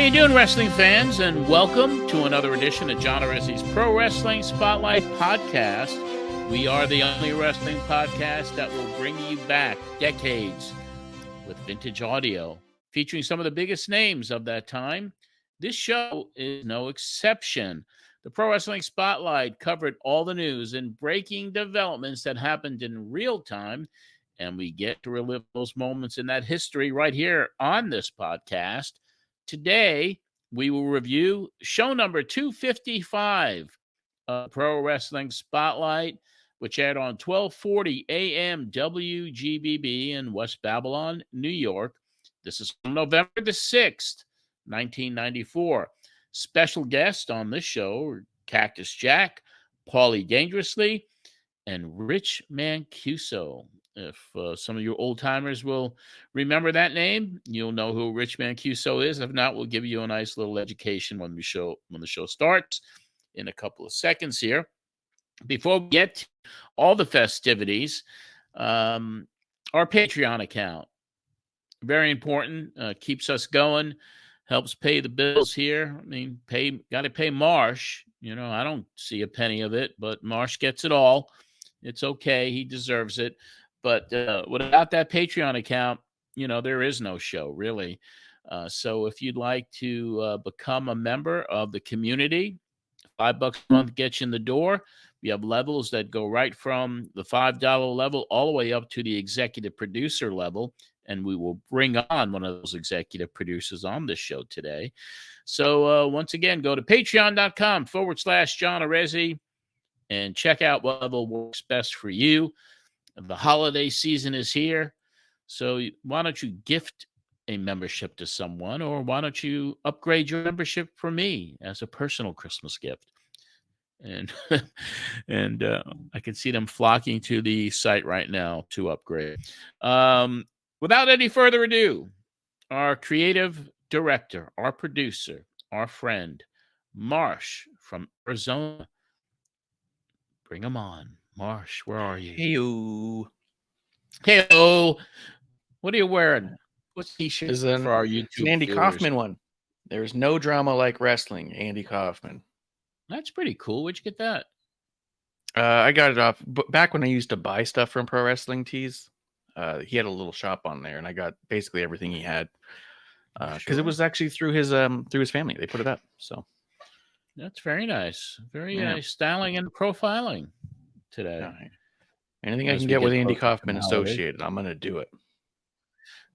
you doing, wrestling fans? And welcome to another edition of John Arezzi's Pro Wrestling Spotlight Podcast. We are the only wrestling podcast that will bring you back decades with vintage audio, featuring some of the biggest names of that time. This show is no exception. The Pro Wrestling Spotlight covered all the news and breaking developments that happened in real time, and we get to relive those moments in that history right here on this podcast. Today, we will review show number 255 of Pro Wrestling Spotlight, which aired on 1240 AM WGBB in West Babylon, New York. This is on November the 6th, 1994. Special guests on this show are Cactus Jack, Paulie Dangerously, and Rich Mancuso. If some of you old-timers will remember that name, you'll know who Rich Mancuso is. If not, we'll give you a nice little education when the show starts in a couple of seconds here. Before we get to all the festivities, our Patreon account, very important, keeps us going, helps pay the bills here. I mean, got to pay Marsh. You know, I don't see a penny of it, but Marsh gets it all. It's okay. He deserves it. But without that Patreon account, you know, there is no show, really. So if you'd like to become a member of the community, $5 a month gets you in the door. We have levels that go right from the $5 level all the way up to the executive producer level. And we will bring on one of those executive producers on this show today. So once again, go to patreon.com/John Arezzi and check out what level works best for you. The holiday season is here, so why don't you gift a membership to someone, or why don't you upgrade your membership for me as a personal Christmas gift? And I can see them flocking to the site right now to upgrade. Without any further ado, our creative director, our producer, our friend, Marsh from Arizona. Bring him on. Marsh, where are you? Hey-o. Hey-o. What are you wearing? What's t-shirt for our YouTube It's an Andy viewers? Kaufman one. There's no drama like wrestling, Andy Kaufman. That's pretty cool. Where'd you get that? I got it off back when I used to buy stuff from Pro Wrestling Tees. He had a little shop on there, and I got basically everything he had because it was actually through his family. They put it up, so that's very nice. Very nice styling and profiling today. Right. Anything I can get with Andy Kaufman associated, I'm going to do it.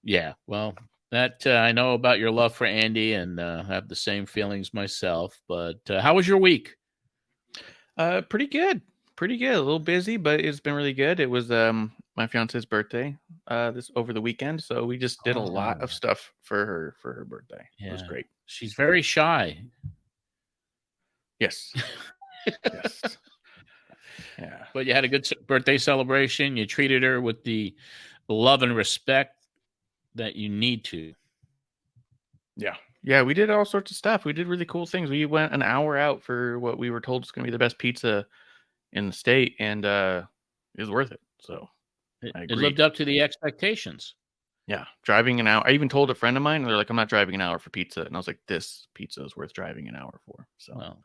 Yeah, well, that I know about your love for Andy, and have the same feelings myself. But how was your week? Pretty good. Pretty good. A little busy, but it's been really good. It was my fiance's birthday this over the weekend, so we just did a lot of stuff for her birthday. Yeah. It was great. She's very shy. Yes. Yes. Yeah. But you had a good birthday celebration. You treated her with the love and respect that you need to. Yeah. Yeah, we did all sorts of stuff. We did really cool things. We went an hour out for what we were told was going to be the best pizza in the state, and it was worth it. So it lived up to the expectations. Yeah. Driving an hour. I even told a friend of mine, and they're like, I'm not driving an hour for pizza. And I was like, this pizza is worth driving an hour for. So, well,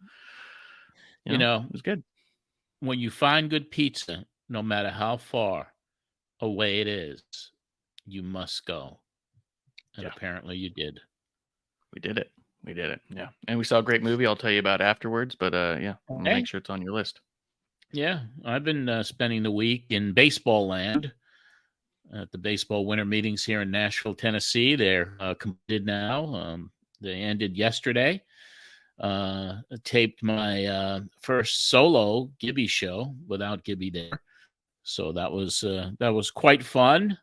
you know, it was good. When you find good pizza, no matter how far away it is, you must go. And apparently you did. We did it. Yeah. And we saw a great movie I'll tell you about afterwards. But I'll make sure it's on your list. Yeah. I've been spending the week in baseball land at the baseball winter meetings here in Nashville, Tennessee. They're completed now. They ended yesterday. Taped my first solo Gibby show without Gibby there, so that was quite fun.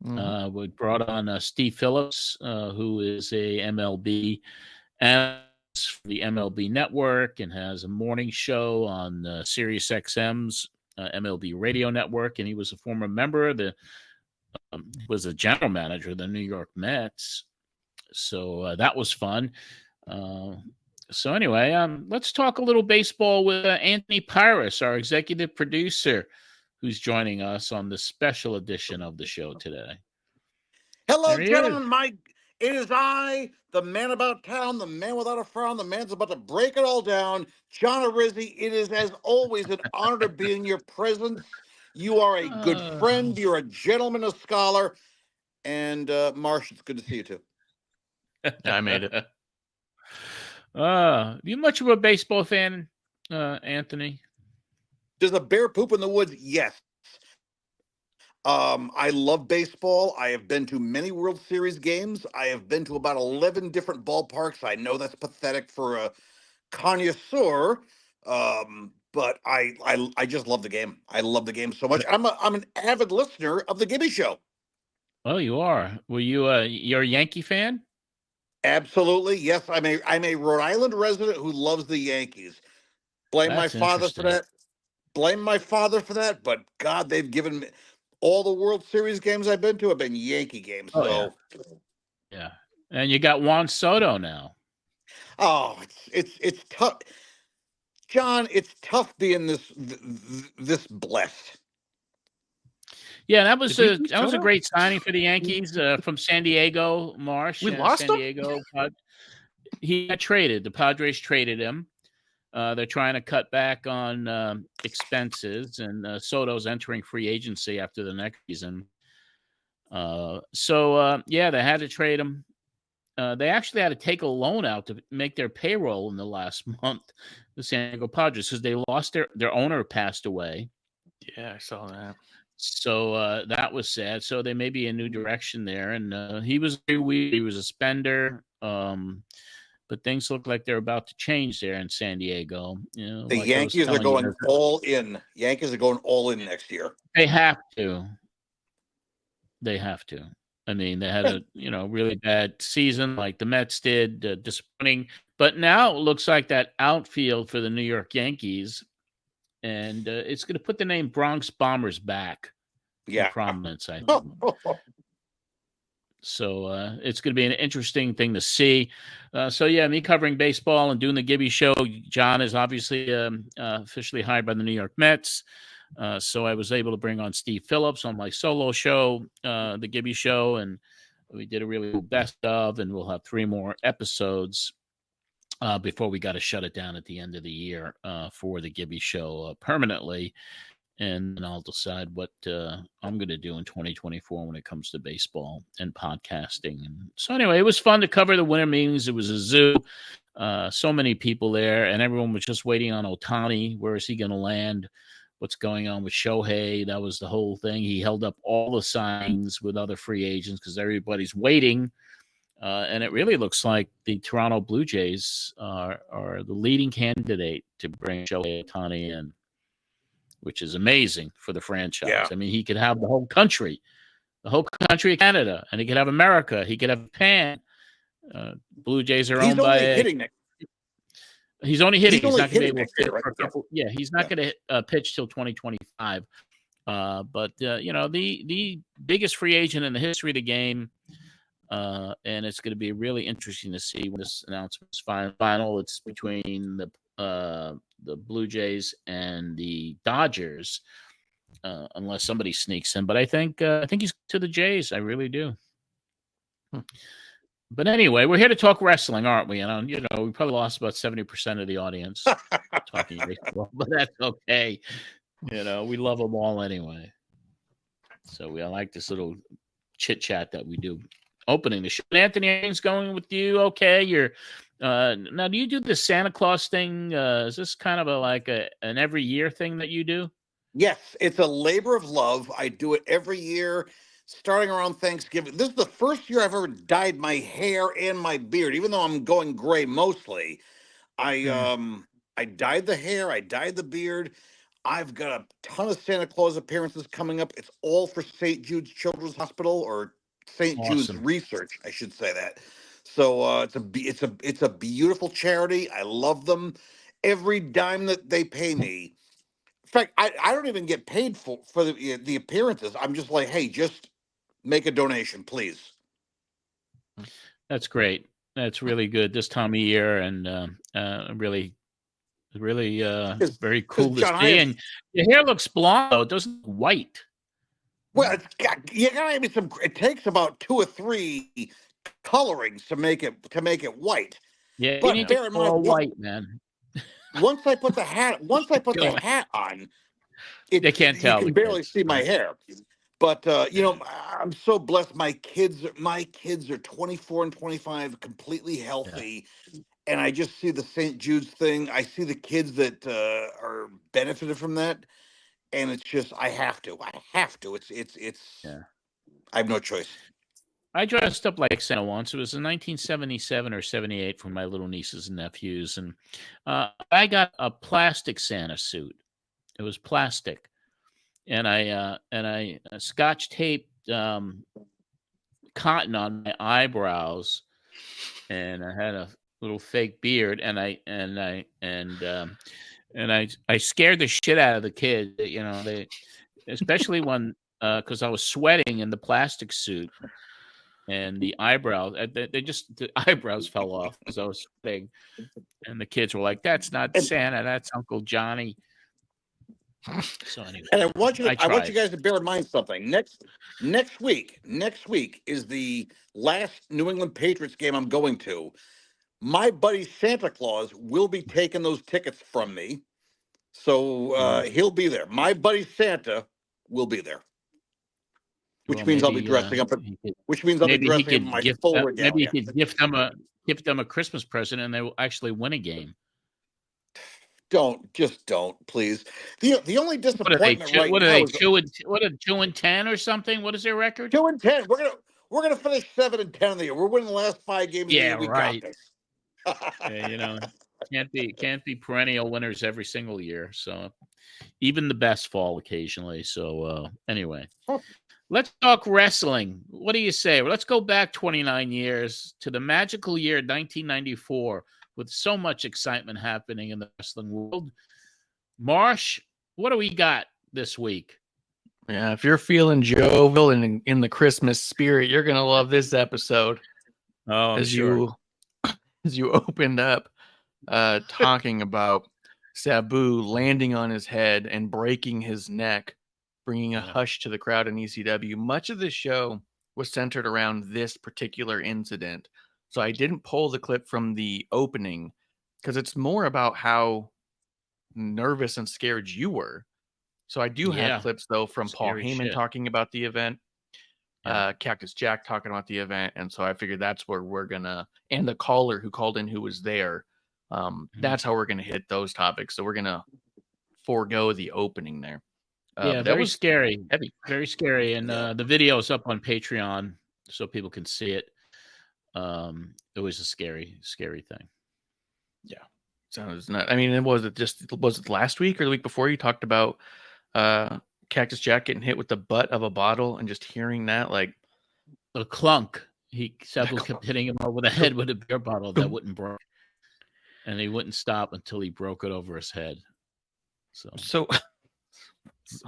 We brought on Steve Phillips, who is a MLB analyst for the MLB Network and has a morning show on Sirius XM's MLB Radio Network, and he was a former member of was a general manager of the New York Mets. So that was fun. So anyway, let's talk a little baseball with Anthony Pyrus, our executive producer, who's joining us on this special edition of the show today. Hello, gentlemen. It is I, the man about town, the man without a frown, the man's about to break it all down. John Arezzi, it is as always an honor to be in your presence. You are a good friend. You're a gentleman, a scholar. And Marsh, it's good to see you too. I made it. You much of a baseball fan, Anthony? Does a bear poop in the woods? Yes. I love baseball. I have been to many World Series games. I have been to about 11 different ballparks. I know that's pathetic for a connoisseur, but I just love the game. I love the game so much. I'm an avid listener of the Gibby Show. Oh, you are. Were you you're a Yankee fan? Absolutely, yes. I'm a Rhode Island resident who loves the Yankees. Blame my father for that. Blame my father for that. But God, they've given me all the World Series games I've been to have been Yankee games. Oh, so yeah. And you got Juan Soto now. Oh, it's tough, John. It's tough being this blessed. Yeah, that was a great signing for the Yankees from San Diego. Marsh. We lost San him? Diego. He got traded. The Padres traded him. They're trying to cut back on expenses, and Soto's entering free agency after the next season. Yeah, they had to trade him. They actually had to take a loan out to make their payroll in the last month, the San Diego Padres, because they lost their owner passed away. Yeah, I saw that. So that was sad. So they may be a new direction there. And he was very weird. He was a spender. But things look like they're about to change there in San Diego. You know, the Yankees are going all in. Yankees are going all in next year. They have to. They have to. I mean, they had a really bad season like the Mets did, disappointing. But now it looks like that outfield for the New York Yankees, and it's going to put the name Bronx Bombers back in prominence, I think. So it's going to be an interesting thing to see. Me covering baseball and doing the Gibby Show. John is obviously officially hired by the New York Mets. So I was able to bring on Steve Phillips on my solo show, the Gibby Show, and we did a really best of, and we'll have 3 more episodes before we got to shut it down at the end of the year for the Gibby Show permanently. And then I'll decide what I'm going to do in 2024 when it comes to baseball and podcasting. And so anyway, it was fun to cover the winter meetings. It was a zoo. So many people there, and everyone was just waiting on Ohtani. Where is he going to land? What's going on with Shohei? That was the whole thing. He held up all the signs with other free agents because everybody's waiting. And it really looks like the Toronto Blue Jays are the leading candidate to bring Shohei Ohtani in, which is amazing for the franchise. Yeah. I mean, he could have the whole country of Canada, and he could have America. He could have Japan. Blue Jays are owned by hitting. He's only hitting. He's not going to be able to pitch for a couple. Yeah, he's not going to pitch till 2025. But the biggest free agent in the history of the game, and it's going to be really interesting to see when this announcement is final. It's between the Blue Jays and the Dodgers, unless somebody sneaks in. But I think he's to the Jays. I really do. But anyway, we're here to talk wrestling, aren't we? And we probably lost about 70% of the audience talking baseball, but that's okay. We love them all anyway. So we like this little chit chat that we do opening the show. Anthony, everything's going with you okay? You're now, do you do the Santa Claus thing? Is this kind of an every year thing that you do? Yes, it's a labor of love. I do it every year, starting around Thanksgiving. This is the first year I've ever dyed my hair and my beard, even though I'm going gray mostly. I dyed the hair, I dyed the beard. I've got a ton of Santa Claus appearances coming up. It's all for St. Jude's Children's Hospital, or St. Jude's Research, I should say that. So it's a beautiful charity. I love them. Every dime that they pay me. In fact, I don't even get paid for the appearances. I'm just like, hey, just make a donation, please. That's great. That's really good this time of year, and really very cool to see. And your hair looks blonde, though. It doesn't look white. Well, you gotta give me some. It takes about 2 or 3 colorings to make it white. Yeah, you But need to bear in go mind, all white, man. once I put the hat on, They can't you tell the can barely kids, see my right? hair. But I'm so blessed. My kids are 24 and 25, completely Yeah. healthy, and I just see the St. Jude's thing. I see the kids that are benefited from that, and it's just I have to. It's. Yeah. I have no choice. I dressed up like Santa once. It was in 1977 or 78 for my little nieces and nephews, and I got a plastic Santa suit. It was plastic, and I scotch taped cotton on my eyebrows, and I had a little fake beard, and I scared the shit out of the kids. You know, they especially when because I was sweating in the plastic suit. And the eyebrows, the eyebrows fell off as I was sweating, and the kids were like, "That's not Santa, that's Uncle Johnny." So anyway, And I want you tried. guys to bear in mind something. Next week is the last New England Patriots game I'm going to. My buddy Santa Claus will be taking those tickets from me, so he'll be there. My buddy Santa will be there, which Well, means I'll be maybe dressing up. Which means I'll be maybe he dressing up in could my full maybe he regalia. could gift them a Christmas present, and they will actually win a game. Don't please. The only What are they? disappointment right now is 2-10 or something? What is their record? 2-10. We're gonna finish 7-10 in the year. We're winning the last 5 games of the Yeah, year. We got right. this. Yeah, can't be perennial winners every single year. So even the best fall occasionally. So anyway, let's talk wrestling. What do you say? Well, let's go back 29 years to the magical year 1994 with so much excitement happening in the wrestling world. Marsh, what do we got this week? Yeah, if you're feeling jovial and in the Christmas spirit, you're gonna love this episode. Oh, as you opened up talking about Sabu landing on his head and breaking his neck, bringing a hush to the crowd in ECW. Much of the show was centered around this particular incident. So I didn't pull the clip from the opening because it's more about how nervous and scared you were. So I do have clips, though, from Paul Heyman talking about the event, Cactus Jack talking about the event. And so I figured that's where we're going to, and the caller who called in who was there, that's how we're going to hit those topics. So we're going to forego the opening there. That was scary. Heavy. Very scary. And the video is up on Patreon so people can see it. It was a scary, scary thing. Yeah. So it's not, I mean, was it last week or the week before you talked about Cactus Jack getting hit with the butt of a bottle and just hearing that, like a clunk. Sabu kept hitting him over the head with a beer bottle that wouldn't break. And he wouldn't stop until he broke it over his head. So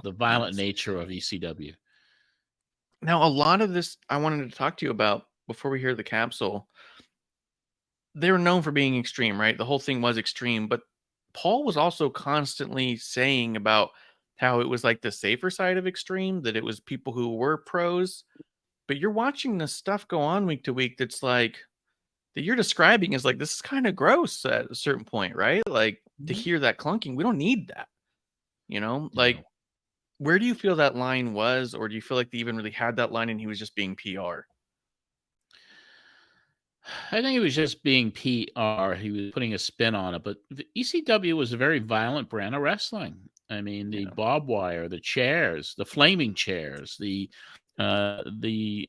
the violent nature of ECW. Now, a lot of this I wanted to talk to you about before we hear the capsule. They were known for being extreme, right? The whole thing was extreme, but Paul was also constantly saying about how it was like the safer side of extreme, that it was people who were pros. But you're watching this stuff go on week to week that's like, that you're describing as like, this is kind of gross at a certain point, right? Like to hear that clunking, we don't need that, like, where do you feel that line was, or do you feel like they even really had that line and he was just being PR? I think it was just being PR. He was putting a spin on it, but the ECW was a very violent brand of wrestling. I mean, the barbed wire, the chairs, the flaming chairs, the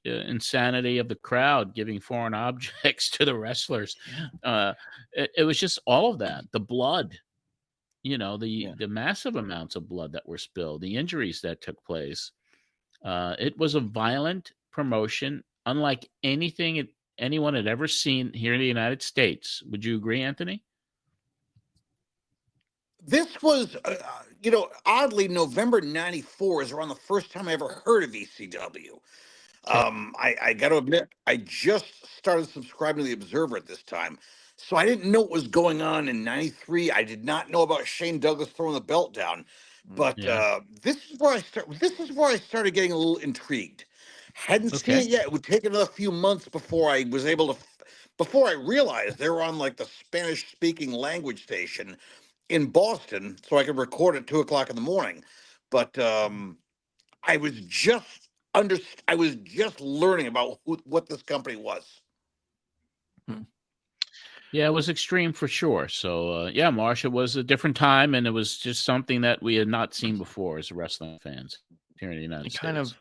insanity of the crowd giving foreign objects to the wrestlers. It was just all of that. The blood, the massive amounts of blood that were spilled, the injuries that took place. It was a violent promotion, unlike anything anyone had ever seen here in the United States. Would you agree, Anthony? This was, oddly, November '94 is around the first time I ever heard of ECW. I got to admit, I just started subscribing to the Observer at this time, so I didn't know what was going on in '93. I did not know about Shane Douglas throwing the belt down, but this is where I started getting a little intrigued. Hadn't seen Okay. it yet. It would take another few months before I was able to, before I realized they were on like the Spanish speaking language station in Boston, so I could record at 2 o'clock in the morning. But I was just I was just learning about what this company was. Yeah, it was extreme for sure. So, yeah, Marsh, it was a different time, and it was just something that we had not seen before as wrestling fans here in the United It States. kind of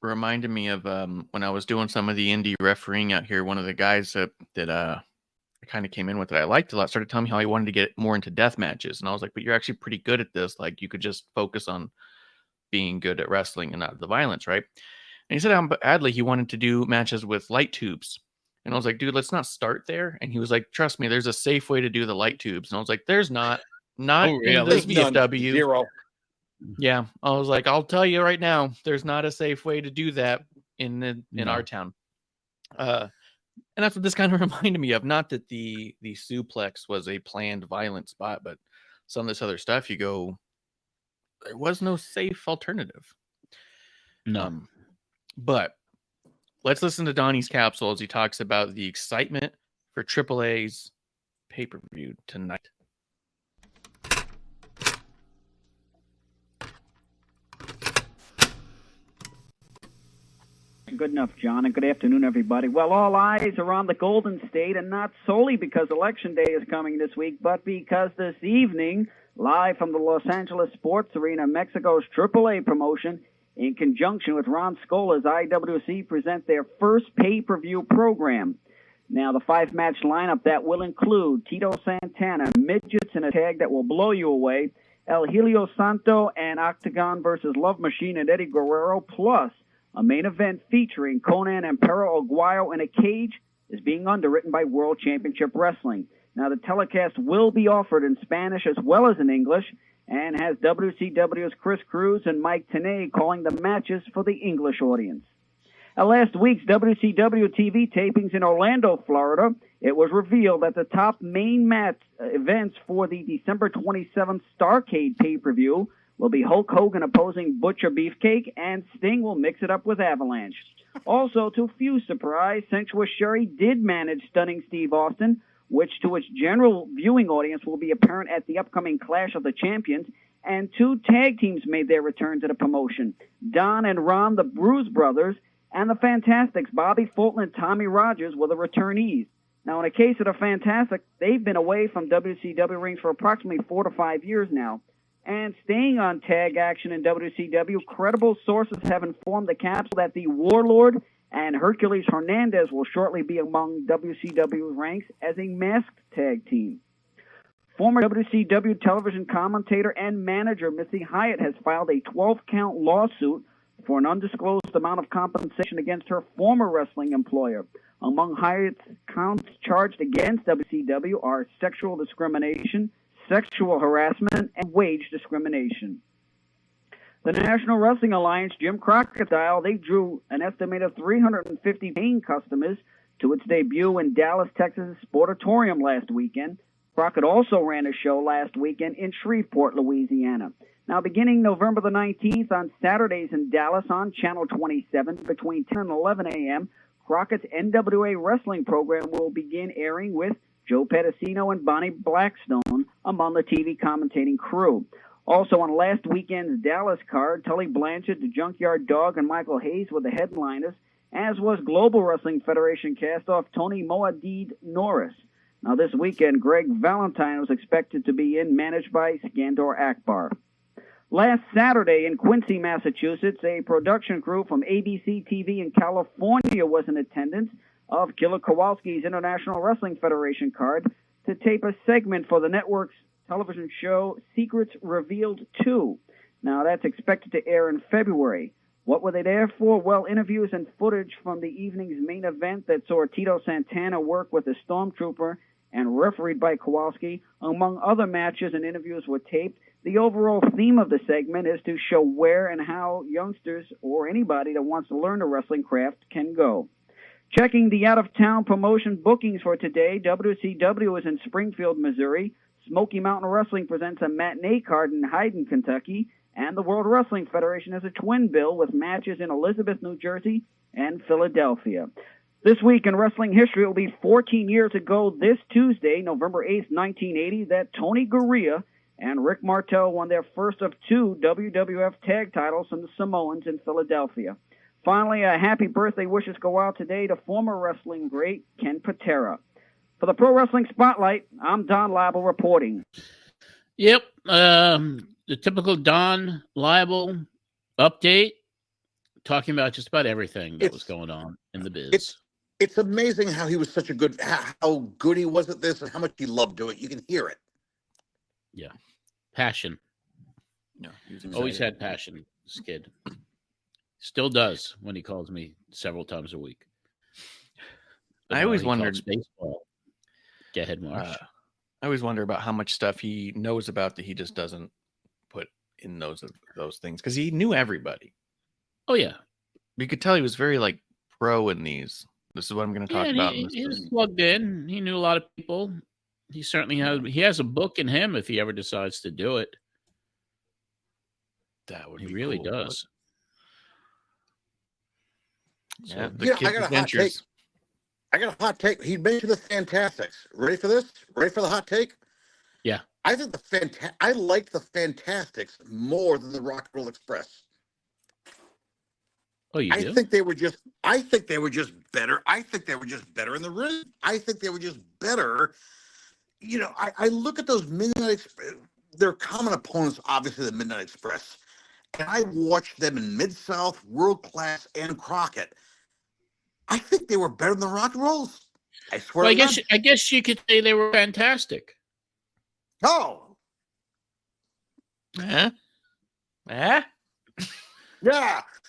reminded me of when I was doing some of the indie refereeing out here. One of the guys that kind of came in with it I liked a lot started telling me how he wanted to get more into death matches, and I was like, but you're actually pretty good at this. Like, you could just focus on being good at wrestling and not the violence, right? And he said how badly he wanted to do matches with light tubes. And I was like, dude, let's not start there. And he was like, trust me, there's a safe way to do the light tubes. And I was like, there's not Oh, in really? this There's none. VFW. Zero. Yeah. I was like, I'll tell you right now, there's not a safe way to do that in No. our town. And that's what this kind of reminded me of. Not that the suplex was a planned violent spot, but some of this other stuff, you go, there was no safe alternative. No. But let's listen to Donnie's capsule as he talks about the excitement for AAA's pay-per-view tonight. Good enough, John, and good afternoon, everybody. Well, all eyes are on the Golden State, and not solely because Election Day is coming this week, but because this evening, live from the Los Angeles Sports Arena, Mexico's AAA promotion, in conjunction with Ron Scola's IWC, present their first pay-per-view program. Now, the 5-match lineup that will include Tito Santana, midgets in a tag that will blow you away, El Helio Santo and Octagon versus Love Machine and Eddie Guerrero, plus a main event featuring Conan and Perro Aguayo in a cage, is being underwritten by World Championship Wrestling. Now, the telecast will be offered in Spanish as well as in English, and has WCW's Chris Cruz and Mike Tenay calling the matches for the English audience. At last week's WCW TV tapings in Orlando, Florida, it was revealed that the top main match events for the December 27th Starrcade pay-per-view will be Hulk Hogan opposing Butcher Beefcake, and Sting will mix it up with Avalanche. Also, to few surprise, Sensuous Sherry did manage Stunning Steve Austin, which to its general viewing audience will be apparent at the upcoming Clash of the Champions, and 2 tag teams made their return to the promotion. Don and Ron, the Bruise Brothers, and the Fantastics, Bobby Fulton and Tommy Rogers, were the returnees. Now, in the case of the Fantastic, they've been away from WCW rings for approximately 4 to 5 years now. And staying on tag action in WCW, credible sources have informed the capsule that the Warlord and Hercules Hernandez will shortly be among WCW's ranks as a masked tag team. Former WCW television commentator and manager Missy Hyatt has filed a 12-count lawsuit for an undisclosed amount of compensation against her former wrestling employer. Among Hyatt's counts charged against WCW are sexual discrimination, sexual harassment, and wage discrimination. The National Wrestling Alliance, Jim Crocodile, they drew an estimated 350 paying customers to its debut in Dallas, Texas Sportatorium last weekend. Crockett also ran a show last weekend in Shreveport, Louisiana. Now, beginning November the 19th on Saturdays in Dallas on Channel 27 between 10 and 11 a.m., Crockett's NWA wrestling program will begin airing with Joe Pedicino and Bonnie Blackstone among the TV commentating crew. Also on last weekend's Dallas card, Tully Blanchard, the Junkyard Dog, and Michael Hayes were the headliners, as was Global Wrestling Federation cast-off Tony Moadid Norris. Now this weekend, Greg Valentine was expected to be in, managed by Skandor Akbar. Last Saturday in Quincy, Massachusetts, a production crew from ABC TV in California was in attendance of Killer Kowalski's International Wrestling Federation card to tape a segment for the network's television show Secrets Revealed 2. Now, that's expected to air in February. What were they there for? Well, interviews and footage from the evening's main event that saw Tito Santana work with a Stormtrooper and refereed by Kowalski, among other matches and interviews, were taped. The overall theme of the segment is to show where and how youngsters or anybody that wants to learn the wrestling craft can go. Checking the out-of-town promotion bookings for today, WCW is in Springfield, Missouri. Smoky Mountain Wrestling presents a matinee card in Hyden, Kentucky. And the World Wrestling Federation has a twin bill with matches in Elizabeth, New Jersey, and Philadelphia. This week in wrestling history, it will be 14 years ago this Tuesday, November 8th, 1980, that Tony Gurria and Rick Martel won their first of 2 WWF tag titles from the Samoans in Philadelphia. Finally, a happy birthday wishes go out today to former wrestling great Ken Patera. For the Pro Wrestling Spotlight, I'm Don Liable reporting. Yep, the typical Don Liable update, talking about just about everything that was going on in the biz. It's amazing how he was such a good, how good he was at this and how much he loved doing it. You can hear it. Yeah. Passion. No, always had passion, this kid. Still does when he calls me several times a week. I always wondered. Baseball. Go ahead, Marsh. I always wonder about how much stuff he knows about that he just doesn't put in those things, because he knew everybody. Oh, yeah. You could tell he was very like pro in these. This is what I'm going to talk about. He was plugged in. He knew a lot of people. He certainly has a book in him if he ever decides to do it. That would he be really cool, does. Yeah, I got a hot take. He mentioned the Fantastics. Ready for this? Ready for the hot take? Yeah. I think I liked the Fantastics more than the Rock and Roll Express. Oh, you do? I think they were just better. I think they were just better in the ring. I think they were just better. You know, I look at those Midnight Express. They're common opponents, obviously, the Midnight Express. And I watched them in Mid-South, World Class, and Crockett. I think they were better than the Rock and Rolls. I swear to God. I guess you could say they were fantastic. Oh. Yeah.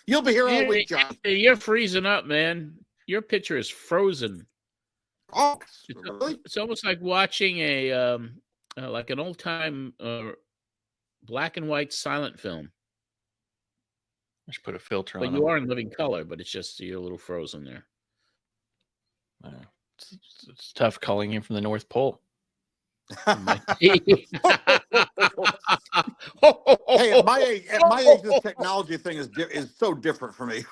You'll be here all week, John. You're freezing up, man. Your picture is frozen. Oh, really? It's almost like watching a like an old time black and white silent film. I should put a filter on. But you are in living color, but it's just you're a little frozen there. It's tough calling in from the North Pole. Hey, at my age, this technology thing is so different for me.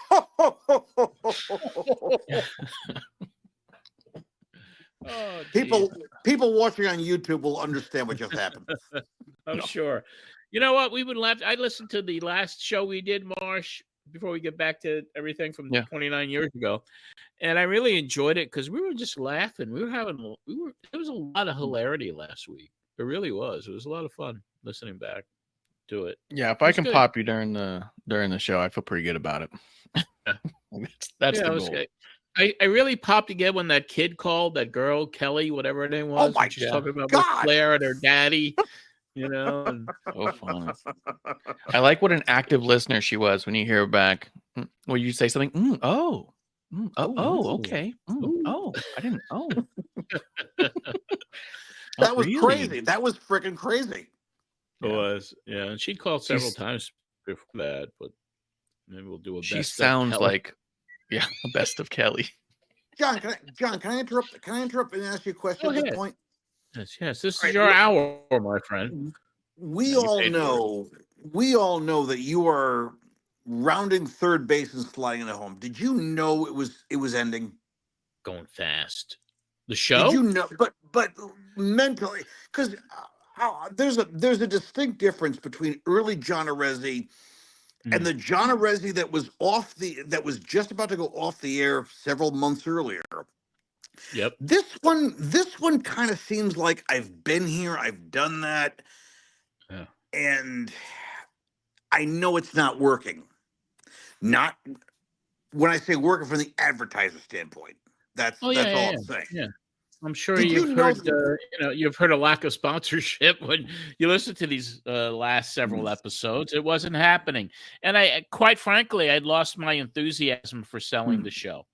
People watching on YouTube will understand what just happened. I'm sure. You know what? We would laugh. I listened to the last show we did, Marsh, before we get back to everything from 29 years ago, and I really enjoyed it because we were just laughing. There was a lot of hilarity last week. It really was. It was a lot of fun listening back to it. Yeah, if I can pop you during the show, I feel pretty good about it. That's the goal. I really popped again when that kid called, that girl, Kelly, whatever her name was. Oh my she's talking about Claire and her daddy, you know. And, fun. I like what an active listener she was when you hear her back. Well, you say something, okay. I didn't, That was crazy. That was freaking crazy. It was, yeah. And she called several times before that, but maybe we'll do a best. She sounds like, a best of Kelly. John, can I interrupt? Can I interrupt and ask you a question at this point? Yes. This is your hour, my friend. We all know that you are rounding third base and sliding it home. Did you know it was ending? Going fast. The show? Did you know? But mentally, because there's a distinct difference between early John Arezzi and the John Arezzi that was just about to go off the air several months earlier. Yep. This one kind of seems like I've been here, I've done that, and I know it's not working. Not when I say working from the advertiser standpoint. That's all I'm saying. Yeah. I'm sure you've heard a lack of sponsorship when you listen to these last several episodes. It wasn't happening. And quite frankly, I'd lost my enthusiasm for selling the show.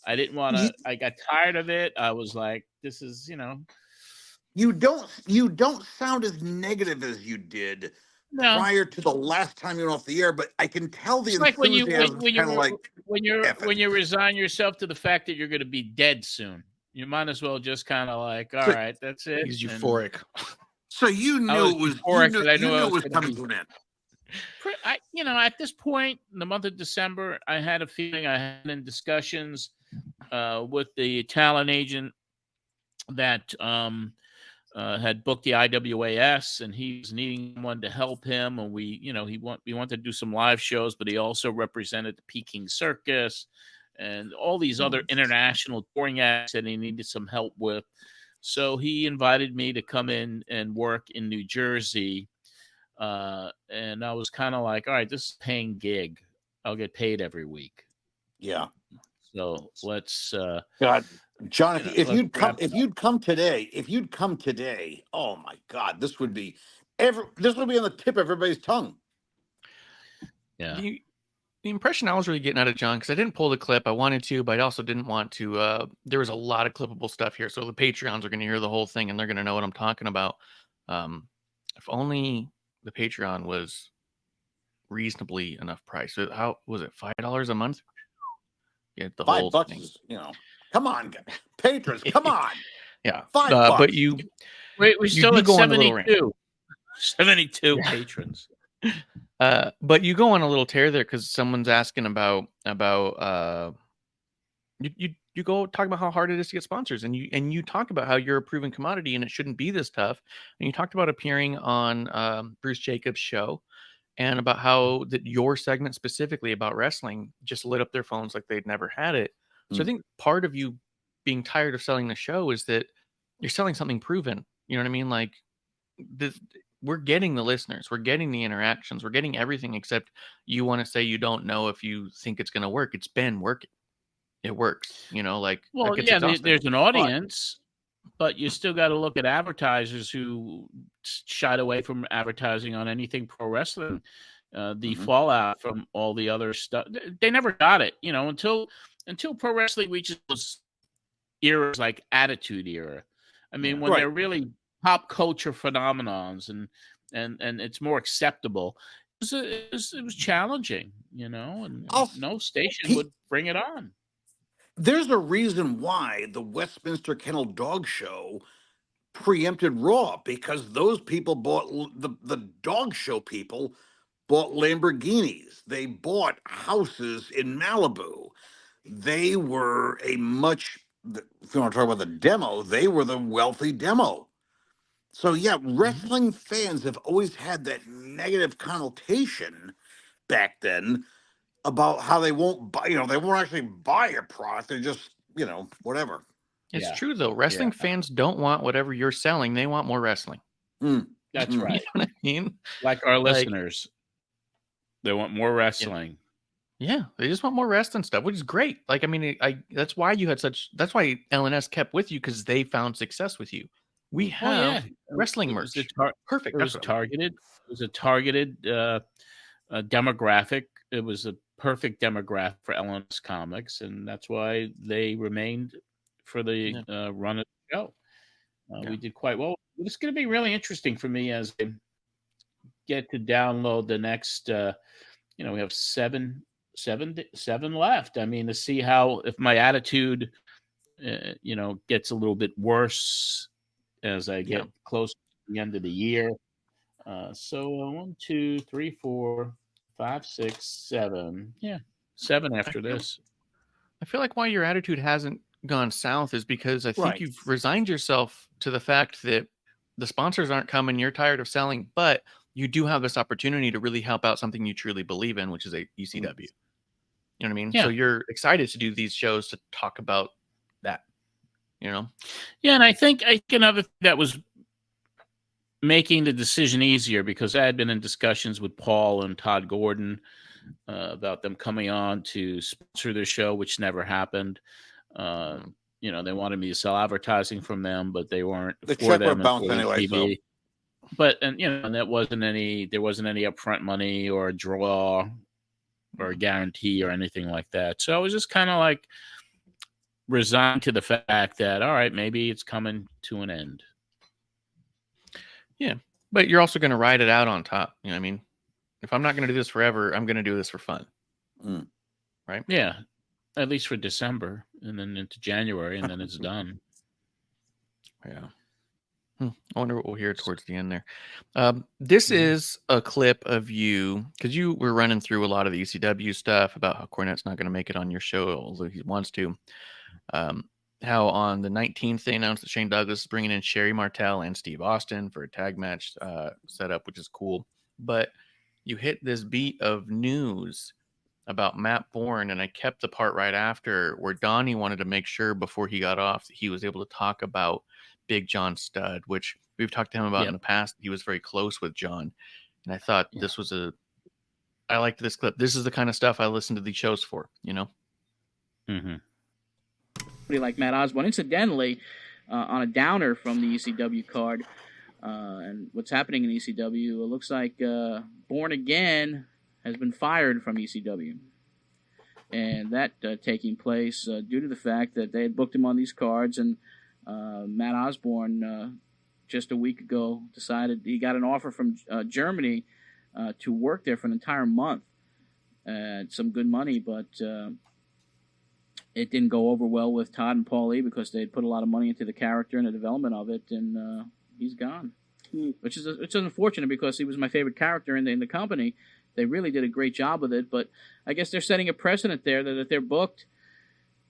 I didn't want to, I got tired of it. I was like, this is, You don't sound as negative as you did prior to the last time you were off the air, but I can tell the enthusiasm when you resign yourself to the fact that you're going to be dead soon. You might as well just kind of like, all right, that's it. He's euphoric. So you knew it was coming to an end. At this point in the month of December, I had a feeling I had in discussions with the talent agent that had booked the IWAS, and he was needing someone to help him. And we wanted to do some live shows, but he also represented the Peking Circus and all these other international touring acts that he needed some help with. So he invited me to come in and work in New Jersey. And I was kind of like, all right, this is a paying gig. I'll get paid every week. Yeah. So let's God, John, if let's you'd come today, oh my God, this would be on the tip of everybody's tongue. Yeah. The impression I was really getting out of John, because I didn't pull the clip. I wanted to, but I also didn't want to. There was a lot of clippable stuff here. So the Patreons are going to hear the whole thing and they're going to know what I'm talking about. If only the Patreon was reasonably enough price. So how was it? $5 a month? Yeah, the whole $5 thing. is, come on, patrons, come on. Yeah. $5. But we still at 72. 72 Yeah. patrons. But you go on a little tear there because someone's asking about you go talk about how hard it is to get sponsors, and you talk about how you're a proven commodity and it shouldn't be this tough. And you talked about appearing on Bruce Jacobs' show, and about how that your segment specifically about wrestling just lit up their phones like they'd never had it. So I think part of you being tired of selling the show is that you're selling something proven. You know what I mean? Like we're getting the listeners, we're getting the interactions, we're getting everything, except you want to say you don't know if you think it's going to work. It's been working. It works, Well, yeah, there's an audience, but you still got to look at advertisers who shied away from advertising on anything pro wrestling. The fallout from all the other stuff, they never got it, until pro wrestling reaches those eras like Attitude Era. I mean, when they're really pop culture phenomenons and it's more acceptable. It was challenging, and no station would bring it on. There's a reason why the Westminster Kennel Dog Show preempted Raw, because those people bought the dog show people bought Lamborghinis. They bought houses in Malibu. They were if you want to talk about the demo, they were the wealthy demo. So yeah, wrestling fans have always had that negative connotation back then about how they won't buy, they won't actually buy a product. They just, whatever. It's true though. Wrestling fans don't want whatever you're selling. They want more wrestling. That's right. You know what I mean? Like our listeners, they want more wrestling. Yeah, they just want more wrestling stuff, which is great. That's why you had that's why L&S kept with you, because they found success with you. We have wrestling merch. Perfect. It was targeted. It was a targeted demographic. It was a perfect demographic for L&S Comix, and that's why they remained for the run of the show. We did quite well. It's going to be really interesting for me as I get to download the next. We have seven left. I mean, to see how, if my attitude, gets a little bit worse as I get close to the end of the year. So 1, 2, 3, 4, 5, 6, 7. Yeah, 7 after this. I feel like why your attitude hasn't gone south is because I think you've resigned yourself to the fact that the sponsors aren't coming. You're tired of selling, but you do have this opportunity to really help out something you truly believe in, which is a ECW. You know what I mean? Yeah. So you're excited to do these shows to talk about that, Yeah, and I think another thing that was making the decision easier, because I had been in discussions with Paul and Todd Gordon about them coming on to sponsor their show, which never happened. They wanted me to sell advertising from them, but they weren't the for check them were bounced anyway. TV. So. But and there wasn't any upfront money or a draw or a guarantee or anything like that. So I was just kind of like resigned to the fact that, all right, maybe it's coming to an end. Yeah, but you're also going to ride it out on top. You know what I mean? If I'm not going to do this forever, I'm going to do this for fun. Right? Yeah, at least for December, and then into January, and then it's done. Yeah. I wonder what we'll hear towards the end there. This is a clip of you, because you were running through a lot of the ECW stuff about how Cornette's not going to make it on your show, although he wants to. How on the 19th, they announced that Shane Douglas is bringing in Sherry Martel and Steve Austin for a tag match setup, which is cool. But you hit this beat of news about Matt Bourne, and I kept the part right after where Donnie wanted to make sure before he got off that he was able to talk about Big John Studd, which we've talked to him about in the past. He was very close with John, and I thought this was I liked this clip. This is the kind of stuff I listen to these shows for, you know? Mm-hmm. Like Matt Osborne. Incidentally, on a downer from the ECW card, and what's happening in ECW, it looks like Born Again has been fired from ECW. And that taking place due to the fact that they had booked him on these cards, and Matt Osborne just a week ago decided he got an offer from Germany to work there for an entire month. Some good money, but it didn't go over well with Todd and Paulie because they put a lot of money into the character and the development of it, and he's gone. Which is it's unfortunate because he was my favorite character in the company. They really did a great job with it, but I guess they're setting a precedent there that if they're booked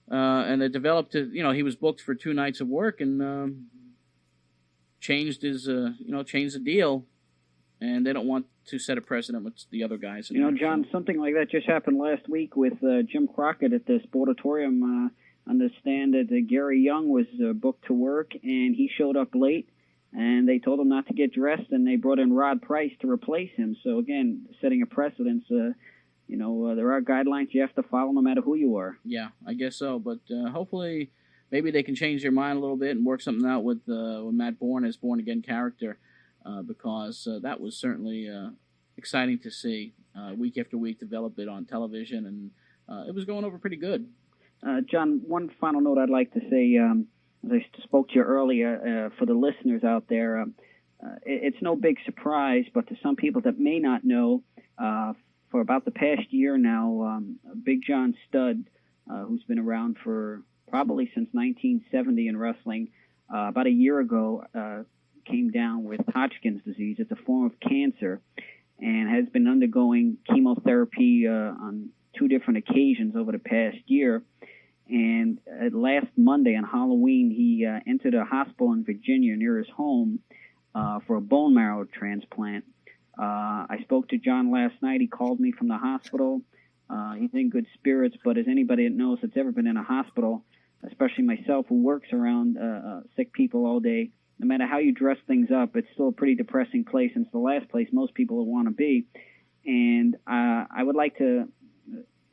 and they developed to, he was booked for 2 nights of work and changed his, changed the deal, and they don't want to set a precedent with the other guys. John, something like that just happened last week with Jim Crockett at the Sportatorium. Understand that Gary Young was booked to work, and he showed up late, and they told him not to get dressed, and they brought in Rod Price to replace him. So, again, setting a precedence, there are guidelines you have to follow no matter who you are. Yeah, I guess so, but hopefully maybe they can change their mind a little bit and work something out with Matt Bourne as Born Again character. Because that was certainly exciting to see week after week develop it on television, and it was going over pretty good. John, one final note I'd like to say, as I spoke to you earlier, for the listeners out there, it's no big surprise, but to some people that may not know, for about the past year now, Big John Studd, who's been around for probably since 1970 in wrestling, about a year ago, came down with Hodgkin's disease. It's a form of cancer and has been undergoing chemotherapy on 2 different occasions over the past year. And last Monday on Halloween, he entered a hospital in Virginia near his home for a bone marrow transplant. I spoke to John last night. He called me from the hospital. He's in good spirits, but as anybody that knows that's ever been in a hospital, especially myself who works around sick people all day, no matter how you dress things up, it's still a pretty depressing place, and it's the last place most people would want to be. And I would like to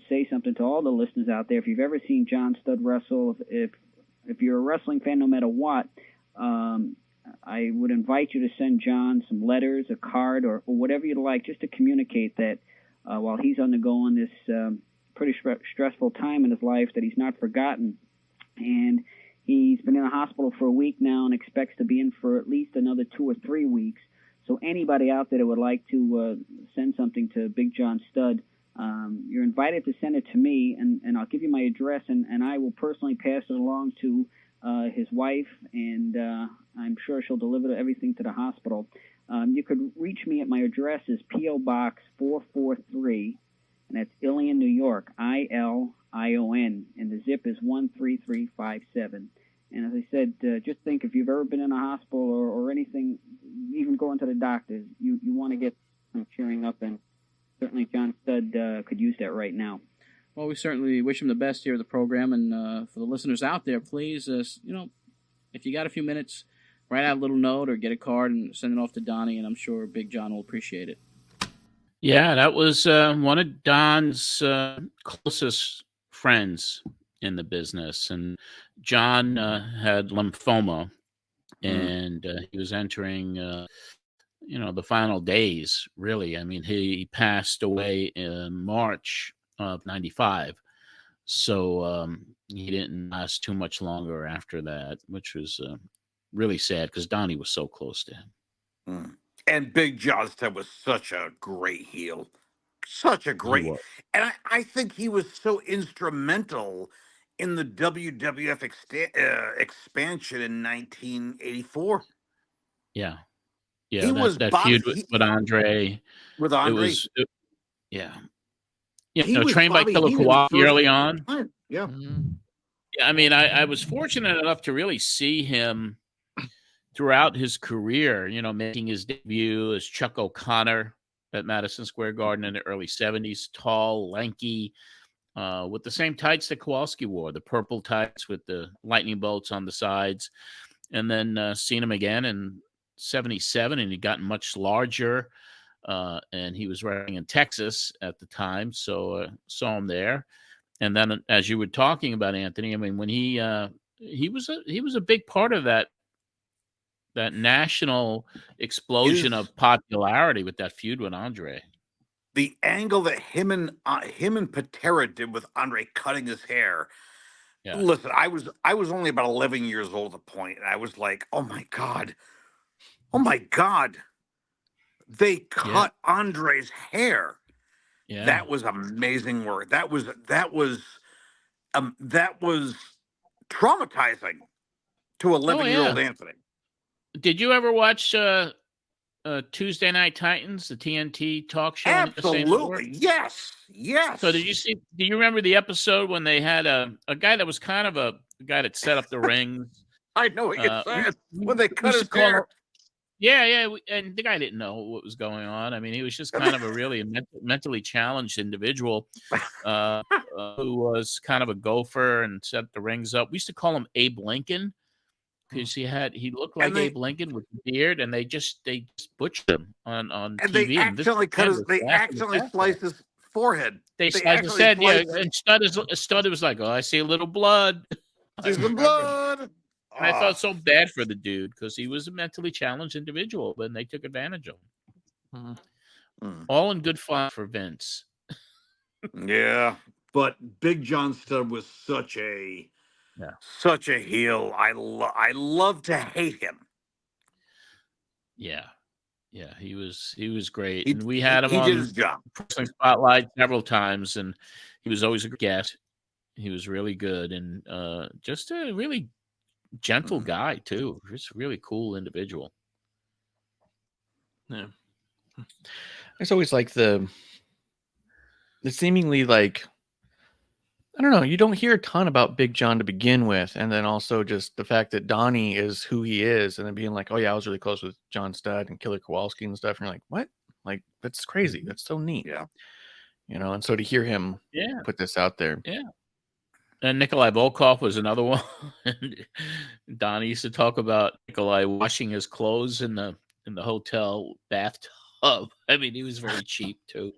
say something to all the listeners out there. If you've ever seen John Studd wrestle, if you're a wrestling fan, no matter what, I would invite you to send John some letters, a card, or whatever you'd like, just to communicate that while he's undergoing this pretty stressful time in his life, that he's not forgotten. And he's been in a hospital for a week now and expects to be in for at least another 2 or 3 weeks. So anybody out there that would like to send something to Big John Studd, you're invited to send it to me, and I'll give you my address, and I will personally pass it along to his wife, and I'm sure she'll deliver everything to the hospital. You could reach me at my address is P.O. Box 443, and that's Ilion, New York, ILION, and the zip is 13357. And as I said, just think if you've ever been in a hospital or anything, even going to the doctors, you want to get some cheering up, and certainly John Studd could use that right now. Well, we certainly wish him the best here at the program, and for the listeners out there, please, if you got a few minutes, write out a little note or get a card and send it off to Donnie, and I'm sure Big John will appreciate it. Yeah, that was one of Don's closest friends in the business, and John had lymphoma, and he was entering, the final days, really. I mean, he passed away in March of 95, so he didn't last too much longer after that, which was really sad because Donnie was so close to him. And Big John Studd was such a great heel. Such a great... And I think he was so instrumental in the WWF expansion in 1984. Yeah. He was that feud with Andre. with Andre. Yeah. He was trained by Bobby Killer Heenan's Kowalski first early on. client. Yeah. Yeah, I mean, I was fortunate enough to really see him throughout his career, making his debut as Chuck O'Connor at Madison Square Garden in the early 70s, tall, lanky, with the same tights that Kowalski wore, the purple tights with the lightning bolts on the sides. And then seen him again in 77, and he'd gotten much larger. And he was wrestling in Texas at the time, so saw him there. And then, as you were talking about, Anthony, I mean, when he was a big part of that national explosion of popularity with that feud with Andre. The angle that him and Patera did with Andre cutting his hair. Yeah. Listen, I was only about 11 years old at the point, and I was like, oh my god, they cut Andre's hair. Yeah. That was amazing work. That was traumatizing to 11-year-old Anthony. Did you ever watch Tuesday Night Titans, the TNT talk show? Absolutely, yes. So do you remember the episode when they had a guy that was kind of a guy that set up the rings? I know what you're saying. When they cut his hair. Yeah, and the guy didn't know what was going on. I mean, he was just kind of a really mentally challenged individual who was kind of a gopher and set the rings up. We used to call him Abe Lincoln because he looked like Abe Lincoln with a beard, and they just butchered him on and TV. They accidentally sliced his forehead. They sliced his head, and Stud was like, "Oh, I see a little blood." There's the blood. And I felt so bad for the dude because he was a mentally challenged individual, but they took advantage of him. All in good fun for Vince. Yeah, but Big John Studd was such a heel. I love to hate him. Yeah, he was great, and we had him he on did his job. Wrestling Spotlight several times, and he was always a good guest. He was really good, and just a really gentle guy too. Just a really cool individual. Yeah, it's always like the seemingly like, I don't know, you don't hear a ton about Big John to begin with, and then also just the fact that Donnie is who he is, and then being like, oh yeah, I was really close with John Studd and Killer Kowalski and stuff, and you're like, what? Like, that's crazy. That's so neat. Yeah, and so to hear him put this out there. Yeah. And Nikolai Volkov was another one. Donnie used to talk about Nikolai washing his clothes in the hotel bathtub. I mean, he was very cheap too.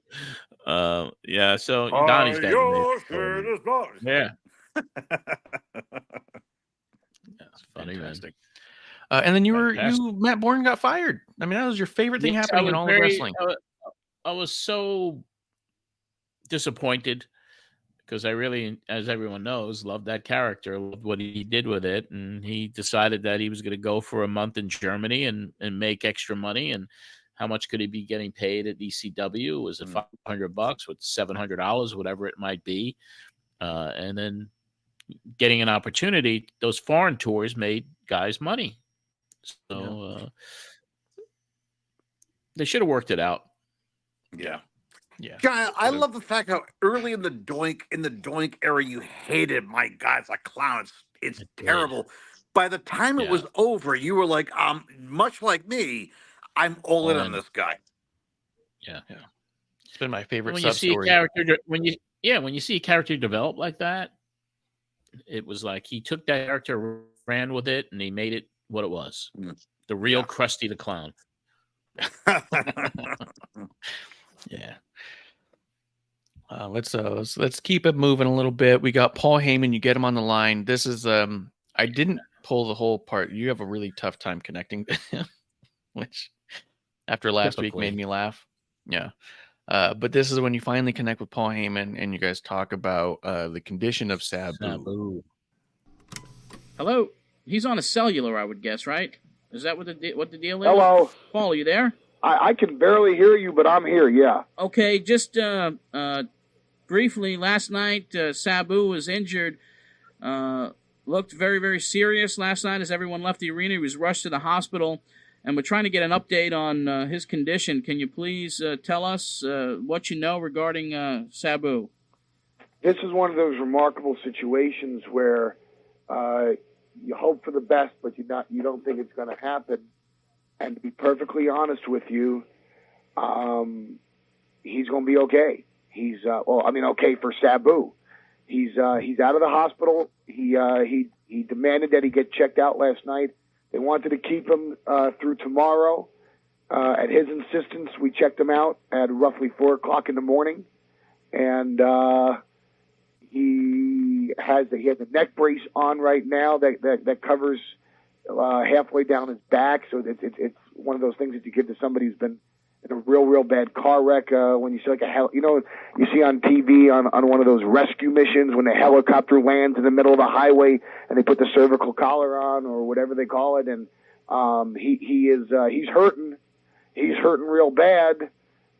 So Donnie's got yeah. That's funny, fantastic. And then Matt Bourne got fired. I mean, that was your favorite thing happening in all of wrestling. I was so disappointed. Because I really, as everyone knows, loved that character, loved what he did with it. And he decided that he was going to go for a month in Germany and make extra money. And how much could he be getting paid at ECW? Was it $500 with $700, whatever it might be? And then getting an opportunity, those foreign tours made guys money. So they should have worked it out. Yeah. Yeah, John, I love the fact how early in the Doink era you hated, my God, it's a clown. It's terrible. By the time it was over, you were like, much like me, I'm all in on this guy. Yeah. It's been my favorite when sub story. You see a character, when you see a character develop like that, it was like he took that character, ran with it, and he made it what it was. The real Krusty the Clown. Yeah. Let's keep it moving a little bit. We got Paul Heyman. You get him on the line. This is I didn't pull the whole part. You have a really tough time connecting to him, which after last week made me laugh. Yeah. But this is when you finally connect with Paul Heyman and you guys talk about the condition of Sabu. Hello. He's on a cellular, I would guess, right? Is that what the deal is? Hello. Paul, are you there? I can barely hear you, but I'm here, yeah. Okay, just briefly, last night, Sabu was injured. Looked very, very serious last night as everyone left the arena. He was rushed to the hospital, and we're trying to get an update on his condition. Can you please tell us what you know regarding Sabu? This is one of those remarkable situations where you hope for the best, but you don't think it's going to happen. And to be perfectly honest with you, he's going to be okay. He's okay for Sabu. He's out of the hospital. He demanded that he get checked out last night. They wanted to keep him through tomorrow. At his insistence, we checked him out at roughly 4:00 in the morning, and he has a neck brace on right now that covers halfway down his back. So it's one of those things that you give to somebody who's been in a real bad car wreck. When you see you see on TV on one of those rescue missions when the helicopter lands in the middle of the highway and they put the cervical collar on or whatever they call it, and he's hurting. He's hurting real bad,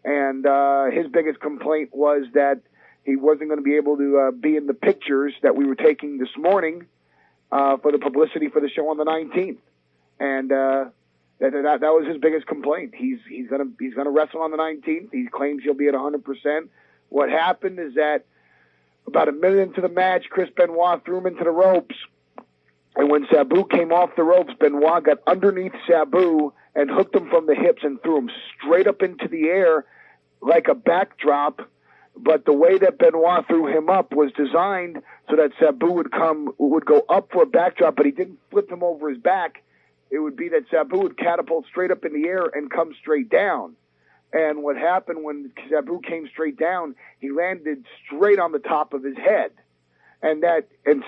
and his biggest complaint was that he wasn't going to be able to be in the pictures that we were taking this morning for the publicity for the show on the 19th, and that was his biggest complaint. He's gonna wrestle on the 19th. He claims he'll be at 100%. What happened is that about a minute into the match, Chris Benoit threw him into the ropes, and when Sabu came off the ropes, Benoit got underneath Sabu and hooked him from the hips and threw him straight up into the air like a backdrop. But the way that Benoit threw him up was designed so that Sabu would go up for a backdrop, but he didn't flip him over his back. It would be that Sabu would catapult straight up in the air and come straight down. And what happened when Sabu came straight down, he landed straight on the top of his head. And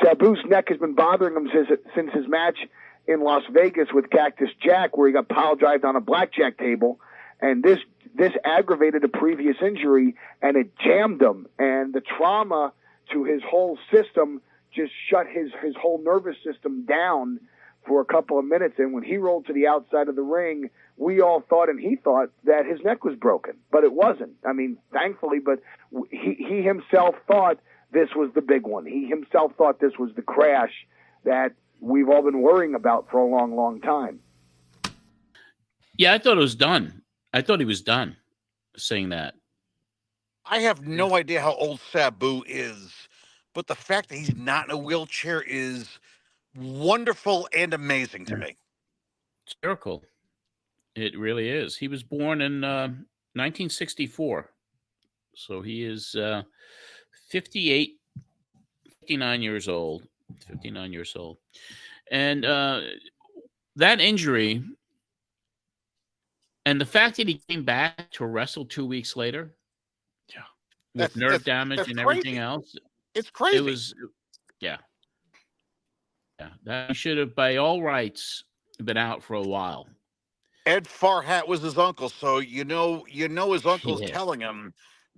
Sabu's neck has been bothering him since his match in Las Vegas with Cactus Jack, where he got pile drived on a blackjack table. And this aggravated a previous injury, and it jammed him. And the trauma to his whole system just shut his whole nervous system down for a couple of minutes. And when he rolled to the outside of the ring, we all thought, and he thought, that his neck was broken. But it wasn't. I mean, thankfully, but he himself thought this was the big one. He himself thought this was the crash that we've all been worrying about for a long, long time. Yeah, I thought it was done. I thought he was done saying that. I have no idea how old Sabu is, but the fact that he's not in a wheelchair is wonderful and amazing to me. It's a miracle. It really is. He was born in 1964. So he is 59 years old. 59 years old. And that injury, and the fact that he came back to wrestle 2 weeks later, with nerve damage and everything else, it's crazy. It was, that should have, by all rights, been out for a while. Ed Farhat was his uncle, so you know his uncle's telling him,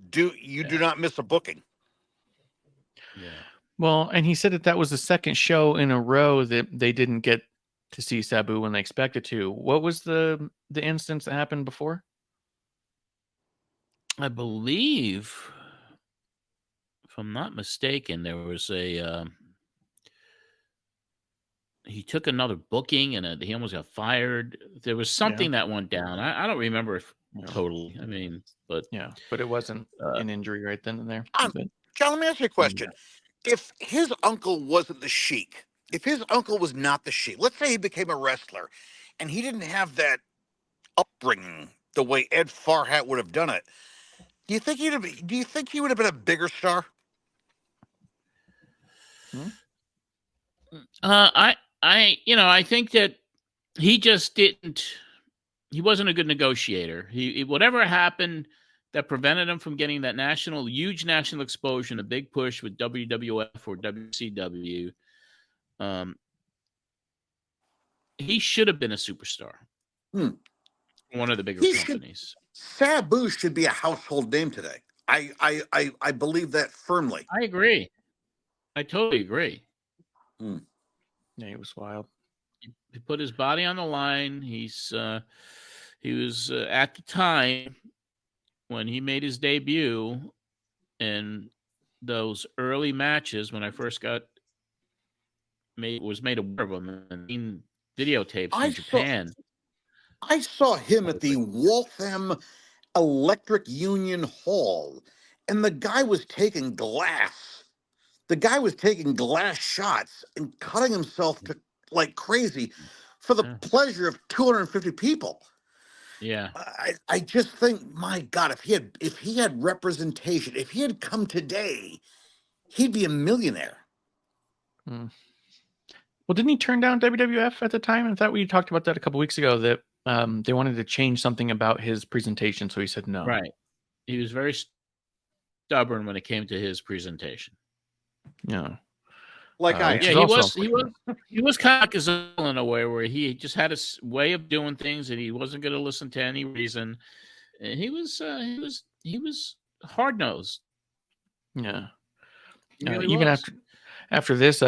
do not miss a booking. Yeah. Well, and he said that was the second show in a row that they didn't get to see Sabu when they expected to. What was the instance that happened before? I believe, if I'm not mistaken, there was he took another booking and he almost got fired. There was something that went down. I don't remember totally. I mean, but it wasn't an injury right then and there. John, let me ask you a question. If his uncle wasn't the Sheik, if his uncle was not the Sheik, let's say he became a wrestler and he didn't have that upbringing the way Ed Farhat would have done it, do you think he would have been a bigger star? I think that he wasn't a good negotiator. He whatever happened that prevented him from getting that huge national exposure and a big push with WWF or WCW. He should have been a superstar. One of the bigger companies. Sabu should be a household name today. I believe that firmly. I agree. I totally agree. Yeah, he was wild. He put his body on the line. He was at the time when he made his debut in those early matches when I first was made aware of him and videotapes in Japan. I saw him at the Waltham Electric Union Hall, and the guy was taking glass. The guy was taking glass shots and cutting himself to like crazy for the pleasure of 250 people. Yeah. I just think, my God, if he had representation, if he had come today, he'd be a millionaire. Well, didn't he turn down WWF at the time? I thought we talked about that a couple weeks ago, that they wanted to change something about his presentation, so he said no. Right. He was very stubborn when it came to his presentation. Yeah. Like he was kind of like his own in a way, where he just had a way of doing things, and he wasn't going to listen to any reason. And he was hard nosed. Yeah. Really even was. after this,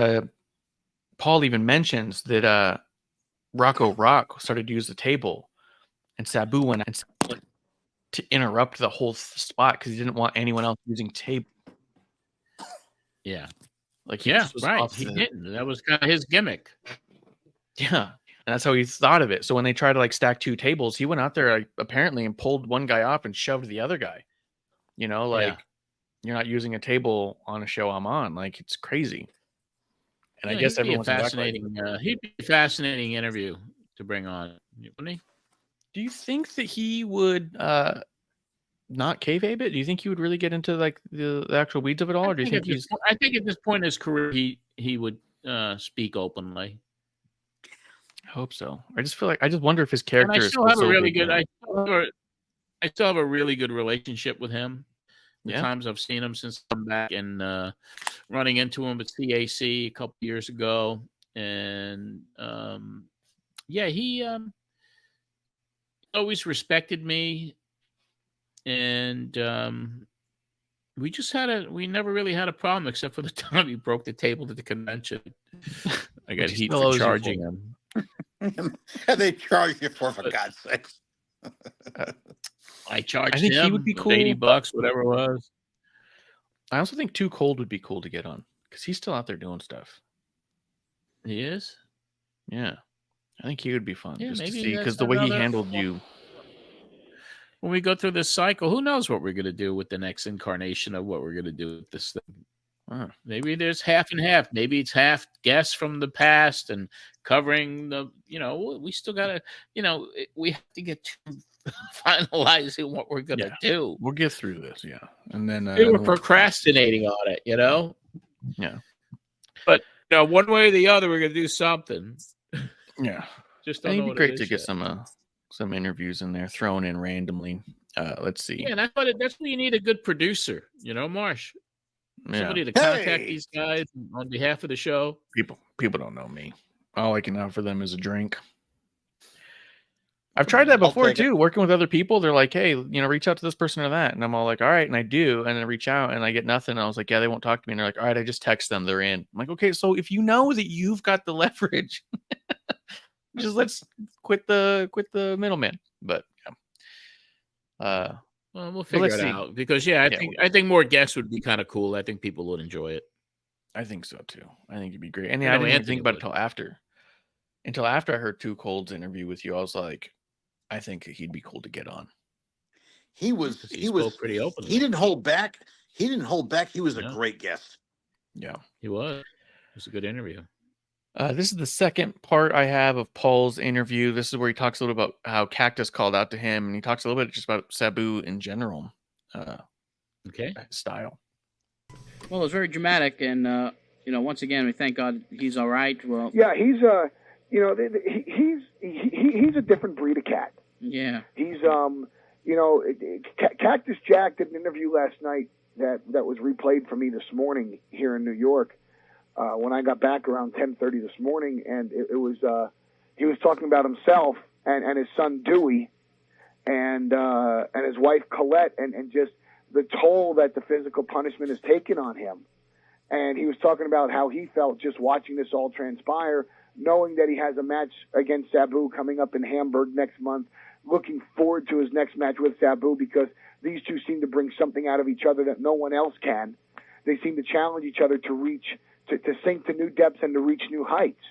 Paul even mentions that Rocco Rock started to use the table, and Sabu went to interrupt the whole spot because he didn't want anyone else using table. Yeah. Like He didn't. That was kind of his gimmick. Yeah. And that's how he thought of it. So when they tried to like stack two tables, he went out there apparently and pulled one guy off and shoved the other guy. You know, like you're not using a table on a show I'm on. Like, it's crazy. And I guess everyone's fascinating. He'd be a fascinating interview to bring on, wouldn't he? Do you think that he would not kayfabe it? Do you think he would really get into like the actual weeds of it all, or do you think he's? I think at this point in his career, he would speak openly. I hope so. I just feel like I just wonder if his character. And I still have a really good. I still have a really good relationship with him. The times I've seen him since I'm back, and running into him at CAC a couple years ago, and he always respected me, and we never really had a problem, except for the time he broke the table at the convention. I got heat for charging him. And they charge you for God's sakes. I charged think him. He would be cool. $80, whatever it was. I also think Too Cold would be cool to get on, because he's still out there doing stuff. He is? Yeah. I think he would be fun just to maybe see, because the way he handled you. When we go through this cycle, who knows what we're going to do with the next incarnation of what we're going to do with this thing. Maybe there's half and half. Maybe it's half guests from the past and covering we still got to, we have to get to finalizing what we're going to do. We'll get through this, and then we're procrastinating on it, Yeah. But one way or the other, we're going to do something. Yeah. Just I think it'd be great to get some interviews in there thrown in randomly. Let's see. Yeah, that's what you need, a good producer, Marsh. Somebody to contact these guys on behalf of the show. People don't know me. All I can offer them is a drink. I've tried that before too, working with other people. They're like, hey, reach out to this person or that. And I'm all like, all right. And I do. And then I reach out and I get nothing. And I was like, yeah, they won't talk to me. And they're like, all right, I just text them. They're in. I'm like, okay, so if you know that you've got the leverage, just let's quit the middleman. But well, we'll figure it out, because I think more guests would be kind of cool. I think people would enjoy it. I think so too. I think it'd be great. And I didn't even think about it until after I heard Too Cold's interview with you. I was like, I think he'd be cool to get on. He was pretty open. He didn't hold back. He was a great guest. Yeah, he was. It was a good interview. This is the second part I have of Paul's interview. This is where he talks a little about how Cactus called out to him, and he talks a little bit just about Sabu in general. Style. Well, it was very dramatic, and once again, we thank God he's all right. Well, yeah, he's he's a different breed of cat. Yeah, he's Cactus Jack did an interview last night that was replayed for me this morning here in New York. When I got back around 10:30 this morning, and it was he was talking about himself and his son Dewey, and his wife Colette, and just the toll that the physical punishment has taken on him. And he was talking about how he felt just watching this all transpire, knowing that he has a match against Sabu coming up in Hamburg next month, looking forward to his next match with Sabu, because these two seem to bring something out of each other that no one else can. They seem to challenge each other to reach, to sink to new depths and to reach new heights.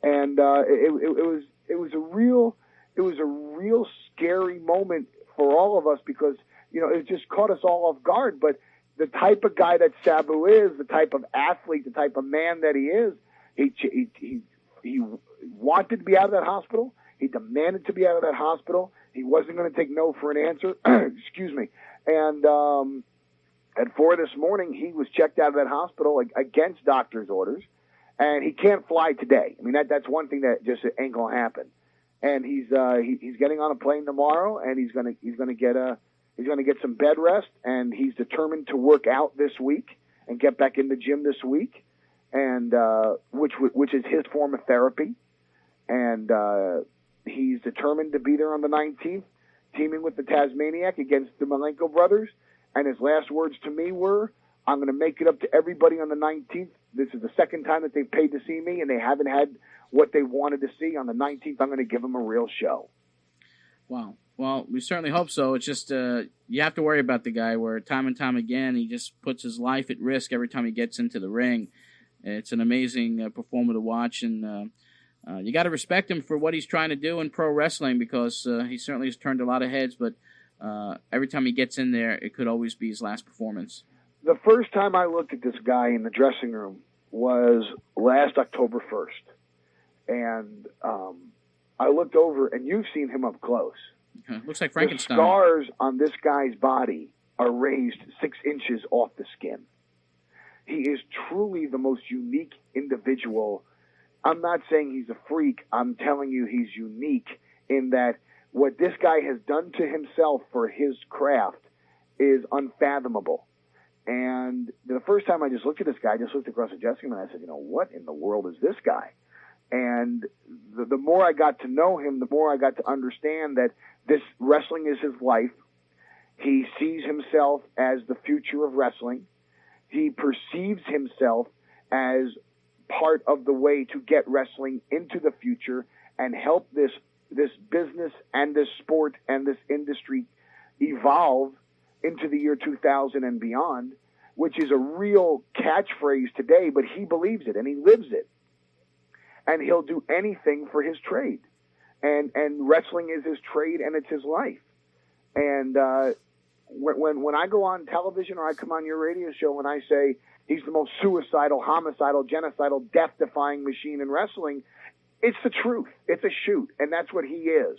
And it was a real a real scary moment for all of us because, it just caught us all off guard. But the type of guy that Sabu is, the type of athlete, the type of man that he is, he wanted to be out of that hospital. He demanded to be out of that hospital. He wasn't going to take no for an answer. Excuse me. And at 4 this morning, he was checked out of that hospital against doctor's orders, and he can't fly today. I mean, that's one thing that just ain't going to happen. And he's getting on a plane tomorrow, and he's gonna get some bed rest, and he's determined to work out this week and get back in the gym this week, and which is his form of therapy, and he's determined to be there on the 19th, teaming with the Tasmaniac against the Malenko brothers. And his last words to me were, "I'm going to make it up to everybody on the 19th. This is the second time that they've paid to see me, and they haven't had what they wanted to see. On the 19th, I'm going to give them a real show." Wow. Well, we certainly hope so. It's just you have to worry about the guy where time and time again he just puts his life at risk every time he gets into the ring. It's an amazing performer to watch, and you got to respect him for what he's trying to do in pro wrestling because he certainly has turned a lot of heads, but every time he gets in there, it could always be his last performance. The first time I looked at this guy in the dressing room was last October 1st. And I looked over, and you've seen him up close. Looks like Frankenstein. The scars on this guy's body are raised 6 inches off the skin. He is truly the most unique individual. I'm not saying he's a freak. I'm telling you he's unique in that what this guy has done to himself for his craft is unfathomable. And the first time I just looked at this guy, I just looked across the dressing room and I said, what in the world is this guy? And the more I got to know him, the more I got to understand that this wrestling is his life. He sees himself as the future of wrestling. He perceives himself as part of the way to get wrestling into the future and help this business and this sport and this industry evolve into the year 2000 and beyond, which is a real catchphrase today, but he believes it and he lives it. And he'll do anything for his trade. And wrestling is his trade and it's his life. And when I go on television or I come on your radio show and I say he's the most suicidal, homicidal, genocidal, death-defying machine in wrestling, it's the truth. It's a shoot, and that's what he is.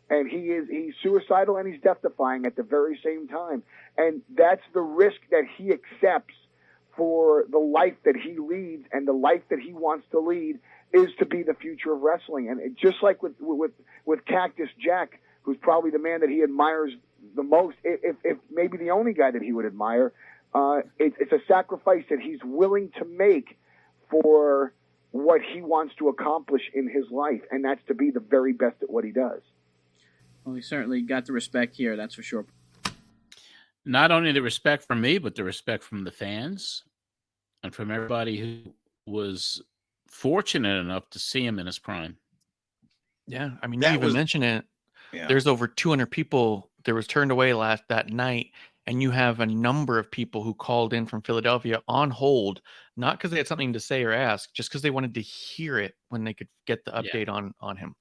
And he's suicidal and he's death-defying at the very same time. And that's the risk that he accepts for the life that he leads and the life that he wants to lead is to be the future of wrestling. And just like with Cactus Jack, who's probably the man that he admires the most, if maybe the only guy that he would admire, it's a sacrifice that he's willing to make for what he wants to accomplish in his life, and that's to be the very best at what he does. Well, he certainly got the respect here, that's for sure. Not only the respect from me, but the respect from the fans and from everybody who was fortunate enough to see him in his prime. Yeah, I mean, you even mentioned it. Yeah. There's over 200 people that was turned away that night, and you have a number of people who called in from Philadelphia on hold, not because they had something to say or ask, just because they wanted to hear it when they could get the update on him.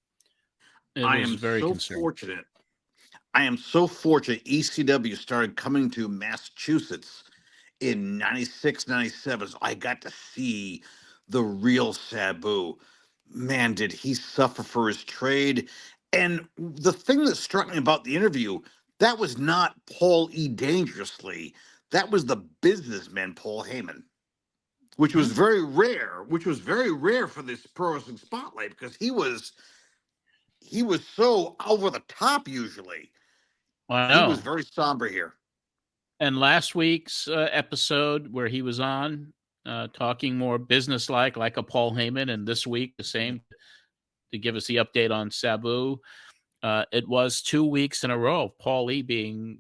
I am very fortunate. I am so fortunate ECW started coming to Massachusetts in 96, 97. So I got to see the real Sabu. Man, did he suffer for his trade. And the thing that struck me about the interview, that was not Paul E. Dangerously. That was the businessman, Paul Heyman, which was very rare, for this Pro Wrestling Spotlight because he was so over the top usually. I know. He was very somber here. And last week's episode where he was on talking more businesslike, like a Paul Heyman, and this week the same to give us the update on Sabu. It was 2 weeks in a row of Paul E being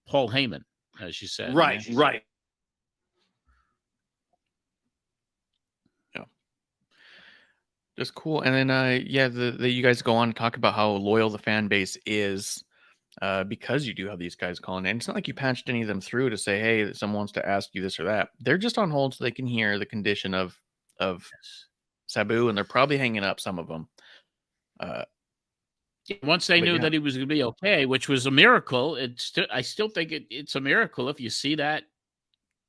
Paul Heyman, as you said. Right. Yeah. That's cool. And then, you guys go on to talk about how loyal the fan base is because you do have these guys calling in. It's not like you patched any of them through to say, hey, someone wants to ask you this or that. They're just on hold so they can hear the condition of Sabu, and they're probably hanging up some of them. Once they knew that he was going to be okay, which was a miracle, I still think it's a miracle if you see that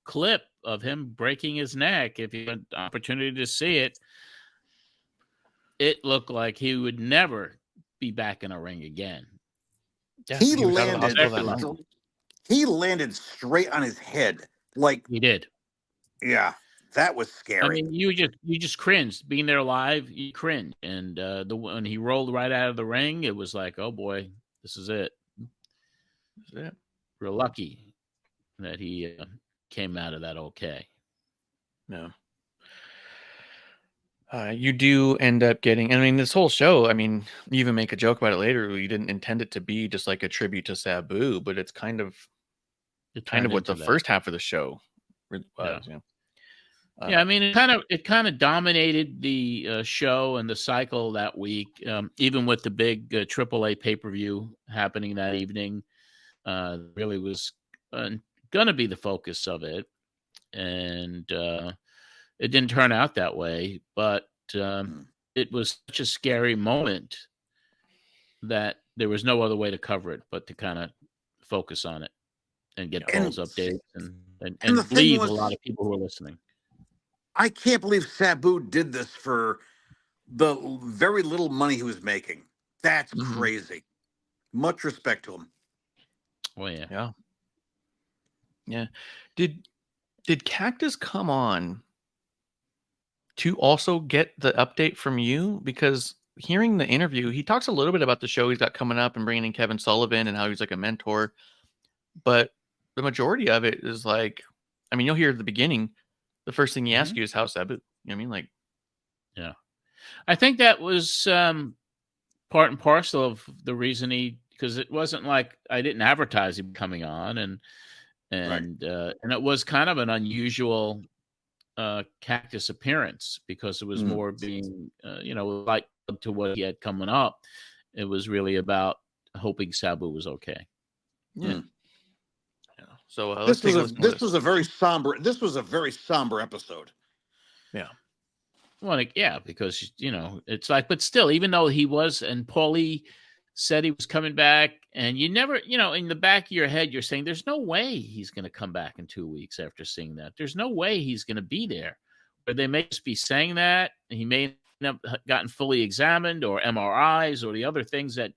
clip of him breaking his neck. If you had the opportunity to see it, it looked like he would never be back in a ring again. Yeah, he was out of the hospital that night. He landed straight on his head, like He did. Yeah, that was scary. I mean, you just cringed being there live. You cringe, and when he rolled right out of the ring, it was like, oh boy, this is it. This is it. We're lucky that he came out of that okay. No. You do end up getting, I mean, this whole show, I mean, you even make a joke about it later. You didn't intend it to be just like a tribute to Sabu, but it's kind of what the first half of the show was. Yeah. I mean, it kind of dominated the show and the cycle that week, even with the big AAA pay-per-view happening that evening. Really was going to be the focus of it, and it didn't turn out that way. But it was such a scary moment that there was no other way to cover it but to kind of focus on it and get Paul's updates and leave a lot of people who are listening. I can't believe Sabu did this for the very little money he was making. That's crazy. Much respect to him. Oh, yeah. Yeah. Did Cactus come on to also get the update from you? Because hearing the interview, he talks a little bit about the show he's got coming up and bringing in Kevin Sullivan and how he's like a mentor. But the majority of it is like, I mean, you'll hear at the beginning, the first thing he asks you is how's Sabu? You know what I mean? Like, yeah. I think that was part and parcel of the reason because it wasn't like I didn't advertise him coming on, and it was kind of an unusual Cactus appearance because it was more being like to what he had coming up. It was really about hoping Sabu was okay. Yeah. So this was a very somber episode. Yeah. Well, because it's like, but still, even though he was, and Paulie said he was coming back, and you never, in the back of your head, you're saying, there's no way he's going to come back in 2 weeks after seeing that. There's no way he's going to be there. But they may just be saying that, and he may have gotten fully examined, or MRIs, or the other things that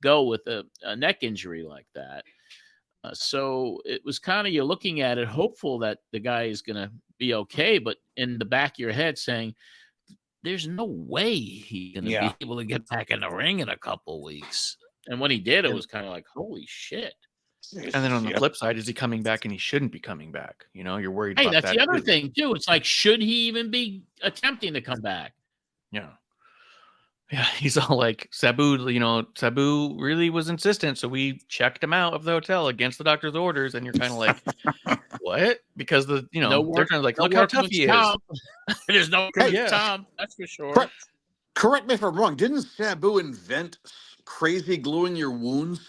go with a neck injury like that. So it was kind of, you're looking at it, hopeful that the guy is going to be okay, but in the back of your head saying, there's no way he's going to be able to get back in the ring in a couple weeks. And when he did, it was kind of like, holy shit. And then on the flip side, is he coming back and he shouldn't be coming back? You're worried about that. Hey, that's the other thing, too. It's like, should he even be attempting to come back? Yeah. Yeah, he's all like, Sabu really was insistent, so we checked him out of the hotel against the doctor's orders, and you're kind of like, what? Because they're kind of like, look how tough he is. There's no Tom, that's for sure. Correct me if I'm wrong. Didn't Sabu invent crazy gluing your wounds?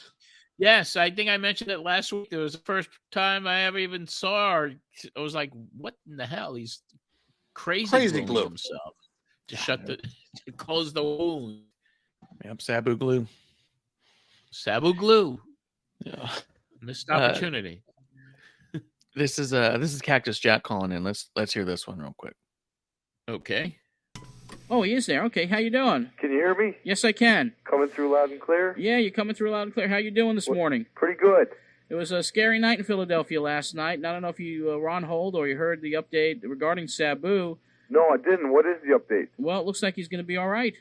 Yes, I think I mentioned it last week. It was the first time I ever even saw her. I was like, what in the hell? He's crazy glue himself. To close the wound. Yep, Sabu glue. Sabu glue. Yeah. Missed opportunity. This is Cactus Jack calling in. Let's hear this one real quick. Okay. Oh, he is there. Okay, how you doing? Can you hear me? Yes, I can. Coming through loud and clear? Yeah, you're coming through loud and clear. How you doing this morning? Pretty good. It was a scary night in Philadelphia last night. And I don't know if you were on hold or you heard the update regarding Sabu. No, I didn't. What is the update? Well, it looks like he's going to be all right.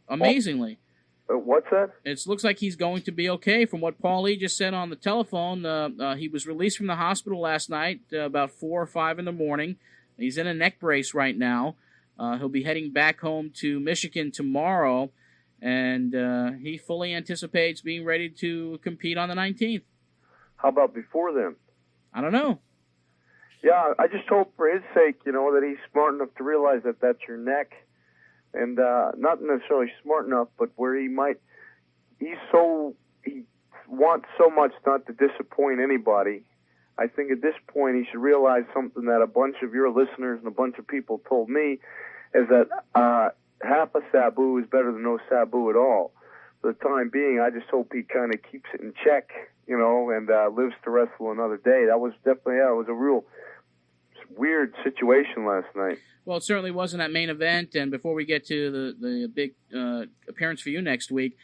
Amazingly. What's that? It looks like he's going to be okay. From what Paulie just said on the telephone, he was released from the hospital last night about 4 or 5 in the morning. He's in a neck brace right now. He'll be heading back home to Michigan tomorrow, and he fully anticipates being ready to compete on the 19th. How about before then? I don't know. Yeah, I just hope for his sake, that he's smart enough to realize that that's your neck. And not necessarily smart enough, but where he wants so much not to disappoint anybody. I think at this point he should realize something that a bunch of your listeners and a bunch of people told me, is that half a Sabu is better than no Sabu at all. for the time being. I just hope he kind of keeps it in check, and lives to wrestle another day. That was definitely, it was a real weird situation last night. Well, it certainly wasn't that main event. And before we get to the big appearance for you next week,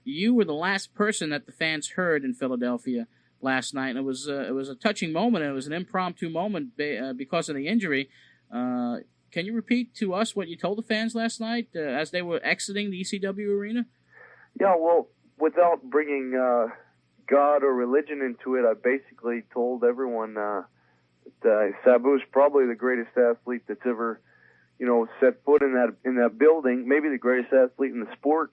you were the last person that the fans heard in Philadelphia last night, and it was a touching moment. And it was an impromptu moment because of the injury. Can you repeat to us what you told the fans last night as they were exiting the ECW arena? Yeah, well, without bringing God or religion into it, I basically told everyone that Sabu is probably the greatest athlete that's ever, set foot in that building. Maybe the greatest athlete in the sport.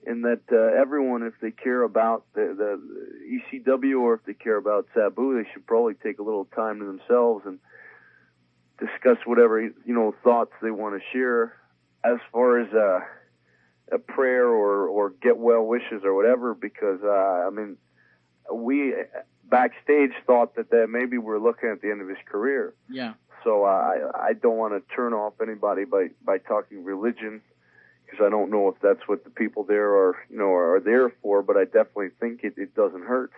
And that everyone, if they care about the ECW or if they care about Sabu, they should probably take a little time to themselves and discuss whatever thoughts they want to share as far as a prayer or get well wishes or whatever. Because we backstage thought that maybe we're looking at the end of his career. Yeah. So I don't want to turn off anybody by talking religion, because I don't know if that's what the people there are there for, but I definitely think it doesn't hurt.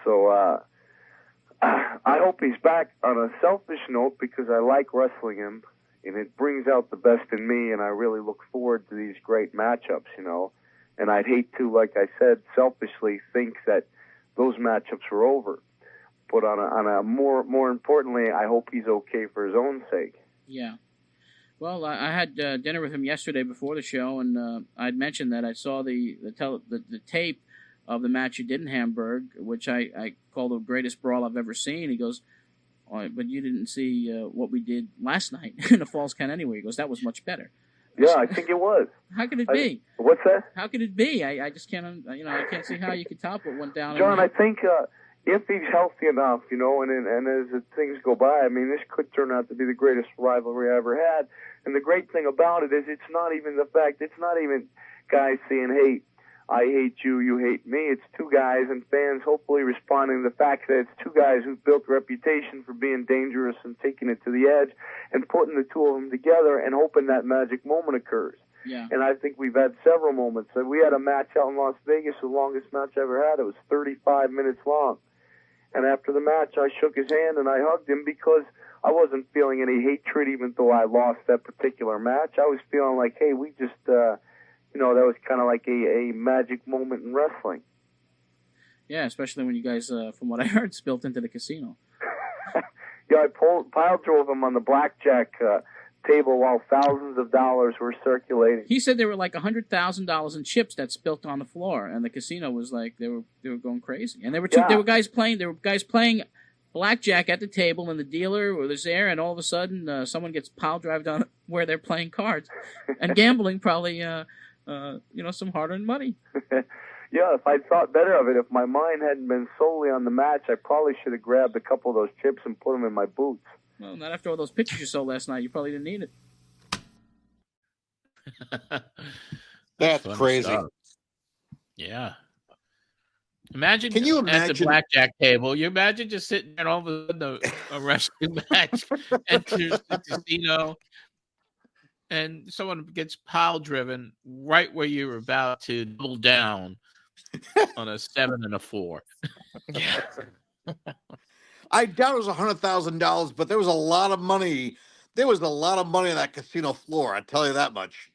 So I hope he's back. On a selfish note, because I like wrestling him, and it brings out the best in me, and I really look forward to these great matchups, And I'd hate to, like I said, selfishly think that those matchups were over. But on a more importantly, I hope he's okay for his own sake. Yeah. Well, I had dinner with him yesterday before the show, and I'd mentioned that I saw the tape of the match you did in Hamburg, which I call the greatest brawl I've ever seen. He goes, oh, but you didn't see what we did last night in the Falls Count anyway. He goes, that was much better. Yeah, I think it was. How could it be? What's that? How could it be? I just can't, I can't see how you could top what went down. John, I think if he's healthy enough, and as things go by, this could turn out to be the greatest rivalry I ever had. And the great thing about it is it's not even guys saying, hey, I hate you, you hate me. It's two guys and fans hopefully responding to the fact that it's two guys who've built a reputation for being dangerous and taking it to the edge and putting the two of them together and hoping that magic moment occurs. Yeah. And I think we've had several moments. We had a match out in Las Vegas, the longest match I ever had. It was 35 minutes long. And after the match, I shook his hand and I hugged him because I wasn't feeling any hatred, even though I lost that particular match. I was feeling like, hey, we just, that was kind of like a magic moment in wrestling. Yeah, especially when you guys, from what I heard, spilt into the casino. Yeah, I pile drove him on the blackjack table while thousands of dollars were circulating. He said there were like $100,000 in chips that spilt on the floor, and the casino was like they were going crazy. And there were guys playing blackjack at the table, and the dealer was there, and all of a sudden someone gets pile drived on where they're playing cards and gambling, probably some hard-earned money. Yeah, if I'd thought better of it, if my mind hadn't been solely on the match, I probably should have grabbed a couple of those chips and put them in my boots. Well, not after all those pictures you saw last night. You probably didn't need it. That's crazy. Stuff. Yeah. Imagine, can you imagine at the blackjack table? You imagine just sitting there and all of a sudden a wrestling match enters the casino and someone gets pile driven right where you were about to double down on a 7 and a 4. Yeah. I doubt it was $100,000, but there was a lot of money. There was a lot of money on that casino floor. I tell you that much.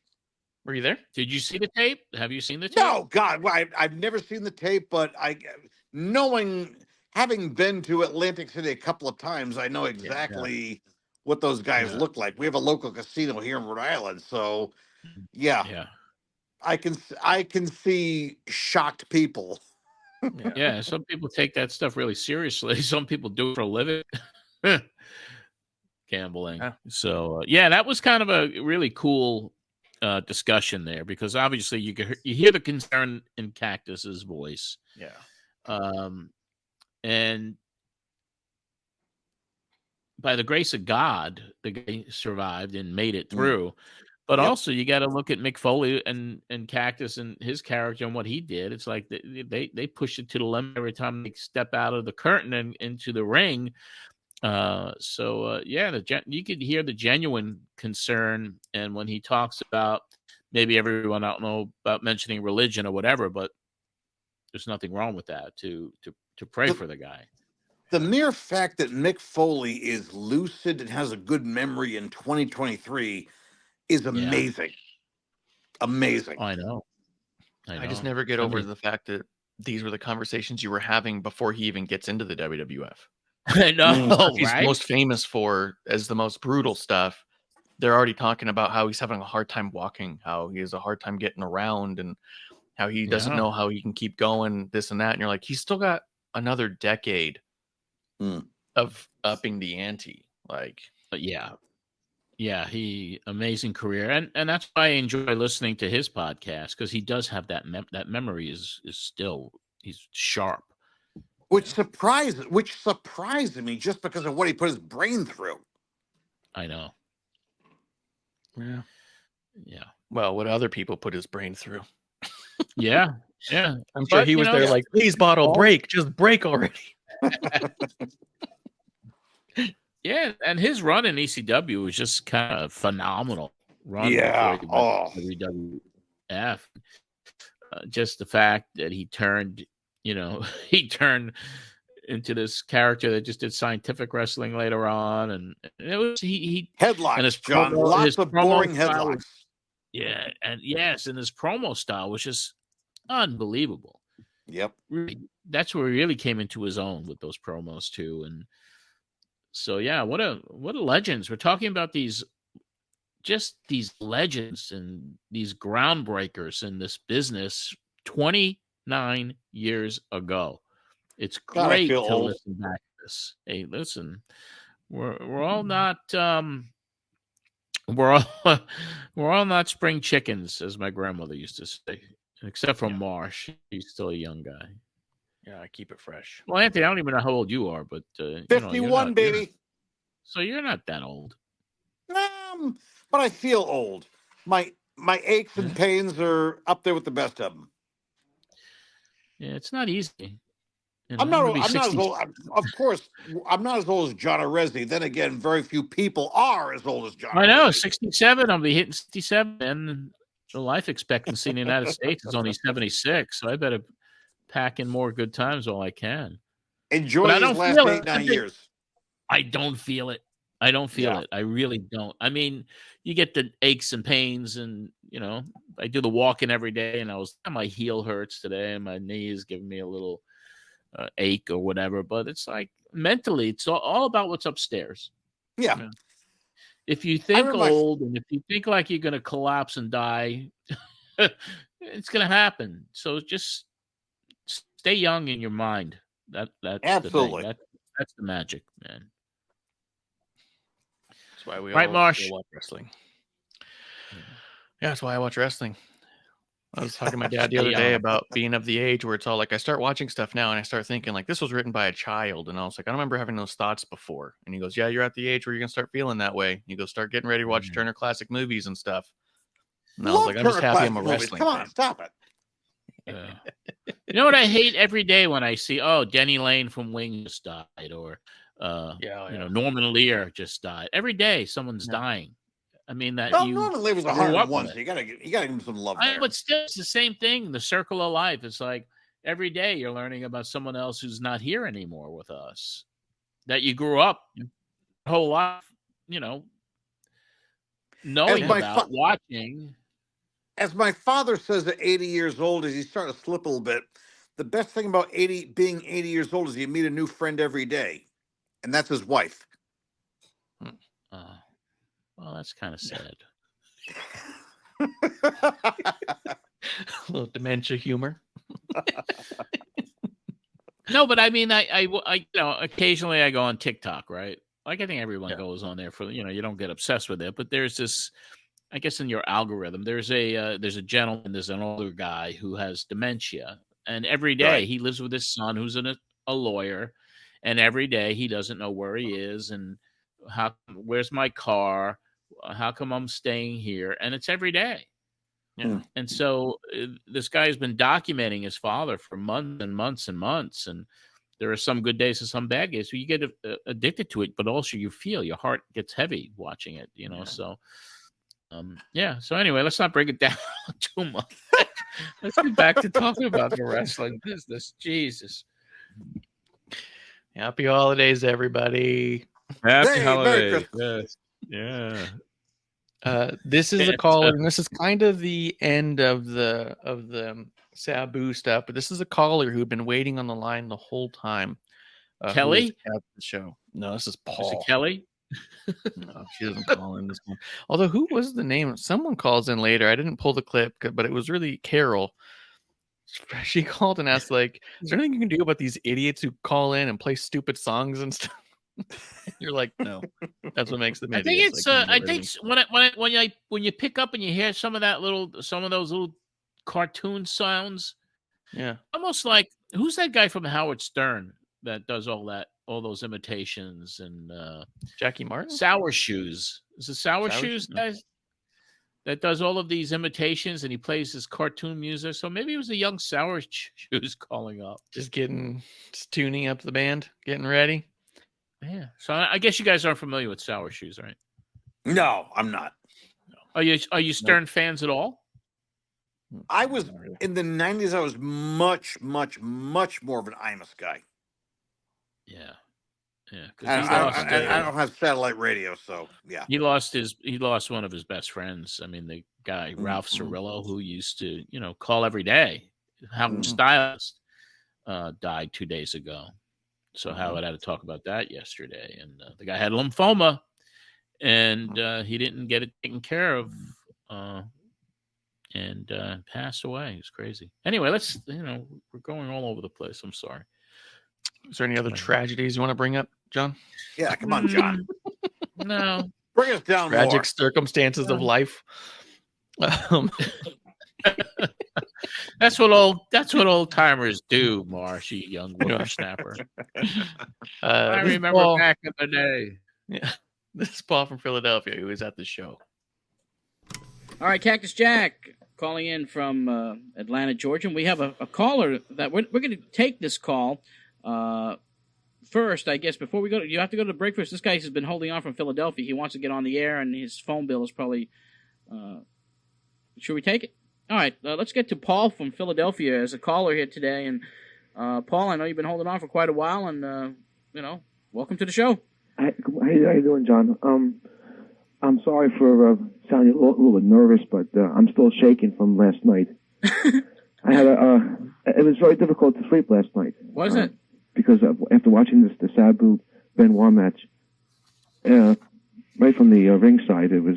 Were you there? Did you see the tape? Have you seen the tape? No, God, I've never seen the tape, but having been to Atlantic City a couple of times, I know exactly what those guys look like. We have a local casino here in Rhode Island, so yeah. I can see shocked people. Yeah, some people take that stuff really seriously. Some people do it for a living. Gambling. Yeah. So, that was kind of a really cool discussion there, because obviously you hear the concern in Cactus's voice. Yeah. And by the grace of God, the guy survived and made it through. But also, you got to look at Mick Foley and Cactus and his character and what he did. It's like they push it to the limit every time they step out of the curtain and into the ring. You could hear the genuine concern. And when he talks about maybe everyone don't know about mentioning religion or whatever, but there's nothing wrong with that to pray for the guy. The mere fact that Mick Foley is lucid and has a good memory in 2023 is amazing. Amazing. Oh, I know. I just never get over the fact that these were the conversations you were having before he even gets into the WWF. I know, He's right? most famous for as the most brutal stuff. They're already talking about how he's having a hard time walking, how he has a hard time getting around, and how he doesn't know how he can keep going, this and that. And you're like, he's still got another decade of upping the ante. Like, yeah, amazing career, and that's why I enjoy listening to his podcast, because he does have that memory is still, he's sharp. Which surprised me just because of what he put his brain through. I know. Yeah. Well, what other people put his brain through. Yeah. I'm sure he was there like, please, bottle, break. Just break already. Yeah, and his run in ECW was just kind of phenomenal. WWF. Just the fact that he turned into this character that just did scientific wrestling later on, and it was he headlocks, and his John, lots of boring headlocks. And his promo style was just unbelievable. Yep, really, that's where he really came into his own with those promos too. And so what a legends. We're talking about these legends and these groundbreakers in this business 29 years ago. It's great to listen back to this. Hey, listen, we're all not we're all not spring chickens, as my grandmother used to say, except for Marsh. He's still a young guy. Yeah, I keep it fresh. Well, Anthony, I don't even know how old you are, but 51, baby. So you're not that old. But I feel old. My aches and pains are up there with the best of them. Yeah, it's not easy. I'm not as old. Of course, I'm not as old as John Arezzi. Then again, very few people are as old as John. I know, 67. I'll be hitting 67, and the life expectancy in the United States is only 76. So I better pack in more good times while I can. Enjoy these last 8-9 years. I don't feel it. I don't feel it. I really don't. I mean, you get the aches and pains, and I do the walking every day, and my heel hurts today, and my knee is giving me a little ache or whatever. But it's like mentally, it's all about what's upstairs. Yeah. If you think old, and if you think like you're going to collapse and die, it's going to happen. So just stay young in your mind. That's absolutely the thing. That's the magic, man. That's why we all Marsh? Watch wrestling. Yeah, that's why I watch wrestling. I was talking to my dad the other day about being of the age where it's all like I start watching stuff now and I start thinking like this was written by a child, and I was like, I don't remember having those thoughts before. And he goes, yeah, you're at the age where you're gonna start feeling that way. You go start getting ready to watch Turner Classic movies and stuff. And I was like, I'm just happy I'm a wrestling fan. Come on, stop it. You know what I hate every day when I see, Denny Lane from Wings just died, or Norman Lear just died. Every day someone's dying. I mean Norman Lear was 101, so you gotta give him some love there. But still, it's the same thing. The circle of life. It's like every day you're learning about someone else who's not here anymore with us, that you grew up your whole life, knowing about, watching. As my father says at 80 years old, as he's starting to slip a little bit, the best thing about being 80 years old is you meet a new friend every day, and that's his wife. Well, that's kind of sad. A little dementia humor. No, but I mean, I occasionally I go on TikTok, right? Like I think everyone goes on there for, you don't get obsessed with it, but there's this, I guess in your algorithm, there's a gentleman, there's an older guy who has dementia, and every day he lives with his son who's a lawyer, and every day he doesn't know where he is and where's my car, how come I'm staying here, and it's every day. Yeah. And so this guy has been documenting his father for months and months and months, and there are some good days and some bad days. So you get addicted to it, but also you feel your heart gets heavy watching it, So Yeah. So anyway, let's not break it down too much. Let's get back to talking about the wrestling business. Jesus. Happy holidays, everybody. Happy Hey, Merry holidays. Christmas. Yes. Yeah. This is a caller, and this is kind of the end of the Sabu stuff. But this is a caller who'd been waiting on the line the whole time. Kelly at the show. No, this is Paul. Is it Kelly? No, she doesn't call in this one. Although, who was the name? Someone calls in later. I didn't pull the clip, but it was really Carol. She called and asked, like, is there anything you can do about these idiots who call in and play stupid songs and stuff? You're like, no, that's what makes them I idiots. think it's. I think when you pick up and you hear some of those little cartoon sounds, yeah, almost like who's that guy from Howard Stern that does all those imitations and Jackie Martin, Sour Shoes. Is it Sour Shoes guys that does all of these imitations and he plays his cartoon music? So maybe it was the young Sour Shoes calling up, just tuning up the band, getting ready. Yeah. So I guess you guys aren't familiar with Sour Shoes, right? No, I'm not. Are you Stern fans at all? I was in the 90s. I was much, much, much more of an Imus guy. Yeah. I don't have satellite radio, so yeah. He lost one of his best friends. I mean, the guy Ralph Cirillo, who used to call every day. Howard Styles died 2 days ago. So Howard had to talk about that yesterday, and the guy had lymphoma, and he didn't get it taken care of, and passed away. It was crazy. Anyway, we're going all over the place. I'm sorry. Is there any other tragedies you want to bring up, John? Yeah, come on, John. No, bring us down. Tragic circumstances of life. That's what old timers do, Marsh, you young whippersnapper. I remember back in the day. Yeah, this is Paul from Philadelphia, who was at the show. All right, Cactus Jack calling in from Atlanta, Georgia. And we have a caller that we're going to take this call. First, I guess, before we go, you have to go to the break first. This guy has been holding on from Philadelphia. He wants to get on the air, and his phone bill is probably. Should we take it? All right, let's get to Paul from Philadelphia as a caller here today. And Paul, I know you've been holding on for quite a while, and welcome to the show. How you doing, John? I'm sorry for sounding a little bit nervous, but I'm still shaking from last night. I had it was very difficult to sleep last night. Was it? Because after watching the Sabu Benoit match, right from the ringside, it was.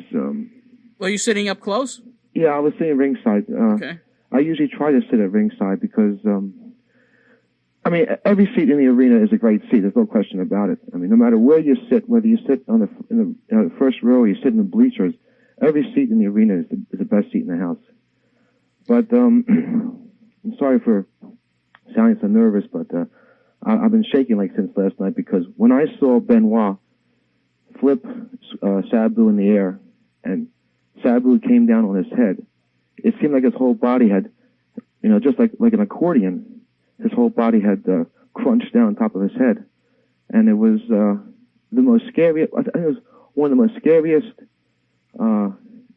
Were you sitting up close? Yeah, I was sitting ringside. Okay. I usually try to sit at ringside because, every seat in the arena is a great seat. There's no question about it. I mean, no matter where you sit, whether you sit on the first row or you sit in the bleachers, every seat in the arena is the best seat in the house. But I'm sorry for sounding so nervous, but I've been shaking since last night because when I saw Benoit flip Sabu in the air and Sabu came down on his head, it seemed like his whole body had, just like an accordion, his whole body had crunched down on top of his head. And it was the most scariest, I think it was one of the most scariest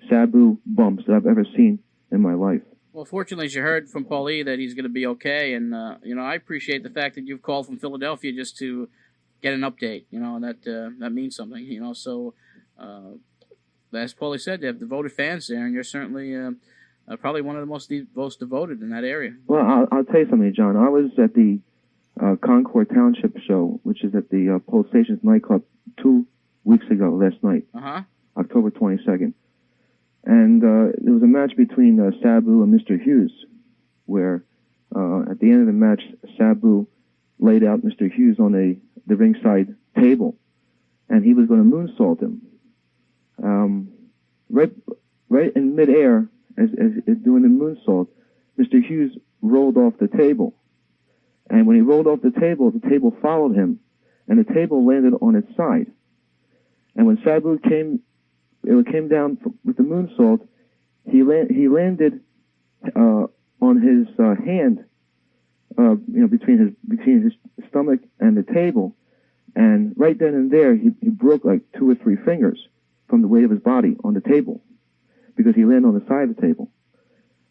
Sabu bumps that I've ever seen in my life. Well, fortunately, as you heard from Paulie, that he's going to be okay. And, I appreciate the fact that you've called from Philadelphia just to get an update. That means something, So, as Paulie said, they have devoted fans there, and you're certainly probably one of the most devoted in that area. Well, I'll tell you something, John. I was at the Concord Township show, which is at the Pulse Stations nightclub 2 weeks ago, last night, October 22nd. And there was a match between Sabu and Mr. Hughes, where at the end of the match, Sabu laid out Mr. Hughes on the ringside table, and he was going to moonsault him. Right in midair, as doing the moonsault, Mr. Hughes rolled off the table. And when he rolled off the table followed him, and the table landed on its side. And when Sabu came down with the moonsault, he landed on his hand, between his stomach and the table, and right then and there he broke like 2 or 3 fingers from the weight of his body on the table. because he landed on the side of the table.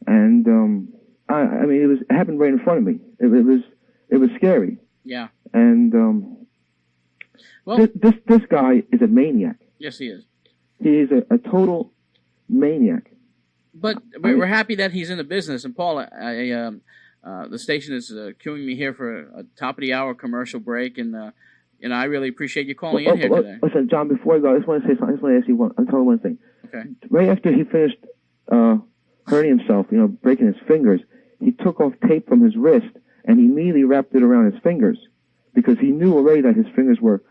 And I mean, it happened right in front of me. It was scary. Yeah. And well, this guy is a maniac. Yes, he is. He is a total maniac. But we're happy that he's in the business. And Paul, the station is queuing me here for a top of the hour commercial break, and I really appreciate you calling in here today. Listen, John, before I go, I just want to say something. I just want to ask you tell you one thing. Okay. Right after he finished hurting himself, breaking his fingers, he took off tape from his wrist and he immediately wrapped it around his fingers because he knew already that his fingers were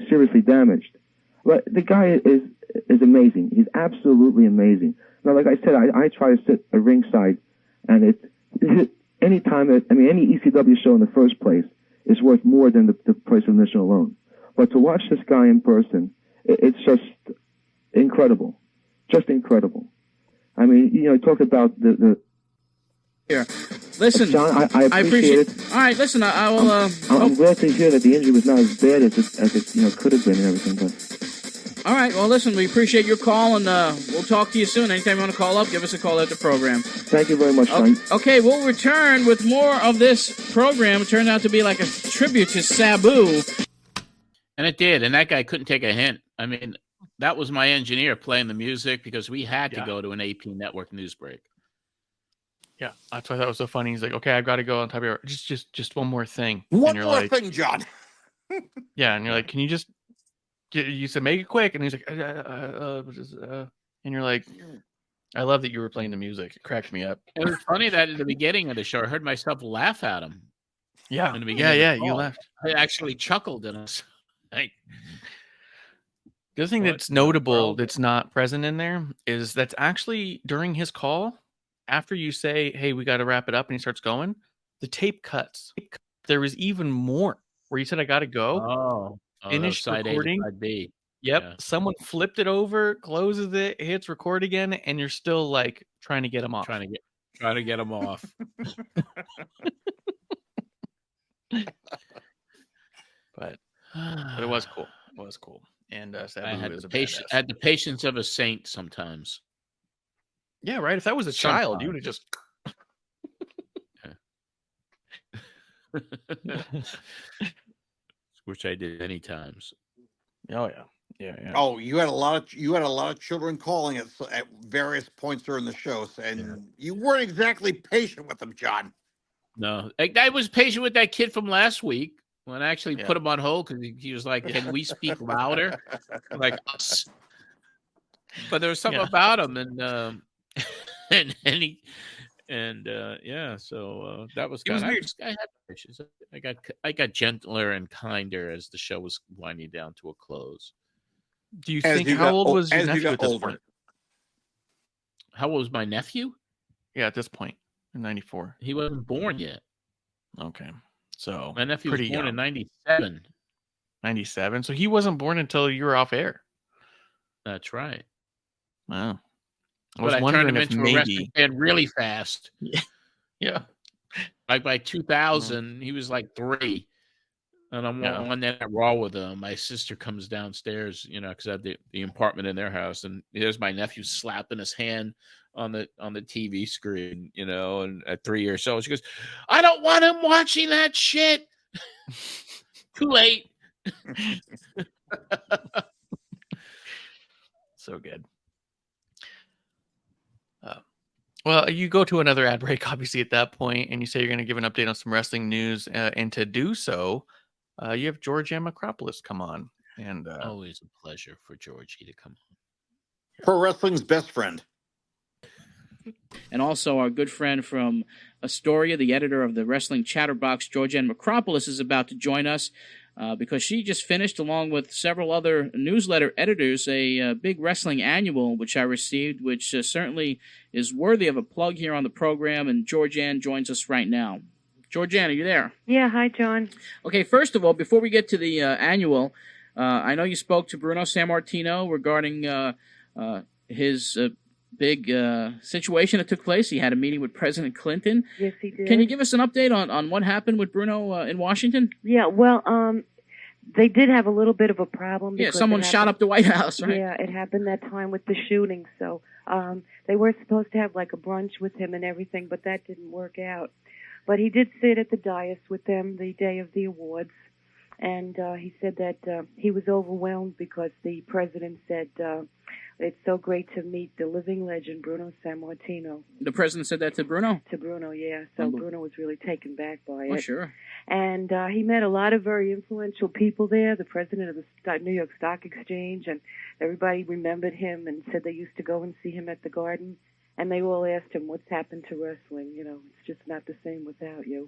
seriously damaged. But the guy is amazing. He's absolutely amazing. Now, like I said, I try to sit at ringside, and any ECW show in the first place is worth more than the price of admission alone. But to watch this guy in person, it's just incredible. Just incredible. I mean, talk about the Here, listen, John, I appreciate it. All right, listen, I will. I'm glad to hear that the injury was not as bad as it could have been and everything. But all right, well, listen, we appreciate your call, and we'll talk to you soon. Anytime you want to call up, give us a call at the program. Thank you very much, John. Okay, we'll return with more of this program. It turned out to be like a tribute to Sabu. And it did, and that guy couldn't take a hint. I mean, that was my engineer playing the music because we had to go to an AP network news break. Yeah, that's why that was so funny. He's like, "Okay, I've got to go on top of your just one more thing." One more thing, John. Yeah, and you're like, "Can you just?" You said, "Make it quick," and he's like, and you're like, "I love that you were playing the music. It cracked me up." It was funny that at the beginning of the show, I heard myself laugh at him. Yeah, in the beginning you laughed. I actually chuckled, and I was like, the other thing that's notable that's not present in there is that's actually during his call. After you say, "Hey, we got to wrap it up," and he starts going, the tape cuts. There was even more where you said, "I got to go." Finished recording. Side B. Yep. Yeah. Someone flipped it over, closes it, hits record again, and you're still like trying to get him off. Trying to get him off. But it was cool. It was cool. And Sabu I had is had the patience of a saint sometimes. Yeah, right. If that was a child, you would have just. Which I did many times. Oh yeah. Oh, you had a lot of children calling at various points during the show, and you weren't exactly patient with them, John. No, I was patient with that kid from last week when I actually put him on hold because he was like, "Can we speak louder?" Like us. But there was something about him, and so that was kind of weird. I had issues. I got gentler and kinder as the show was winding down to a close. Do you think how old was your nephew at this point? How old was my nephew? Yeah, at this point in '94, he wasn't born yet. Okay, so my nephew was born young. in '97. '97, so he wasn't born until you were off air. That's right. Wow. I turned him into a wrestling fan really fast. Yeah. Like by 2000, he was like 3. And I'm on that Raw with him. My sister comes downstairs, because I have the apartment in their house. And there's my nephew slapping his hand on the TV screen, and at 3 years old. She goes, "I don't want him watching that shit." Too late. So good. Well, you go to another ad break, obviously, at that point, and you say you're going to give an update on some wrestling news. And to do so, you have Georgiann Makropolous come on. And always a pleasure for Georgie to come on. Pro wrestling's best friend. And also our good friend from Astoria, the editor of the Wrestling Chatterbox, Georgiann Makropolous, is about to join us because she just finished, along with several other newsletter editors, a big wrestling annual, which I received, which certainly is worthy of a plug here on the program. And Georgiann joins us right now. Georgiann, are you there? Yeah, hi, John. Okay, first of all, before we get to the annual, I know you spoke to Bruno Sammartino regarding his big situation that took place. He had a meeting with President Clinton. Yes, he did. Can you give us an update on what happened with Bruno in Washington? Yeah, well, they did have a little bit of a problem. Yeah, someone shot up the White House, right? Yeah, it happened that time with the shooting. So They were supposed to have like a brunch with him and everything, but that didn't work out. But he did sit at the dais with them the day of the awards, and he said that he was overwhelmed because the president said it's so great to meet the living legend, Bruno Sammartino. The president said that to Bruno? To Bruno, yeah. So Bruno was really taken back by it. Oh, sure. And he met a lot of very influential people there, the president of the New York Stock Exchange, and everybody remembered him and said they used to go and see him at the Garden. And they all asked him, what's happened to wrestling? You know, it's just not the same without you.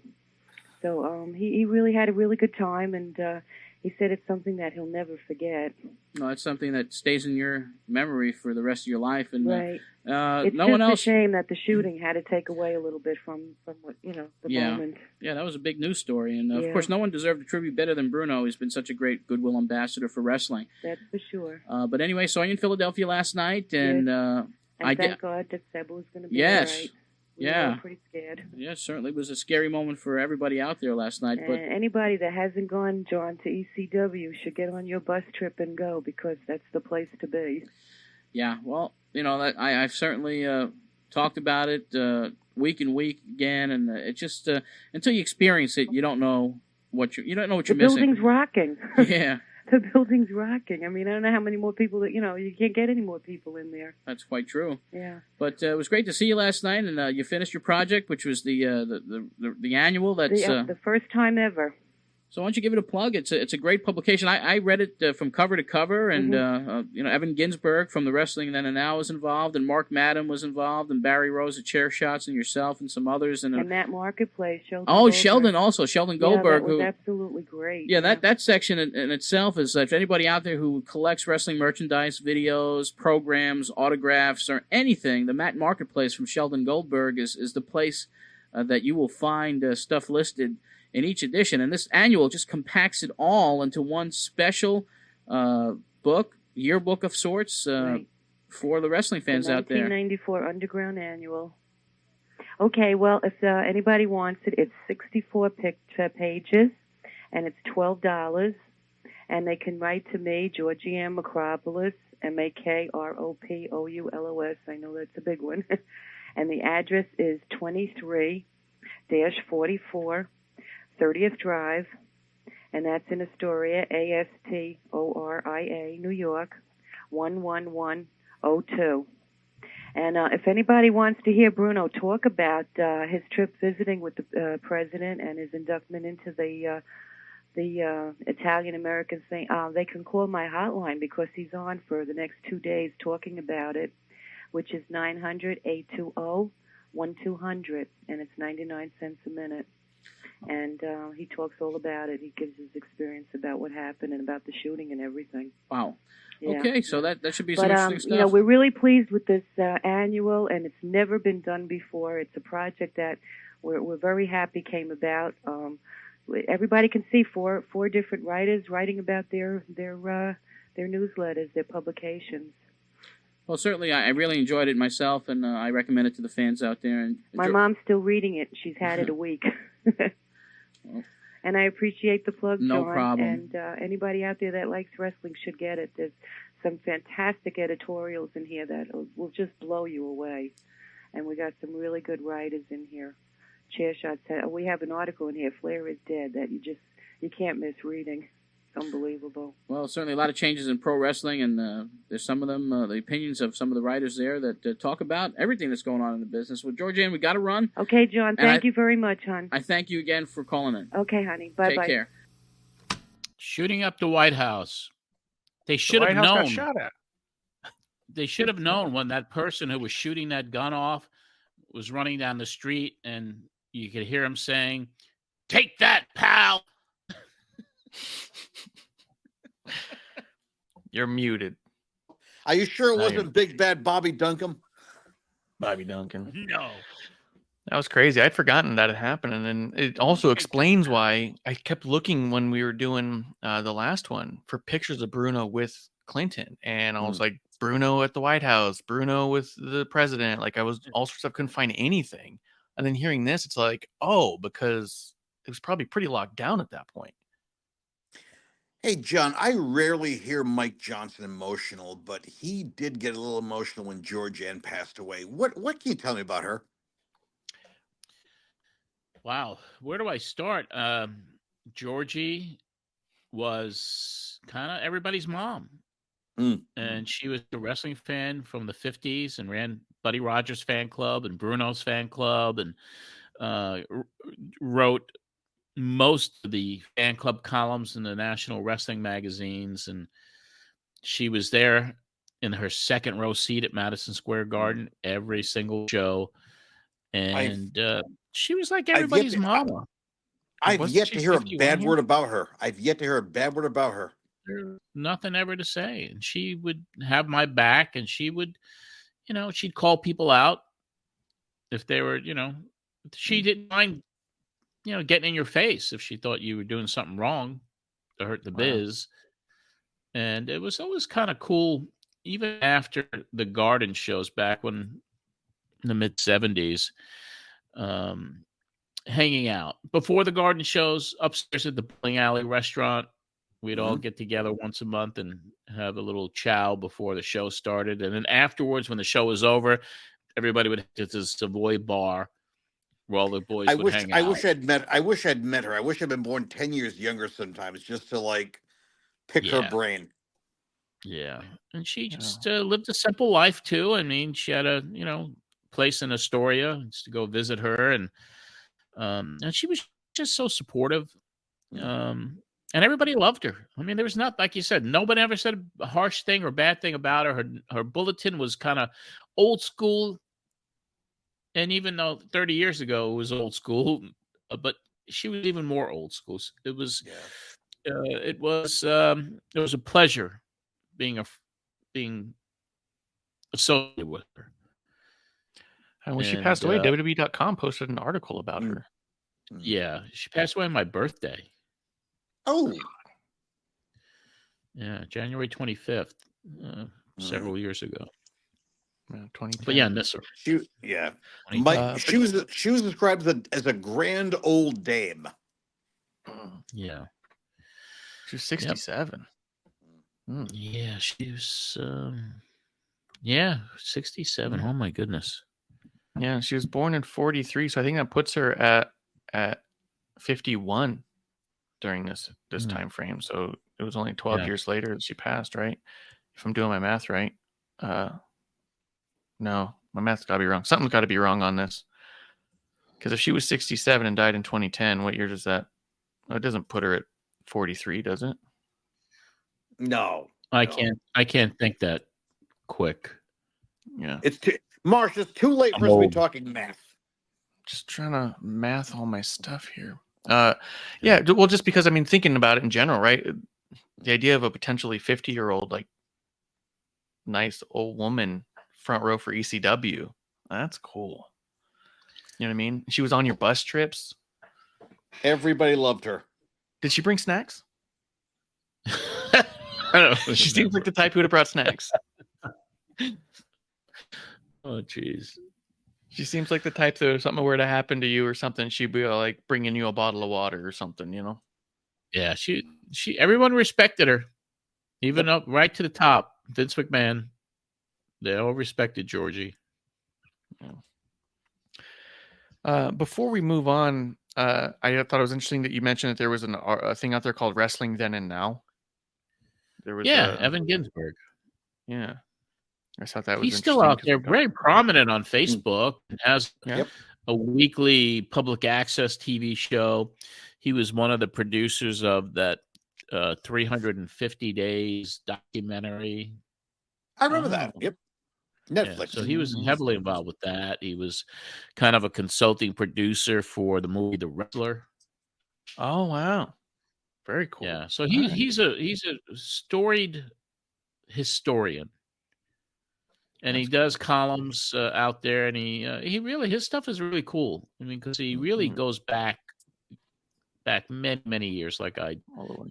So he really had a really good time, and he said it's something that he'll never forget. No, it's something that stays in your memory for the rest of your life. And right. It's no just one else. a shame that the shooting had to take away a little bit from what, the moment. Yeah, that was a big news story. And, of course, no one deserved a tribute better than Bruno. He's been such a great goodwill ambassador for wrestling. That's for sure. But anyway, saw you in Philadelphia last night, and and thank God that Sabu was going to be all right. We were pretty scared. Yeah, certainly was a scary moment for everybody out there last night. But anybody that hasn't gone, John, to ECW should get on your bus trip and go, because that's the place to be. Yeah, well, I've certainly talked about it week and week again, and it just until you experience it, you don't know what you're missing. The building's rocking. Yeah. The building's rocking. I mean, I don't know how many more people that, you can't get any more people in there. That's quite true. Yeah. But it was great to see you last night, and you finished your project, which was the annual. That's the first time ever. So why don't you give it a plug? It's a great publication. I read it from cover to cover, and Evan Ginsberg from the Wrestling Then and Now was involved, and Mark Madden was involved, and Barry Rose at Chair Shots, and yourself, and some others, and that Marketplace. Sheldon Goldberg, that was absolutely great. Yeah, that section in itself is if anybody out there who collects wrestling merchandise, videos, programs, autographs, or anything, the Matt Marketplace from Sheldon Goldberg is the place that you will find stuff listed in each edition, and this annual just compacts it all into one special yearbook of sorts for the wrestling fans out there. 1994 Underground Annual. Okay, well, if anybody wants it, it's 64 pages, and it's $12, and they can write to me, Georgiann Makropolous, Makropoulos. I know that's a big one. And the address is 23-44 30th Drive, and that's in Astoria, Astoria, New York, 11102. And if anybody wants to hear Bruno talk about his trip visiting with the president and his inductment into the Italian American thing, they can call my hotline, because he's on for the next 2 days talking about it, which is 900-820-1200, and it's 99 cents a minute. And he talks all about it. He gives his experience about what happened and about the shooting and everything. Wow. Yeah. Okay, so that should be some interesting stuff. We're really pleased with this annual, and it's never been done before. It's a project that we're very happy came about. Everybody can see four different writers writing about their newsletters, their publications. Well, certainly, I really enjoyed it myself, and I recommend it to the fans out there. And my mom's still reading it. She's had it a week. And I appreciate the plug, John. No problem. And anybody out there that likes wrestling should get it. There's some fantastic editorials in here that will just blow you away. And we got some really good writers in here. Chair Shots. We have an article in here, Flair is Dead, that you can't miss reading. It's unbelievable. Well, certainly a lot of changes in pro wrestling, and there's some of them, the opinions of some of the writers there that talk about everything that's going on in the business. Well, Georgiann, we got to run. Okay, John. Thank you very much, hon. I thank you again for calling in. Okay, honey. Bye-bye. Take care. Shooting up the White House. They should have known. Got shot at. They should have known when that person who was shooting that gun off was running down the street, and you could hear him saying, "Take that, pal." You're muted. Are you sure it wasn't Big Bad Bobby Duncan? Bobby Duncan. No. That was crazy. I'd forgotten that had happened. And then it also explains why I kept looking when we were doing the last one for pictures of Bruno with Clinton. And I was like, Bruno at the White House, Bruno with the president. Like, I was all sorts of stuff, couldn't find anything. And then hearing this, it's like, because it was probably pretty locked down at that point. Hey, John, I rarely hear Mike Johnson emotional, but he did get a little emotional when Georgiann passed away. What can you tell me about her? Wow, where do I start? Georgie was kind of everybody's mom. And she was a wrestling fan from the 50s and ran Buddy Rogers fan club and Bruno's fan club and wrote most of the fan club columns in the national wrestling magazines. And she was there in her second row seat at Madison Square Garden every single show. And she was like everybody's mama. I've yet to hear a bad word about her. I've yet to hear a bad word about her. There's nothing ever to say. And she would have my back, and she would, she'd call people out if they were, she didn't mind, getting in your face if she thought you were doing something wrong to hurt the biz. And it was always kind of cool, even after the Garden shows back when in the mid 70s, hanging out before the Garden shows upstairs at the bowling alley restaurant. We'd all get together once a month and have a little chow before the show started. And then afterwards, when the show was over, everybody would head to the Savoy bar where all the boys would hang out. I wish I'd met her. I wish I'd been born 10 years younger sometimes just to pick her brain. Yeah. And she just lived a simple life too. I mean, she had a, place in Astoria. Used to go visit her. And she was just so supportive. And everybody loved her. I mean, there was not, like you said, nobody ever said a harsh thing or bad thing about her. Her bulletin was kind of old school. And even though 30 years ago it was old school, but she was even more old school. It was, it was a pleasure being associated with her. And when she passed away, WWE.com posted an article about her. Yeah, she passed away on my birthday. Oh, yeah, January 25th, several years ago. 2010. But yeah, miss her. She was described as a grand old dame. Yeah, she was 67. Yep. Yeah, she was. 67. Oh my goodness. Yeah, she was born in 43, so I think that puts her at 51 during this time frame. So it was only 12 years later that she passed, right? If I'm doing my math right. No, my math's got to be wrong. Something's got to be wrong on this. Because if she was 67 and died in 2010, what year does that? Well, it doesn't put her at 43, does it? No. I can't think that quick. Yeah. It's Marsh, it's too late for us to be talking math. Just trying to math all my stuff here. Yeah, well, just because, I mean, thinking about it in general, right? The idea of a potentially 50-year-old, nice old woman front row for ECW, that's cool. You know what I mean? She was on your bus trips. Everybody loved her. Did she bring snacks? I don't know. She seems like the type who would have brought snacks. Oh, jeez. She seems like the type that if something were to happen to you or something, she'd be bringing you a bottle of water or something, Yeah, she everyone respected her, even up right to the top. Vince McMahon, they all respected Georgie. Yeah. Before we move on, I thought it was interesting that you mentioned that there was a thing out there called Wrestling Then and Now. There was Evan Ginsberg. Yeah. I thought that was He's still out there, very prominent on Facebook, and has a weekly public access TV show. He was one of the producers of that 350 Days documentary. I remember that. Yep. Netflix. Yeah, so he was heavily involved with that. He was kind of a consulting producer for the movie The Wrestler. Oh, wow. Very cool. Yeah, so he's a storied historian. And he does columns out there, and he really, his stuff is really cool. I mean, because he really goes back many, many years, like I all the way.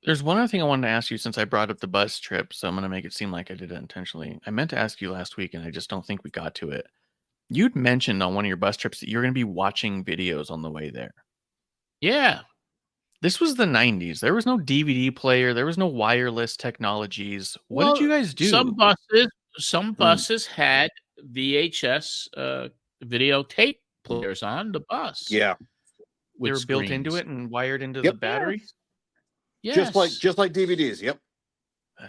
There's one other thing I wanted to ask you since I brought up the bus trip, so I'm going to make it seem like I did it intentionally. I meant to ask you last week, and I just don't think we got to it. You'd mentioned on one of your bus trips that you're going to be watching videos on the way there. Yeah. This was the 90s. There was no DVD player. There was no wireless technologies. What did you guys do? Some buses had VHS videotape players on the bus. Yeah. They were built into it and wired into the battery? Yes. Just like DVDs. Yep.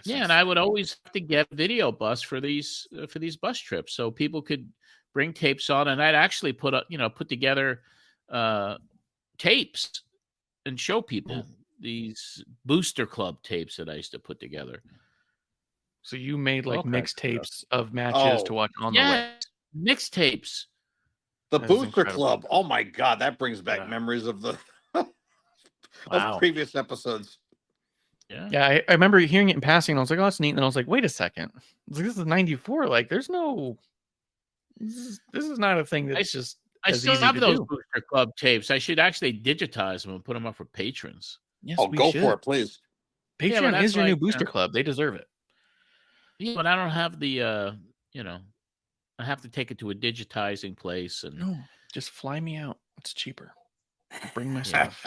And I would always have to get a video bus for these bus trips, so people could bring tapes on, and I'd actually put together tapes and show people these Booster Club tapes that I used to put together. So you made like mixtapes of matches to watch on the way. Mixtapes. The Booster Club. Oh my God, that brings back memories of the of previous episodes. Yeah, I remember hearing it in passing, and I was like, "Oh, that's neat." And then I was like, "Wait a second, this is '94. Like, there's no, this is not a thing that's just." I still have those Booster Club tapes. I should actually digitize them and put them up for patrons. Yes, go for it, please. Patreon is your new Booster Club. They deserve it. Yeah, but I don't have the, I have to take it to a digitizing place and no, just fly me out. It's cheaper. I'll bring my stuff.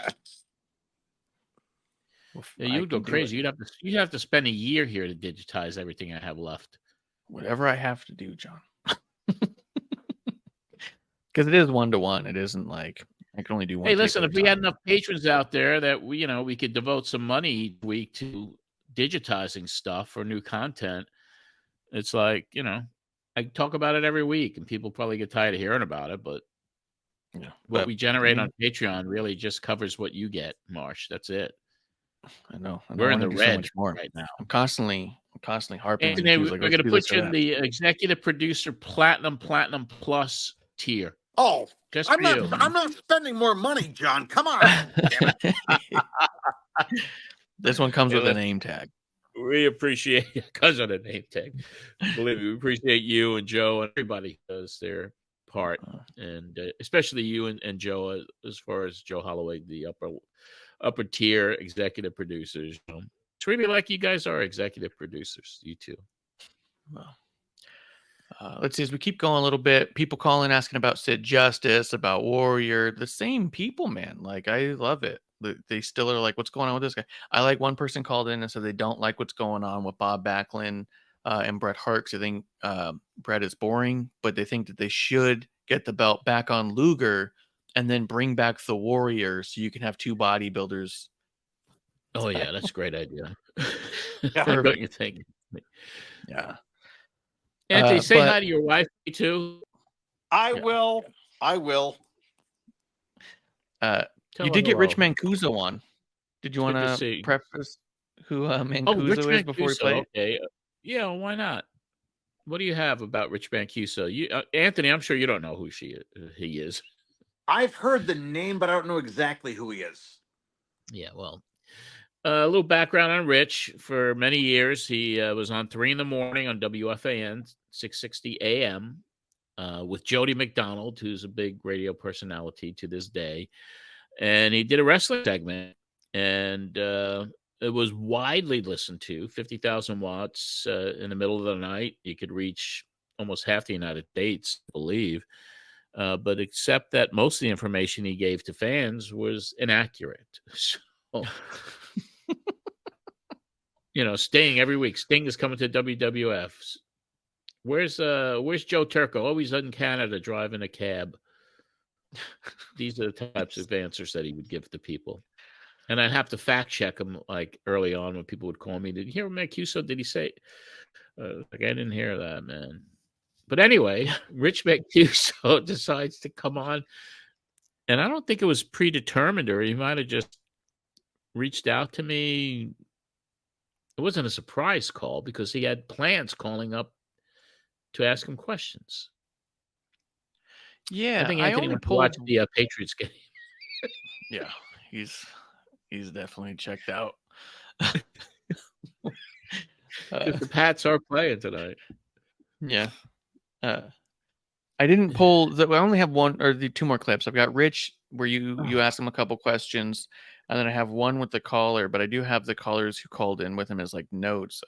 You'd go crazy. You'd have to spend a year here to digitize everything I have left. Whatever I have to do, John. Because it is 1-to-1. It isn't like I can only do one. Hey, listen, if we had enough patrons out there that we could devote some money each week to digitizing stuff for new content, it's like, I talk about it every week, and people probably get tired of hearing about it, but what we generate on Patreon really just covers what you get, Marsh. That's it. I know. We're in the red more right now. I'm constantly harping. Anthony, we're going to put you in the executive producer platinum plus tier. Oh, just I'm not spending more money, John. Come on. This one comes with a name tag. We appreciate it because of the name tag. Believe me, we appreciate you and Joe and everybody who does their part, and especially you and Joe, as far as Joe Holloway, the upper tier executive producers. It's really like you guys are executive producers, you two. Well, let's see, as we keep going a little bit, people calling asking about Sid Justice, about Warrior, the same people, man. Like, I love it. They still are like, what's going on with this guy? I like one person called in and said they don't like what's going on with Bob Backlund and Bret Hart. I think Bret is boring, but they think that they should get the belt back on Luger and then bring back the Warrior so you can have two bodybuilders. Oh, yeah, that's a great idea. What you think? Yeah. Anthony, say hi to your wife, too. I will. You did get Rich Mancuso on. Did you want to preface who Mancuso is before we play? Okay. Yeah, why not? What do you have about Rich Mancuso? Anthony, I'm sure you don't know who he is. I've heard the name, but I don't know exactly who he is. Yeah, well, a little background on Rich. For many years, he was on 3 a.m. on WFAN 660 AM with Jody McDonald, who's a big radio personality to this day. And he did a wrestling segment, and it was widely listened to, 50,000 watts in the middle of the night. You could reach almost half the United States, I believe. But except that most of the information he gave to fans was inaccurate. So, Sting every week. Sting is coming to WWF. Where's Joe Turco? Oh, he's in Canada driving a cab. These are the types of answers that he would give to people. And I'd have to fact check him like early on when people would call me. Did you hear Mancuso? Did he say? I didn't hear that, man. But anyway, Rich Mancuso decides to come on. And I don't think it was predetermined, or he might have just reached out to me. It wasn't a surprise call because he had plans calling up to ask him questions. Yeah, I think Anthony went to watch the Patriots game. Yeah, he's definitely checked out. The Pats are playing tonight. Yeah. I didn't pull. I only have one or the two more clips. I've got Rich where you asked him a couple questions, and then I have one with the caller. But I do have the callers who called in with him as like notes.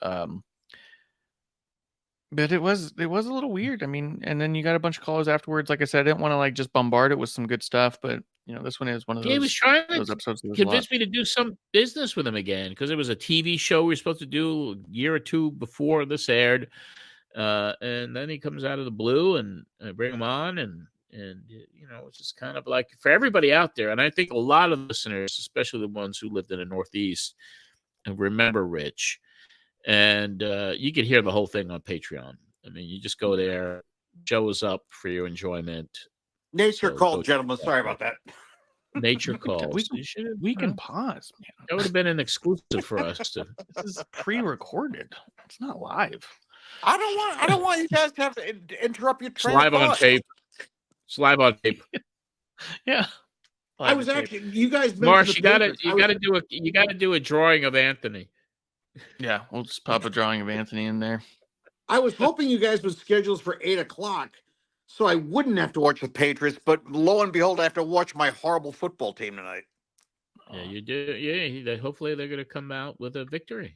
But it was a little weird. I mean, and then you got a bunch of callers afterwards. Like I said, I didn't want to like just bombard it with some good stuff, but this one is one of those. He was trying those to episodes. convince me to do some business with him again because it was a TV show we were supposed to do a year or two before this aired, and then he comes out of the blue and I bring him on, and it's just kind of like for everybody out there, and I think a lot of listeners, especially the ones who lived in the Northeast, remember Rich, and you can hear the whole thing on Patreon. I mean, you just go there, shows up for your enjoyment. Nature called, gentlemen. Sorry about that. Nature calls. We can pause, man. That would have been an exclusive for us. This is pre-recorded. It's not live. I don't want you guys to have to interrupt your train. It's live on tape. It's live on tape. Yeah. I was actually. You guys. Marsh, you gotta do a drawing of Anthony. Yeah, we'll just pop a drawing of Anthony in there. I was hoping you guys would schedule for 8:00, so I wouldn't have to watch the Patriots. But lo and behold, I have to watch my horrible football team tonight. Yeah, you do. Yeah, hopefully they're going to come out with a victory.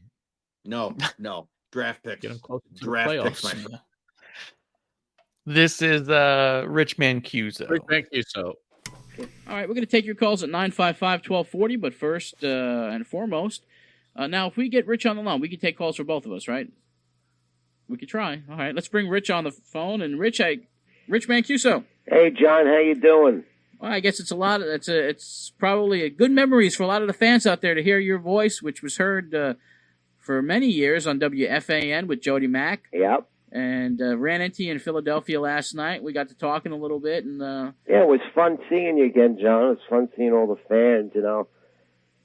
No, draft picks. Get them close to draft the playoffs. Picks, my This is Rich Mancuso. Rich Mancuso. All right, we're going to take your calls at 955-1240, but first and foremost, now if we get Rich on the line, we can take calls for both of us, right? We could try. All right, let's bring Rich on the phone. And Rich Mancuso. Hey, John, how you doing? Well, I guess it's probably a good memories for a lot of the fans out there to hear your voice, which was heard for many years on WFAN with Jody Mack. Yep. And ran into you in Philadelphia last night. We got to talking a little bit, and yeah, it was fun seeing you again, John. It was fun seeing all the fans.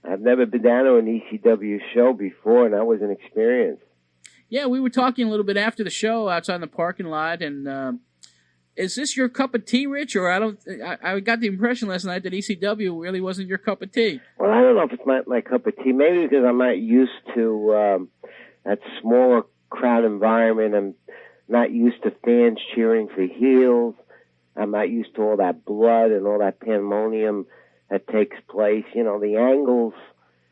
I've never been down to an ECW show before, and that was an experience. Yeah, we were talking a little bit after the show outside in the parking lot, and is this your cup of tea, Rich? Or I got the impression last night that ECW really wasn't your cup of tea. Well, I don't know if it's my cup of tea. Maybe because I'm not used to that smaller crowd environment. I'm not used to fans cheering for heels. I'm not used to all that blood and all that pandemonium that takes place. The angles.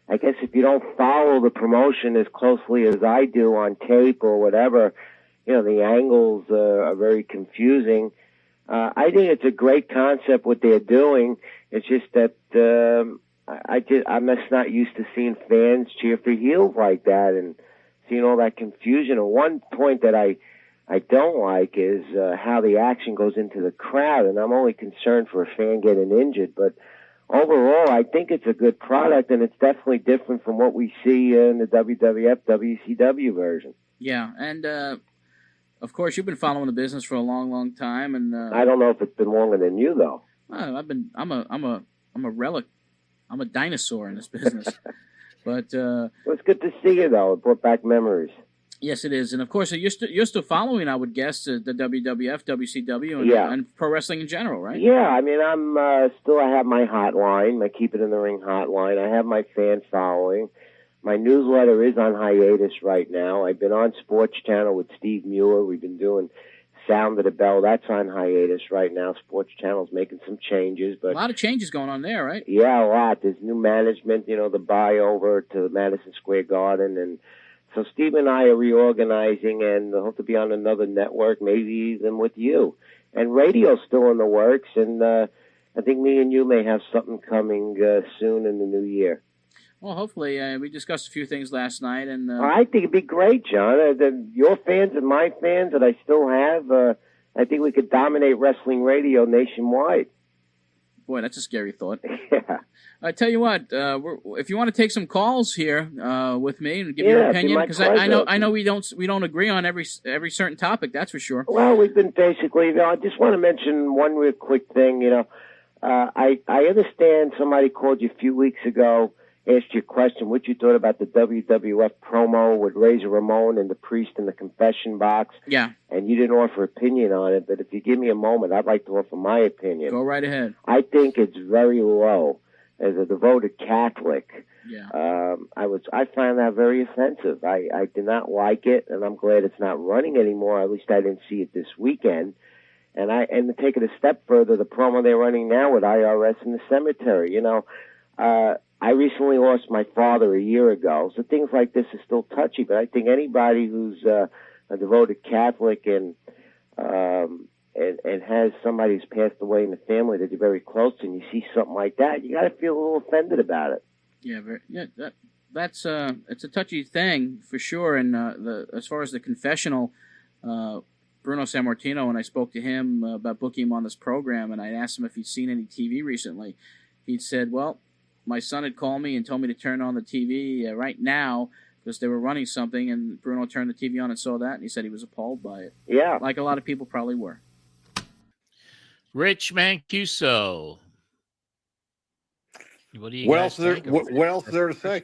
I guess if you don't follow the promotion as closely as I do on tape or whatever, the angles are very confusing. I think it's a great concept what they're doing. It's just that I'm just not used to seeing fans cheer for heels like that and seeing all that confusion. And one point that I don't like is how the action goes into the crowd, and I'm only concerned for a fan getting injured, but overall, I think it's a good product, and it's definitely different from what we see in the WWF, WCW version. Yeah, and of course, you've been following the business for a long, long time, and I don't know if it's been longer than you, though. I'm a relic. I'm a dinosaur in this business. But it was good to see you, though. It brought back memories. Yes, it is, and of course, you're still following, I would guess, the WWF, WCW, and pro wrestling in general, right? Yeah, I mean, I have my hotline, my Keep It in the Ring hotline. I have my fan following. My newsletter is on hiatus right now. I've been on Sports Channel with Steve Muir. We've been doing Sound of the Bell. That's on hiatus right now. Sports Channel's making some changes, but a lot of changes going on there, right? Yeah, a lot. There's new management. The buy over to Madison Square Garden, and so Steve and I are reorganizing and hope to be on another network, maybe even with you. And radio's still in the works, and I think me and you may have something coming soon in the new year. Well, hopefully. We discussed a few things last night, and I think it'd be great, John. Your fans and my fans that I still have, I think we could dominate wrestling radio nationwide. Boy, that's a scary thought. Yeah. I tell you what, if you want to take some calls here with me and give your opinion, because I know we don't agree on every certain topic. That's for sure. Well, we've been basically. I just want to mention one real quick thing. I understand somebody called you a few weeks ago, asked you a question, what you thought about the WWF promo with Razor Ramon and the priest in the confession box. Yeah. And you didn't offer opinion on it, but if you give me a moment, I'd like to offer my opinion. Go right ahead. I think it's very low. As a devoted Catholic, yeah. I find that very offensive. I did not like it, and I'm glad it's not running anymore. At least I didn't see it this weekend. And to take it a step further, the promo they're running now with IRS in the cemetery. I recently lost my father a year ago, so things like this is still touchy. But I think anybody who's a devoted Catholic and and has somebody who's passed away in the family that you're very close to, and you see something like that, you got to feel a little offended about it. Yeah, that's it's a touchy thing for sure. And as far as the confessional, Bruno Sammartino, when I spoke to him about booking him on this program, and I asked him if he'd seen any TV recently, he'd said, "Well, my son had called me and told me to turn on the TV right now because they were running something, and Bruno turned the TV on and saw that, and he said he was appalled by it." Yeah, like a lot of people probably were. Rich Mancuso. What do you What guys else there? think of What else is there to say?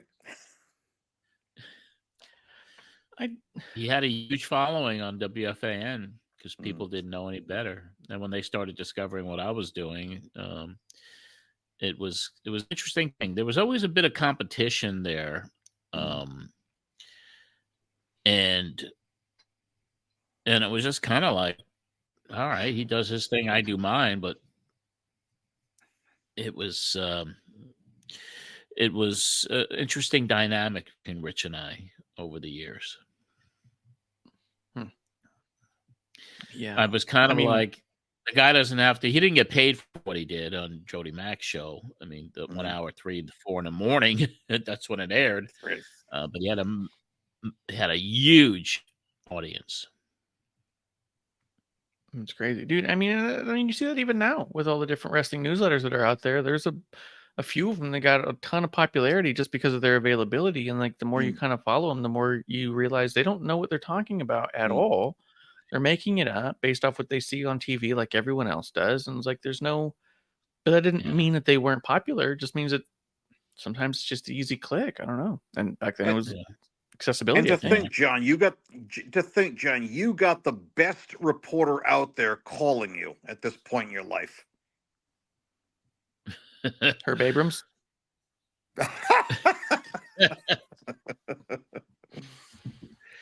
He had a huge following on WFAN because people didn't know any better. And when they started discovering what I was doing, it was an interesting thing. There was always a bit of competition there, and it was just kind of like, all right, he does his thing, I do mine. But it was an interesting dynamic between Rich and I over the years. Yeah, I was kind of like, the guy doesn't have to. He didn't get paid for what he did on Jody Mack's show. I mean, the 1 hour, 3 to 4 in the morning. That's when it aired. Right. But he had a huge audience. It's crazy, dude. I mean, you see that even now with all the different wrestling newsletters that are out there. There's a few of them that got a ton of popularity just because of their availability. And like the more you kind of follow them, the more you realize they don't know what they're talking about at all. They're making it up based off what they see on TV, like everyone else does. And it's like but that didn't mean that they weren't popular. It just means that sometimes it's just an easy click. I don't know. And back then it was accessibility. And to think, John, you got the best reporter out there calling you at this point in your life. Herb Abrams.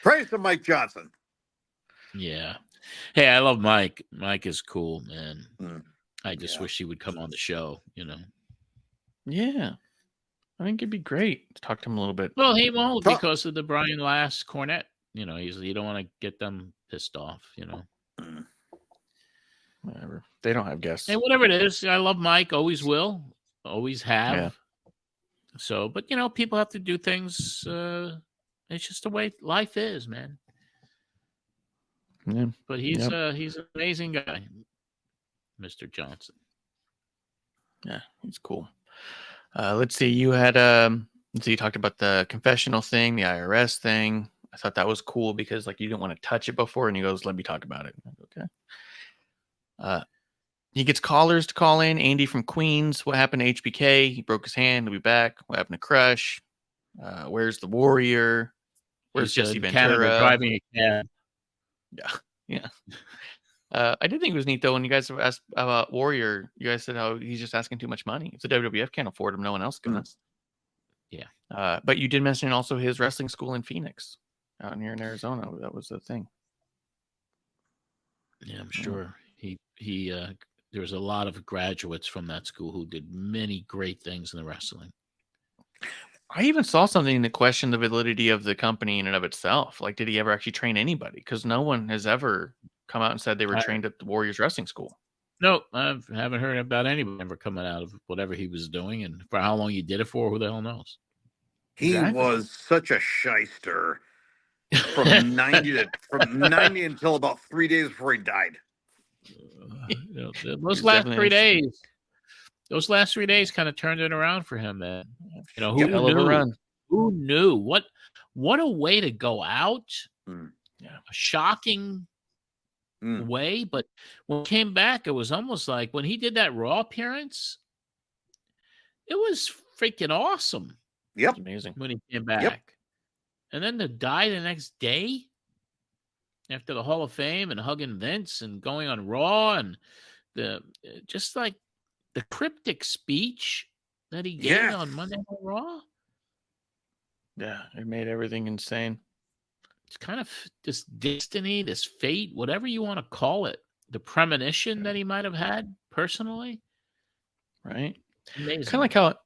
Praise to Mike Johnson. Yeah. Hey, I love Mike. Mike is cool, man. I just wish he would come on the show, Yeah. I think it'd be great to talk to him a little bit. Well, he won't because of the Brian Last Cornette. You don't want to get them pissed off, Whatever. They don't have guests. Hey, whatever it is, I love Mike. Always will. Always have. Yeah. So, but, people have to do things. It's just the way life is, man. Yeah. But he's an amazing guy, Mr. Johnson. Yeah, he's cool. Let's see. You had you talked about the confessional thing, the IRS thing. I thought that was cool because you didn't want to touch it before, and he goes, "Let me talk about it." Okay. He gets callers to call in. Andy from Queens. What happened to HBK? He broke his hand. He'll be back. What happened to Crush? Where's the Warrior? Where's Jesse Ventura? Driving a cab. Yeah. I did think it was neat though when you guys asked about Warrior. You guys said how he's just asking too much money. If the WWF can't afford him, no one else can. Yeah. But you did mention also his wrestling school in Phoenix, out here in Arizona. That was the thing. Yeah, I'm sure he there was a lot of graduates from that school who did many great things in the wrestling. I even saw something that questioned the validity of the company in and of itself. Like, did he ever actually train anybody? Because no one has ever come out and said they were trained at the Warriors Wrestling School. No, I haven't heard about anybody ever coming out of whatever he was doing, and for how long he did it for, who the hell knows? He was such a shyster from 90 until about 3 days before he died. Those last 3 days. Those last 3 days kind of turned it around for him, man. Who knew? Run. Who knew? What a way to go out. Yeah. A shocking way. But when he came back, it was almost like when he did that Raw appearance, it was freaking awesome. Yep. Amazing. When he came back. Yep. And then to die the next day after the Hall of Fame and hugging Vince and going on Raw and the cryptic speech that he gave on Monday Night Raw. Yeah, it made everything insane. It's kind of this destiny, this fate, whatever you want to call it, the premonition that he might have had personally. Right? Amazing. Kind of like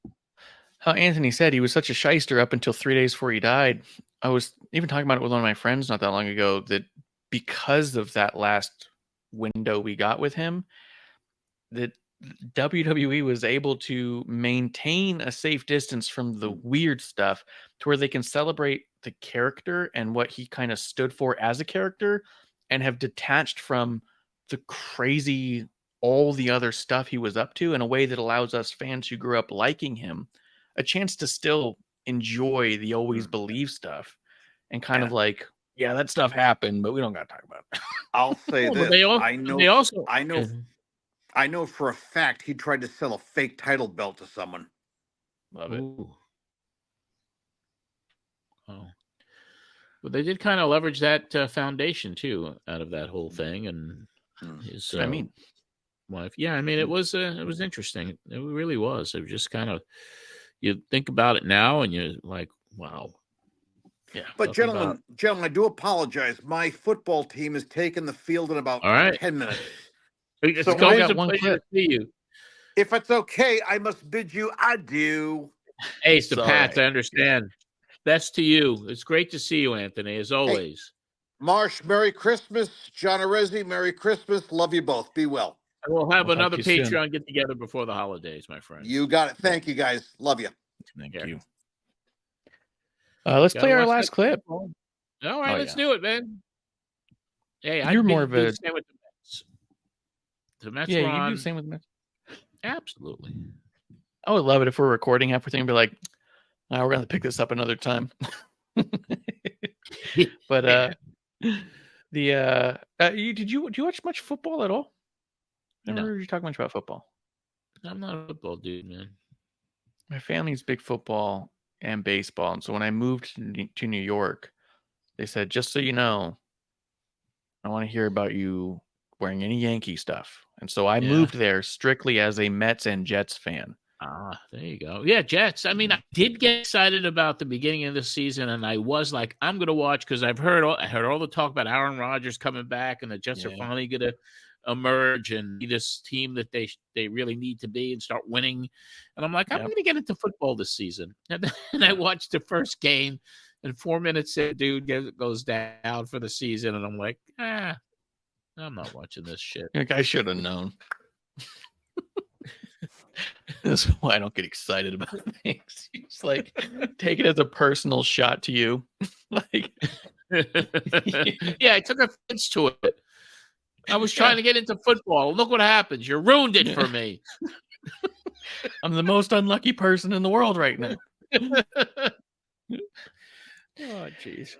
how Anthony said he was such a shyster up until 3 days before he died. I was even talking about it with one of my friends not that long ago, that because of that last window we got with him, that WWE was able to maintain a safe distance from the weird stuff to where they can celebrate the character and what he kind of stood for as a character, and have detached from the crazy, all the other stuff he was up to in a way that allows us fans who grew up liking him a chance to still enjoy the always believe stuff and kind of like, yeah, that stuff happened, but we don't got to talk about it. I'll say this. I know for a fact he tried to sell a fake title belt to someone. Love it. Ooh. Oh. Well, they did kind of leverage that foundation too out of that whole thing, and his wife. Yeah, I mean, it was interesting. It really was. It was just kind of, you think about it now, and you're like, wow. Yeah. But gentlemen, I do apologize. My football team has taken the field in about 10 minutes. It's So always a pleasure to see you. If it's okay, I must bid you adieu. Hey, it's the Pats. Right. I understand. That's to you. It's great to see you, Anthony, as always. Hey, Marsh, Merry Christmas. John Arezzi, Merry Christmas. Love you both. Be well. And we'll have another Patreon get together before the holidays, my friend. You got it. Thank you, guys. Love you. Thank you. Let's play our last clip. All right, let's do it, man. Hey, you're more of a. Same with the Mets. The Mets. Yeah, you do the same with the Mets. Absolutely. I would love it if we're recording everything and be like, we're going to pick this up another time. But do you watch much football at all? Never heard you talk much about football. I'm not a football dude, man. My family's big football and baseball, and so when I moved to New York, they said, just so you know, I want to hear about you wearing any Yankee stuff. And so I moved there strictly as a Mets and Jets fan. There you go. Yeah, Jets. I mean, I did get excited about the beginning of the season, and I was like, I'm going to watch, because I heard all the talk about Aaron Rodgers coming back, and the Jets are finally going to emerge and be this team that they really need to be and start winning. And I'm like, I'm going to get into football this season. And I watched the first game, and 4 minutes in, dude goes down for the season, and I'm like, I'm not watching this shit. Like, I should have known. That's why I don't get excited about things. It's like, take it as a personal shot to you. Like, yeah, I took offense to it. I was trying to get into football. Look what happens. You ruined it for me. I'm the most unlucky person in the world right now. Oh, jeez.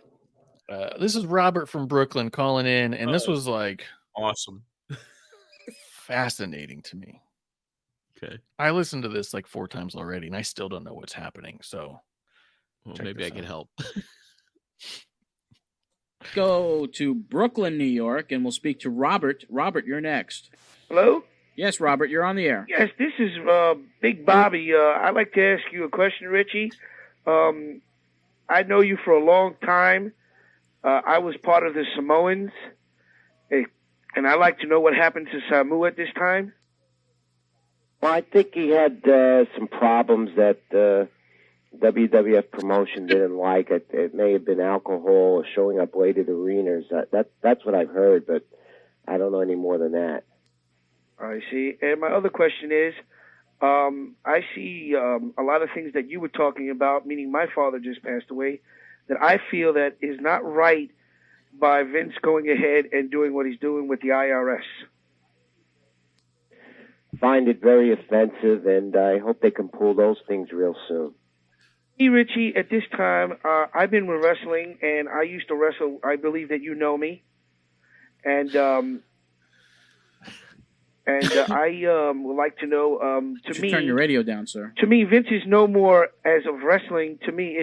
This is Robert from Brooklyn calling in, and this was like awesome, fascinating to me. Okay, I listened to this like 4 times already, and I still don't know what's happening. So, maybe I can help. Go to Brooklyn, New York, and we'll speak to Robert. Robert, you're next. Hello? Yes, Robert, you're on the air. Yes, this is Big Bobby. I'd like to ask you a question, Richie. I know you for a long time. I was part of the Samoans, and I'd like to know what happened to Sabu at this time. Well, I think he had some problems that WWF promotion didn't like. It may have been alcohol or showing up late at arenas. That's what I've heard, but I don't know any more than that. I see. And my other question is, I see a lot of things that you were talking about, meaning my father just passed away, that I feel that is not right by Vince going ahead and doing what he's doing with the IRS. Find it very offensive, and I hope they can pull those things real soon. Me, Richie, at this time, I've been with wrestling, and I used to wrestle. I believe that you know me, and I would like to know. To me, turn your radio down, sir. To me, Vince is no more as of wrestling. To me,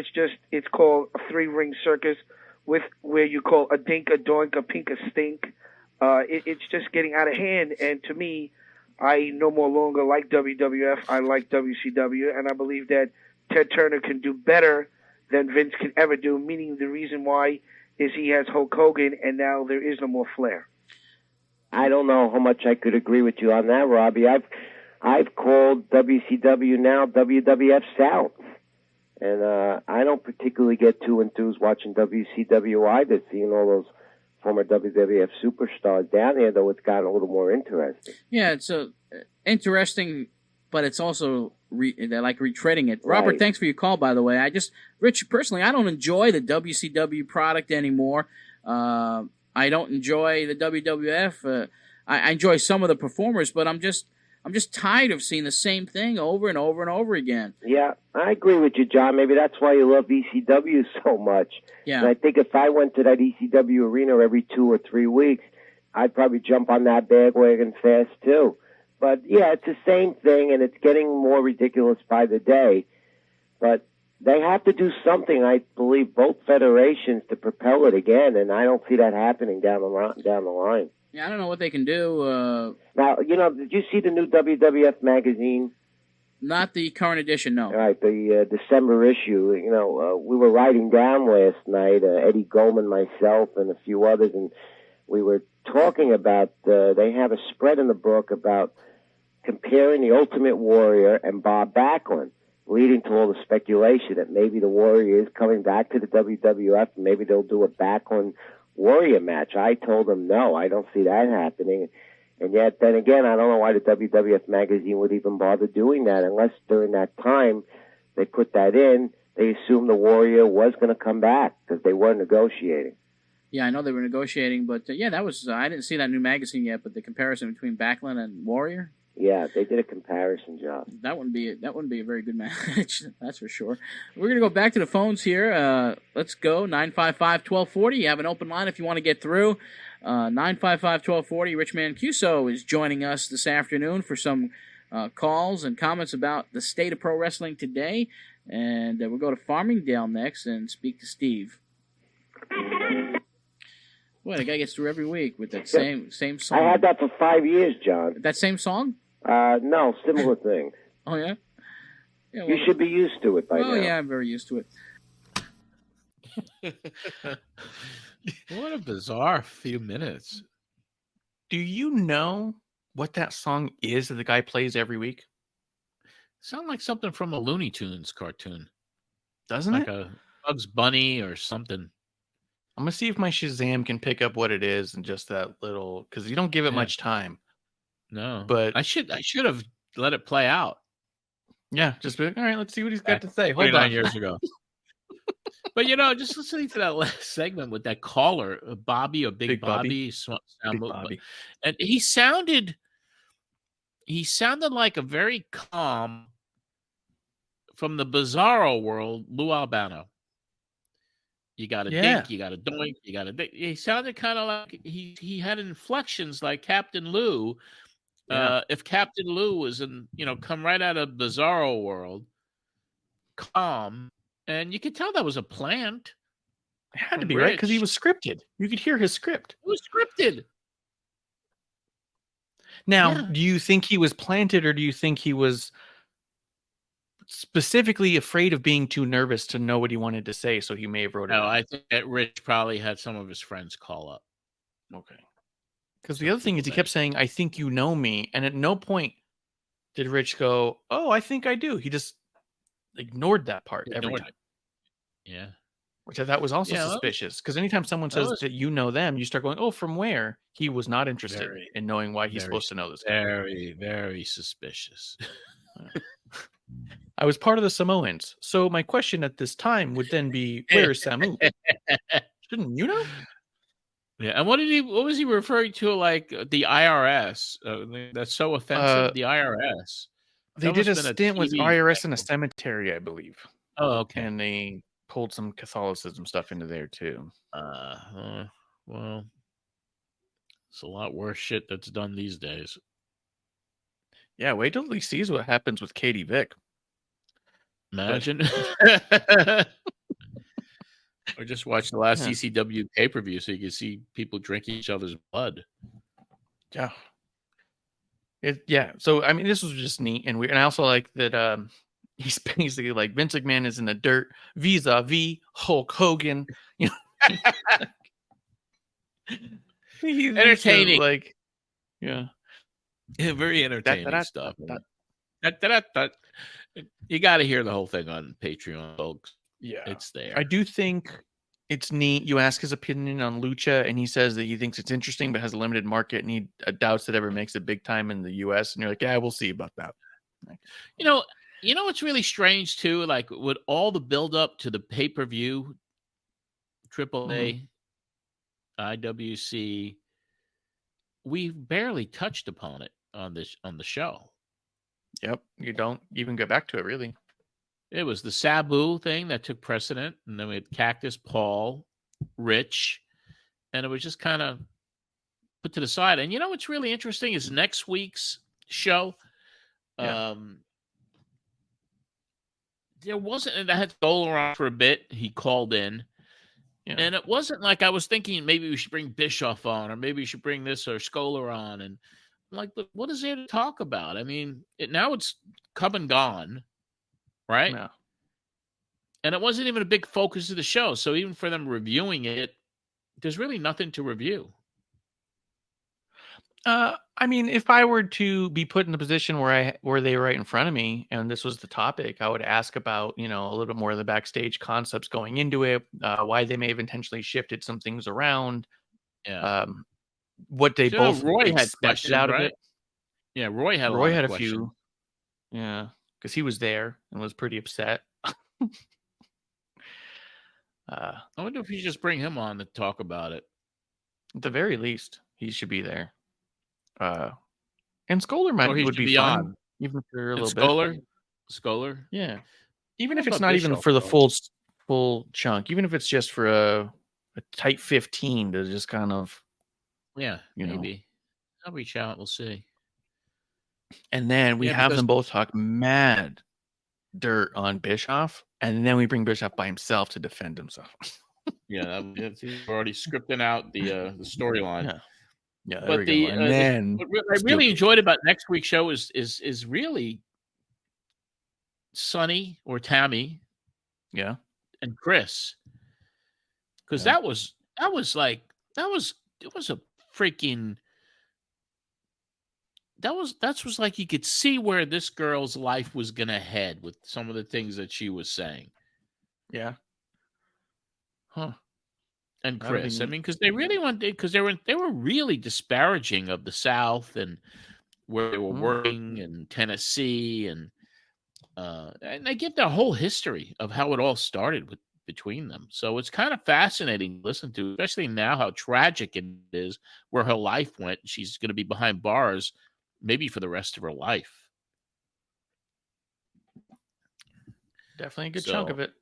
it's called a 3-ring circus with where you call a dink, a doink, a pink, a stink. It's just getting out of hand, and to me, I no more longer like WWF. I like WCW, and I believe that Ted Turner can do better than Vince can ever do, meaning the reason why is he has Hulk Hogan, and now there is no more Flair. I don't know how much I could agree with you on that, Robbie. I've called WCW now WWF South, and I don't particularly get too enthused watching WCW either, seeing all those former WWF superstars down there, though it's gotten a little more interesting. Yeah, it's interesting, but it's also they're like retreading it. Robert, Right. thanks for your call, by the way. Rich, personally, I don't enjoy the WCW product anymore. I don't enjoy the WWF. I enjoy some of the performers, but I'm just tired of seeing the same thing over and over and over again. Yeah, I agree with you, John. Maybe that's why you love ECW so much. Yeah. And I think if I went to that ECW arena every 2 or 3 weeks, I'd probably jump on that bandwagon fast too. But yeah, it's the same thing, and it's getting more ridiculous by the day. But they have to do something, I believe, both federations to propel it again, and I don't see that happening down the line. Yeah, I don't know what they can do. Now, did you see the new WWF magazine? Not the current edition, no. All right, the December issue. We were writing down last night, Eddie Goldman, myself, and a few others, and we were talking about, they have a spread in the book about comparing the Ultimate Warrior and Bob Backlund, leading to all the speculation that maybe the Warrior is coming back to the WWF, and maybe they'll do a Backlund Warrior match. I told them, no, I don't see that happening. And yet, then again, I don't know why the WWF magazine would even bother doing that, unless during that time they put that in, they assumed the Warrior was going to come back, because they were negotiating. Yeah, I know they were negotiating, but yeah, that was I didn't see that new magazine yet. But the comparison between Backlund and Warrior, yeah, they did a comparison job. That wouldn't be a very good match, that's for sure. We're gonna go back to the phones here. Let's go 955-1240. You have an open line if you want to get through. 955-1240. Rich Mancuso is joining us this afternoon for some calls and comments about the state of pro wrestling today, and we'll go to Farmingdale next and speak to Steve. Boy, the guy gets through every week with that same song. I had that for 5 years, John. That same song? No, similar thing. Oh, yeah? Yeah, well, you should be used to it by now. Oh, yeah, I'm very used to it. What a bizarre few minutes. Do you know what that song is that the guy plays every week? Sound like something from a Looney Tunes cartoon. Doesn't like it? Like a Bugs Bunny or something. I'm going to see if my Shazam can pick up what it is and just that little, because you don't give it much time. No. But I should have let it play out. Yeah, just be like, all right, let's see what he's got to say. Hold on. Years ago. But just listening to that last segment with that caller, Bobby or Big Bobby, Big Bobby. And he sounded like a very calm, from the Bizarro world, Lou Albano. You got a dink, you got a doink, you got a dink. He sounded kind of like he had inflections like Captain Lou. Yeah. If Captain Lou was come right out of Bizarro world, calm, and you could tell that was a plant. It had to be, right? Because he was scripted. You could hear his script. It was scripted. Now, do you think he was planted, or do you think he was specifically afraid of being too nervous to know what he wanted to say, so he may have wrote it? No, I think that Rich probably had some of his friends call up. Okay. Because the other thing is he kept saying, I think you know me, and at no point did Rich go, oh, I think I do. He just ignored that part every time. Yeah. Which I thought was also suspicious, because anytime someone says that you know them, you start going, oh, from where? He was not interested in knowing why he's supposed to know this guy. Very, very suspicious. I was part of the Samoans, so my question at this time would then be, where is Samu? Shouldn't you know? Yeah, and what was he referring to? Like the IRS? That's so offensive. The IRS. They did a stint with IRS in a cemetery, I believe. Oh, okay. And they pulled some Catholicism stuff into there too. Well, it's a lot worse shit that's done these days. Yeah, wait till he sees what happens with Katie Vick. Imagine. Or just watch the last ECW pay-per-view so you can see people drinking each other's blood. Yeah. So, I mean, this was just neat and weird. And I also like that he's basically like Vince McMahon is in the dirt vis-a-vis Hulk Hogan. You know? He's entertaining. Very entertaining stuff. You got to hear the whole thing on Patreon, folks. Yeah, it's there. I do think it's neat. You ask his opinion on lucha, and he says that he thinks it's interesting, but has a limited market, and he doubts that ever makes it big time in the U.S. And you're like, yeah, we'll see about that. You know what's really strange too? Like with all the build up to the pay-per-view, AAA, IWC, we barely touched upon it on the show. Yep, you don't even go back to it really. It was the Sabu thing that took precedent, and then we had Cactus, Paul, Rich, and it was just kind of put to the side. And you know what's really interesting is next week's show. Yeah. There wasn't, and I had Stoller on for a bit. He called in, and it wasn't like I was thinking maybe we should bring Bischoff on, or maybe we should bring this or Scholar on. And I'm like, look, what is there to talk about? I mean, now it's come and gone, right? Yeah. And it wasn't even a big focus of the show. So even for them reviewing it, there's really nothing to review. I mean, if I were to be put in a position where they were right in front of me and this was the topic, I would ask about, a little bit more of the backstage concepts going into it, why they may have intentionally shifted some things around, what they both Roy had expected questions, out right? of it. Yeah, Roy had a few. Yeah, because he was there and was pretty upset. I wonder if you just bring him on to talk about it. At the very least, he should be there. And Scholar would be fun, on. even for a little bit. Scholar, yeah. Even if it's not even for the full chunk, even if it's just for a tight 15 to just kind of, maybe I'll reach out. We'll see. And then we have them both talk mad dirt on Bischoff, and then we bring Bischoff by himself to defend himself. We're already scripting out the storyline. Yeah, but what I really enjoyed about next week's show is really Sonny or Tammy, and Chris, because that was a freaking that was like you could see where this girl's life was gonna head with some of the things that she was saying. Yeah. Huh. And Chris, I mean, because they really they were really disparaging of the South and where they were working in Tennessee, and they give their whole history of how it all started between them. So it's kind of fascinating to listen to, especially now how tragic it is where her life went. She's going to be behind bars maybe for the rest of her life. Definitely a good chunk of it.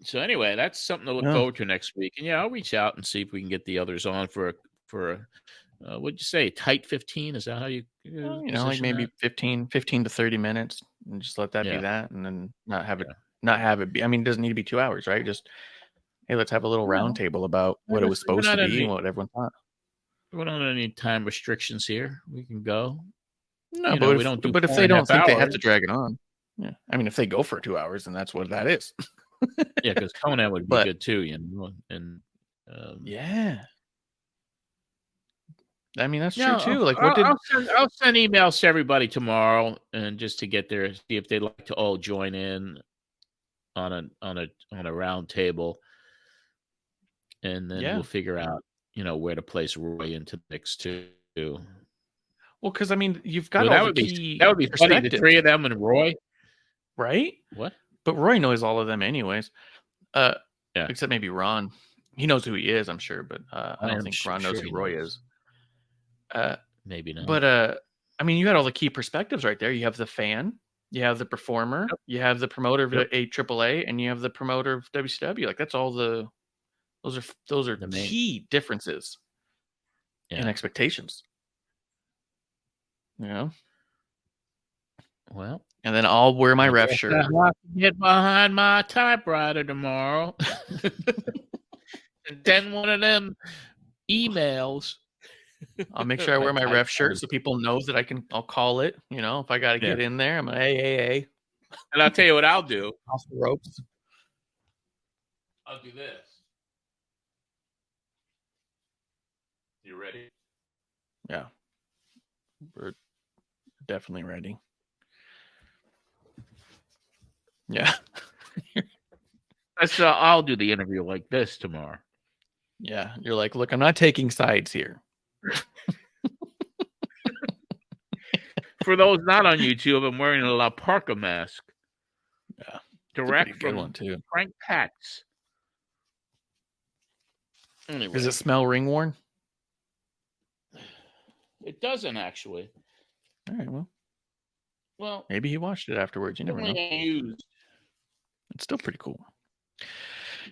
So anyway, that's something to look forward to next week. And I'll reach out and see if we can get the others on for what'd you say, tight 15? Is that how you like maybe 15 to 30 minutes, and just let that be that, and then not have it be. I mean, it doesn't need to be 2 hours, right? Just, hey, let's have a little round table about what it was supposed to be and what everyone thought. We don't have any time restrictions here. We can go. No, but we don't. But if they don't think they have to drag it on, I mean, if they go for 2 hours, then that's what that is. Because Conan would be good too, and I mean, that's true too. Like, I'll send emails to everybody tomorrow, and just to get there, see if they'd like to all join in on a round table, and then we'll figure out where to place Roy into the mix too. Well, because I mean, you've got all the key. That would be funny. The three of them and Roy, right? What? But Roy knows all of them anyways. Except maybe Ron. He knows who he is, I'm sure, but I don't think Ron knows who Roy is. Maybe not. But I mean, you had all the key perspectives right there. You have the fan, you have the performer, you have the promoter of AAA, and you have the promoter of WCW. Like, that's all those are the key differences in expectations. Well, and then I'll wear my ref shirt. I'll get behind my typewriter tomorrow and send one of them emails. I'll make sure I wear my ref shirt so people know that I'll call it. If I got to get in there, I'm like, hey. And I'll tell you what I'll do. Off the ropes. I'll do this. You ready? Yeah. We're definitely ready. Yeah. I'll do the interview like this tomorrow. Yeah, you're like, look, I'm not taking sides here. For those not on YouTube, I'm wearing a La Parka mask. Yeah, direct good from one too. Frank Patz. Anyway, Does it smell ring worn? It doesn't actually. All right, well, maybe he washed it afterwards. You never know. Used. It's still pretty cool.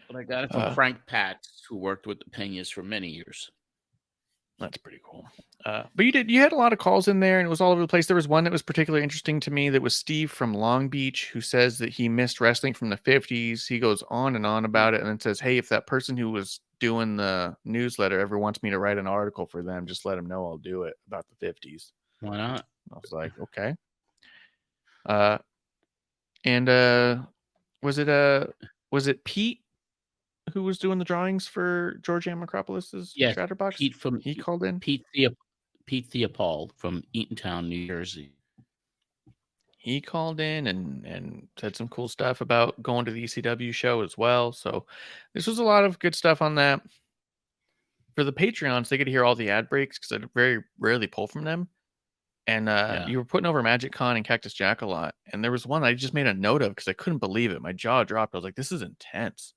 But I got it from Frank Patz, who worked with the Peñas for many years. That's pretty cool. But you had a lot of calls in there, and it was all over the place. There was one that was particularly interesting to me. That was Steve from Long Beach, who says that he missed wrestling from the 50s. He goes on and on about it, and then says, hey, if that person who was doing the newsletter ever wants me to write an article for them, just let them know I'll do it about the 50s. Why not? I was like, okay. Was it Pete who was doing the drawings for Georgiann Makropolous' Chatterbox? He called in. Pete Theopald from Eatontown, New Jersey. He called in and said some cool stuff about going to the ECW show as well. So this was a lot of good stuff on that. For the Patreons, they get to hear all the ad breaks because I very rarely pull from them. And you were putting over Magic Con and Cactus Jack a lot. And there was one I just made a note of because I couldn't believe it. My jaw dropped. I was like, this is intense.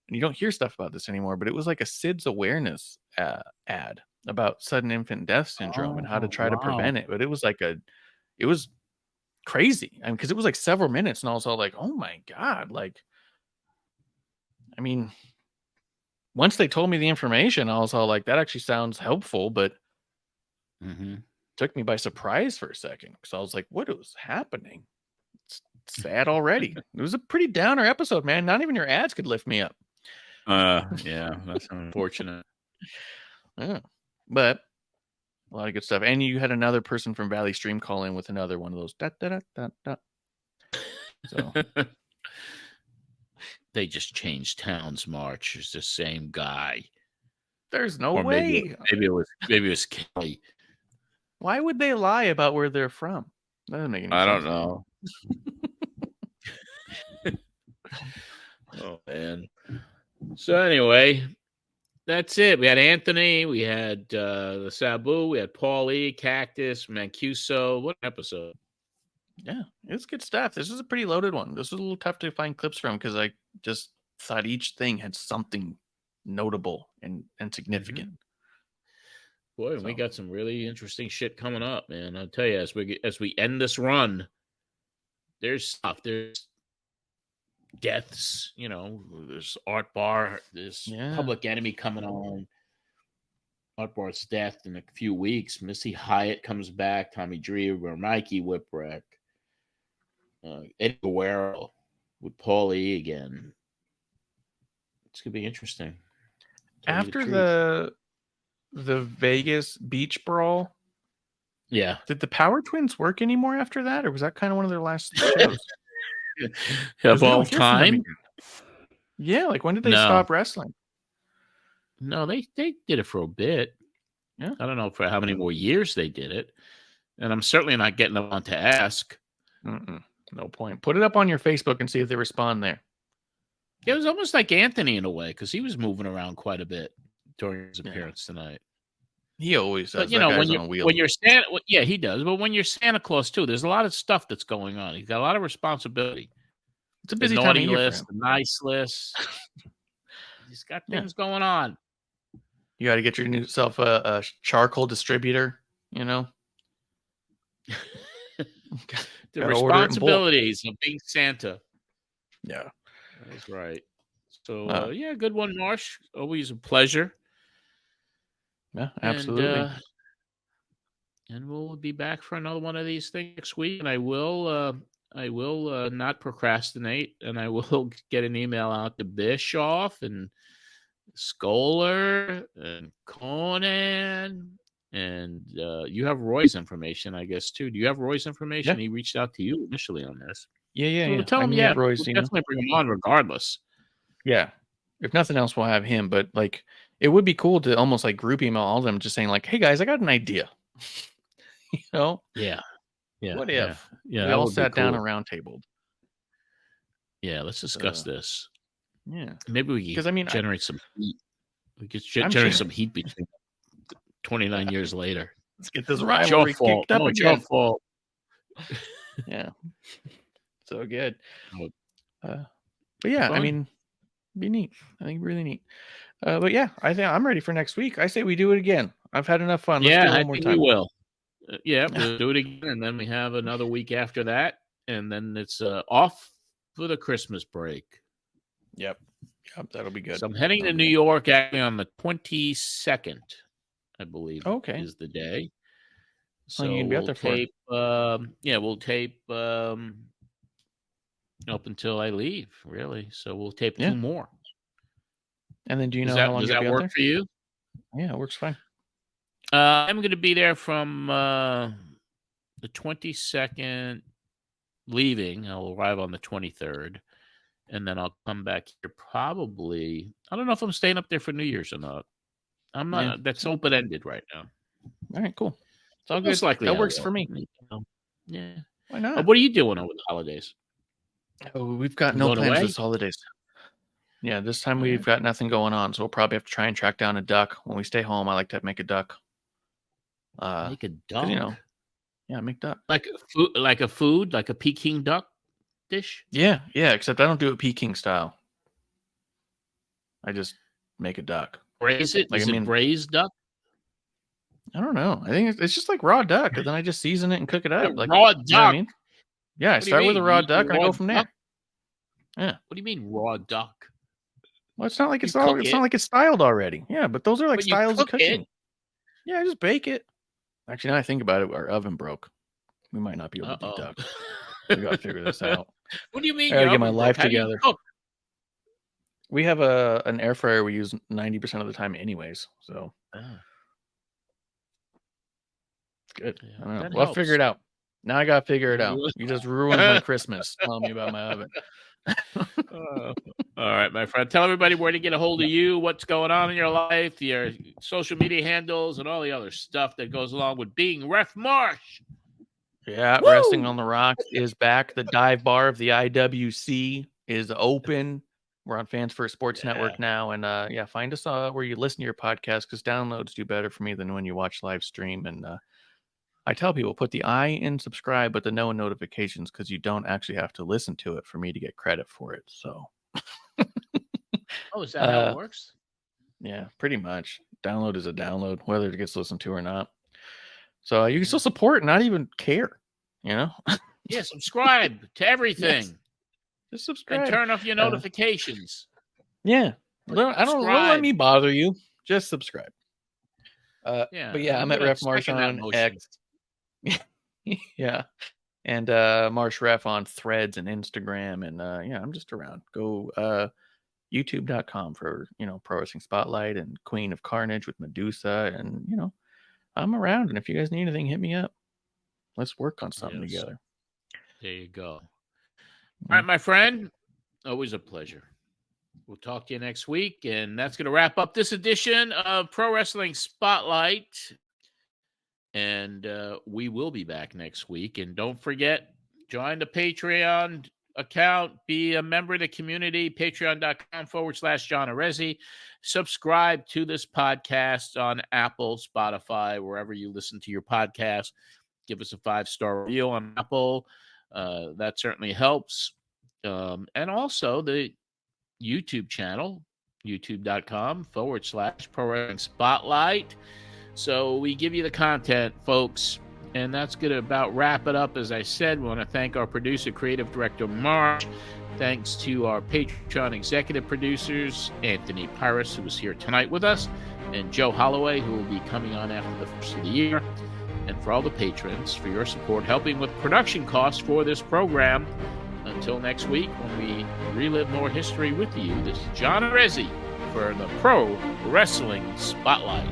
And you don't hear stuff about this anymore, but it was like a SIDS awareness ad about sudden infant death syndrome and how to try to prevent it. But it was it was crazy. I mean, because it was like several minutes, and I was all like, oh my God. Like, I mean, once they told me the information, I was all like, that actually sounds helpful, but took me by surprise for a second because I was like, what was happening? It's sad already. It was a pretty downer episode, man. Not even your ads could lift me up. Yeah, that's unfortunate. Yeah, but a lot of good stuff. And you had another person from Valley Stream call in with another one of those. So they just changed Towns March. It's the same guy. There's no way. Maybe it was Kelly. Why would they lie about where they're from? That doesn't make any sense. I don't know. Oh man. So anyway, that's it. We had Anthony, we had the Sabu, we had Paulie, Cactus, Mancuso. What an episode. Yeah, it's good stuff. This was a pretty loaded one. This was a little tough to find clips from because I just thought each thing had something notable and significant. Boy, we got some really interesting shit coming up, man. I'll tell you, as we end this run, there's stuff. There's deaths, there's Art Bar, there's Public Enemy coming on. Art Bar's death in a few weeks. Missy Hyatt comes back. Tommy Dreamer, Mikey Whipwreck, Eddie Guerrero with Paulie again. It's gonna be interesting. After the Vegas beach brawl, did the Power Twins work anymore after that, or was that kind of one of their last shows? Of all time? Yeah, like when did they stop wrestling? No, they did it for a bit. Yeah, I don't know for how many more years they did it, and I'm certainly not getting them on to ask. No point. Put it up on your Facebook and see if they respond there. It was almost like Anthony in a way because he was moving around quite a bit during his appearance tonight. He always does. But when you're Santa, he does. But when you're Santa Claus too, there's a lot of stuff that's going on. He's got a lot of responsibility. It's a busy the time naughty of year list, the nice list. He's got things going on. You got to get yourself a charcoal distributor. The responsibilities of being Santa. Yeah, that's right. So good one, Marsh. Always a pleasure. Yeah, absolutely. And we'll be back for another one of these things next week. And I will not procrastinate, and I will get an email out to Bischoff and Scholar and Conan. And you have Roy's information, I guess, too. Do you have Roy's information? Yeah. He reached out to you initially on this. Yeah. Tell him, Roy's, we'll definitely bring him on regardless. Yeah. If nothing else, we'll have him. But, it would be cool to almost, group email all of them just saying, hey, guys, I got an idea. Yeah. What if we all sat down and round tabled? Yeah, let's discuss this. Yeah. Maybe we can generate some heat. We could generate some heat between 29 years later. Let's get this rivalry kicked up again. It's your fault. Yeah. So good. But yeah, I mean, be neat. I think really neat. But yeah, I think I'm ready for next week. I say we do it again. I've had enough fun. Let's do it one more time. We will. Yeah, we'll do it again, and then we have another week after that, and then it's off for the Christmas break. Yep, that'll be good. So I'm heading to New York actually on the 22nd, I believe. Okay, is the day. So you can be out there tape. We'll tape up until I leave. Really, so we'll tape 2 more. And then, do you know how long does you'll that be out work there? for you? Yeah, it works fine. I'm going to be there from the 22nd, leaving. I'll arrive on the 23rd, and then I'll come back here probably. I don't know if I'm staying up there for New Year's or not. I'm not. Yeah. That's open-ended right now. All right, cool. It's all good. Most likely that works for me. Yeah. Why not? What are you doing over the holidays? Oh, we've got no plans this holidays. Yeah, this time we've got nothing going on, so we'll probably have to try and track down a duck. When we stay home, I like to make a duck. Make a duck? Make duck. Like a Peking duck dish? Yeah, except I don't do it Peking style. I just make a duck. Braise it? Is it braised duck? I don't know. I think it's just like raw duck, and then I just season it and cook it up. Like raw duck? You know what I mean? Yeah, I start with a raw duck and I go from there. Yeah. What do you mean raw duck? Well, it's not like it's not like it's styled already. Yeah, but those are like styles of cooking. Yeah, just bake it. Actually, now I think about it, our oven broke. We might not be able to do duck. We got to figure this out. What do you mean? I gotta get my life together. We have an air fryer we use 90% of the time, anyways. So good. Yeah, I don't know. We'll figure it out. Now I gotta figure it out. You just ruined my Christmas telling me about my oven. All right, my friend. Tell everybody where to get a hold of you, what's going on in your life, your social media handles, and all the other stuff that goes along with being Ref Marsh. Yeah, Woo! Wrestling on the Rocks is back. The dive bar of the IWC is open. We're on Fans First Sports Network now. And find us where you listen to your podcast, because downloads do better for me than when you watch live stream. And I tell people, put the I in subscribe, but the no in notifications, because you don't actually have to listen to it for me to get credit for it. So, is that how it works? Yeah, pretty much. Download is a download, whether it gets listened to or not. So you can still support and not even care, you know? Yeah, subscribe to everything. Yes. Just subscribe. And turn off your notifications. Yeah. Don't let me bother you. Just subscribe. But yeah, I'm at Ref Marsh on X. Yeah. And Marsh Ref on Threads and Instagram. And I'm just around. Go youtube.com for, Pro Wrestling Spotlight and Queen of Carnage with Medusa. And, I'm around. And if you guys need anything, hit me up. Let's work on something together. There you go. All right, my friend. Always a pleasure. We'll talk to you next week. And that's going to wrap up this edition of Pro Wrestling Spotlight. And we will be back next week. And don't forget, join the Patreon account. Be a member of the community. Patreon.com/John Arezzi. Subscribe to this podcast on Apple, Spotify, wherever you listen to your podcast. Give us a 5-star review on Apple. That certainly helps. And also the YouTube channel, youtube.com/Pro Wrestling Spotlight. So we give you the content, folks. And that's going to about wrap it up. As I said, we want to thank our producer, creative director, Marsh. Thanks to our Patreon executive producers, Anthony Pyrus, who was here tonight with us, and Joe Holloway, who will be coming on after the first of the year. And for all the patrons, for your support, helping with production costs for this program. Until next week, when we relive more history with you, this is John Arezzi for the Pro Wrestling Spotlight.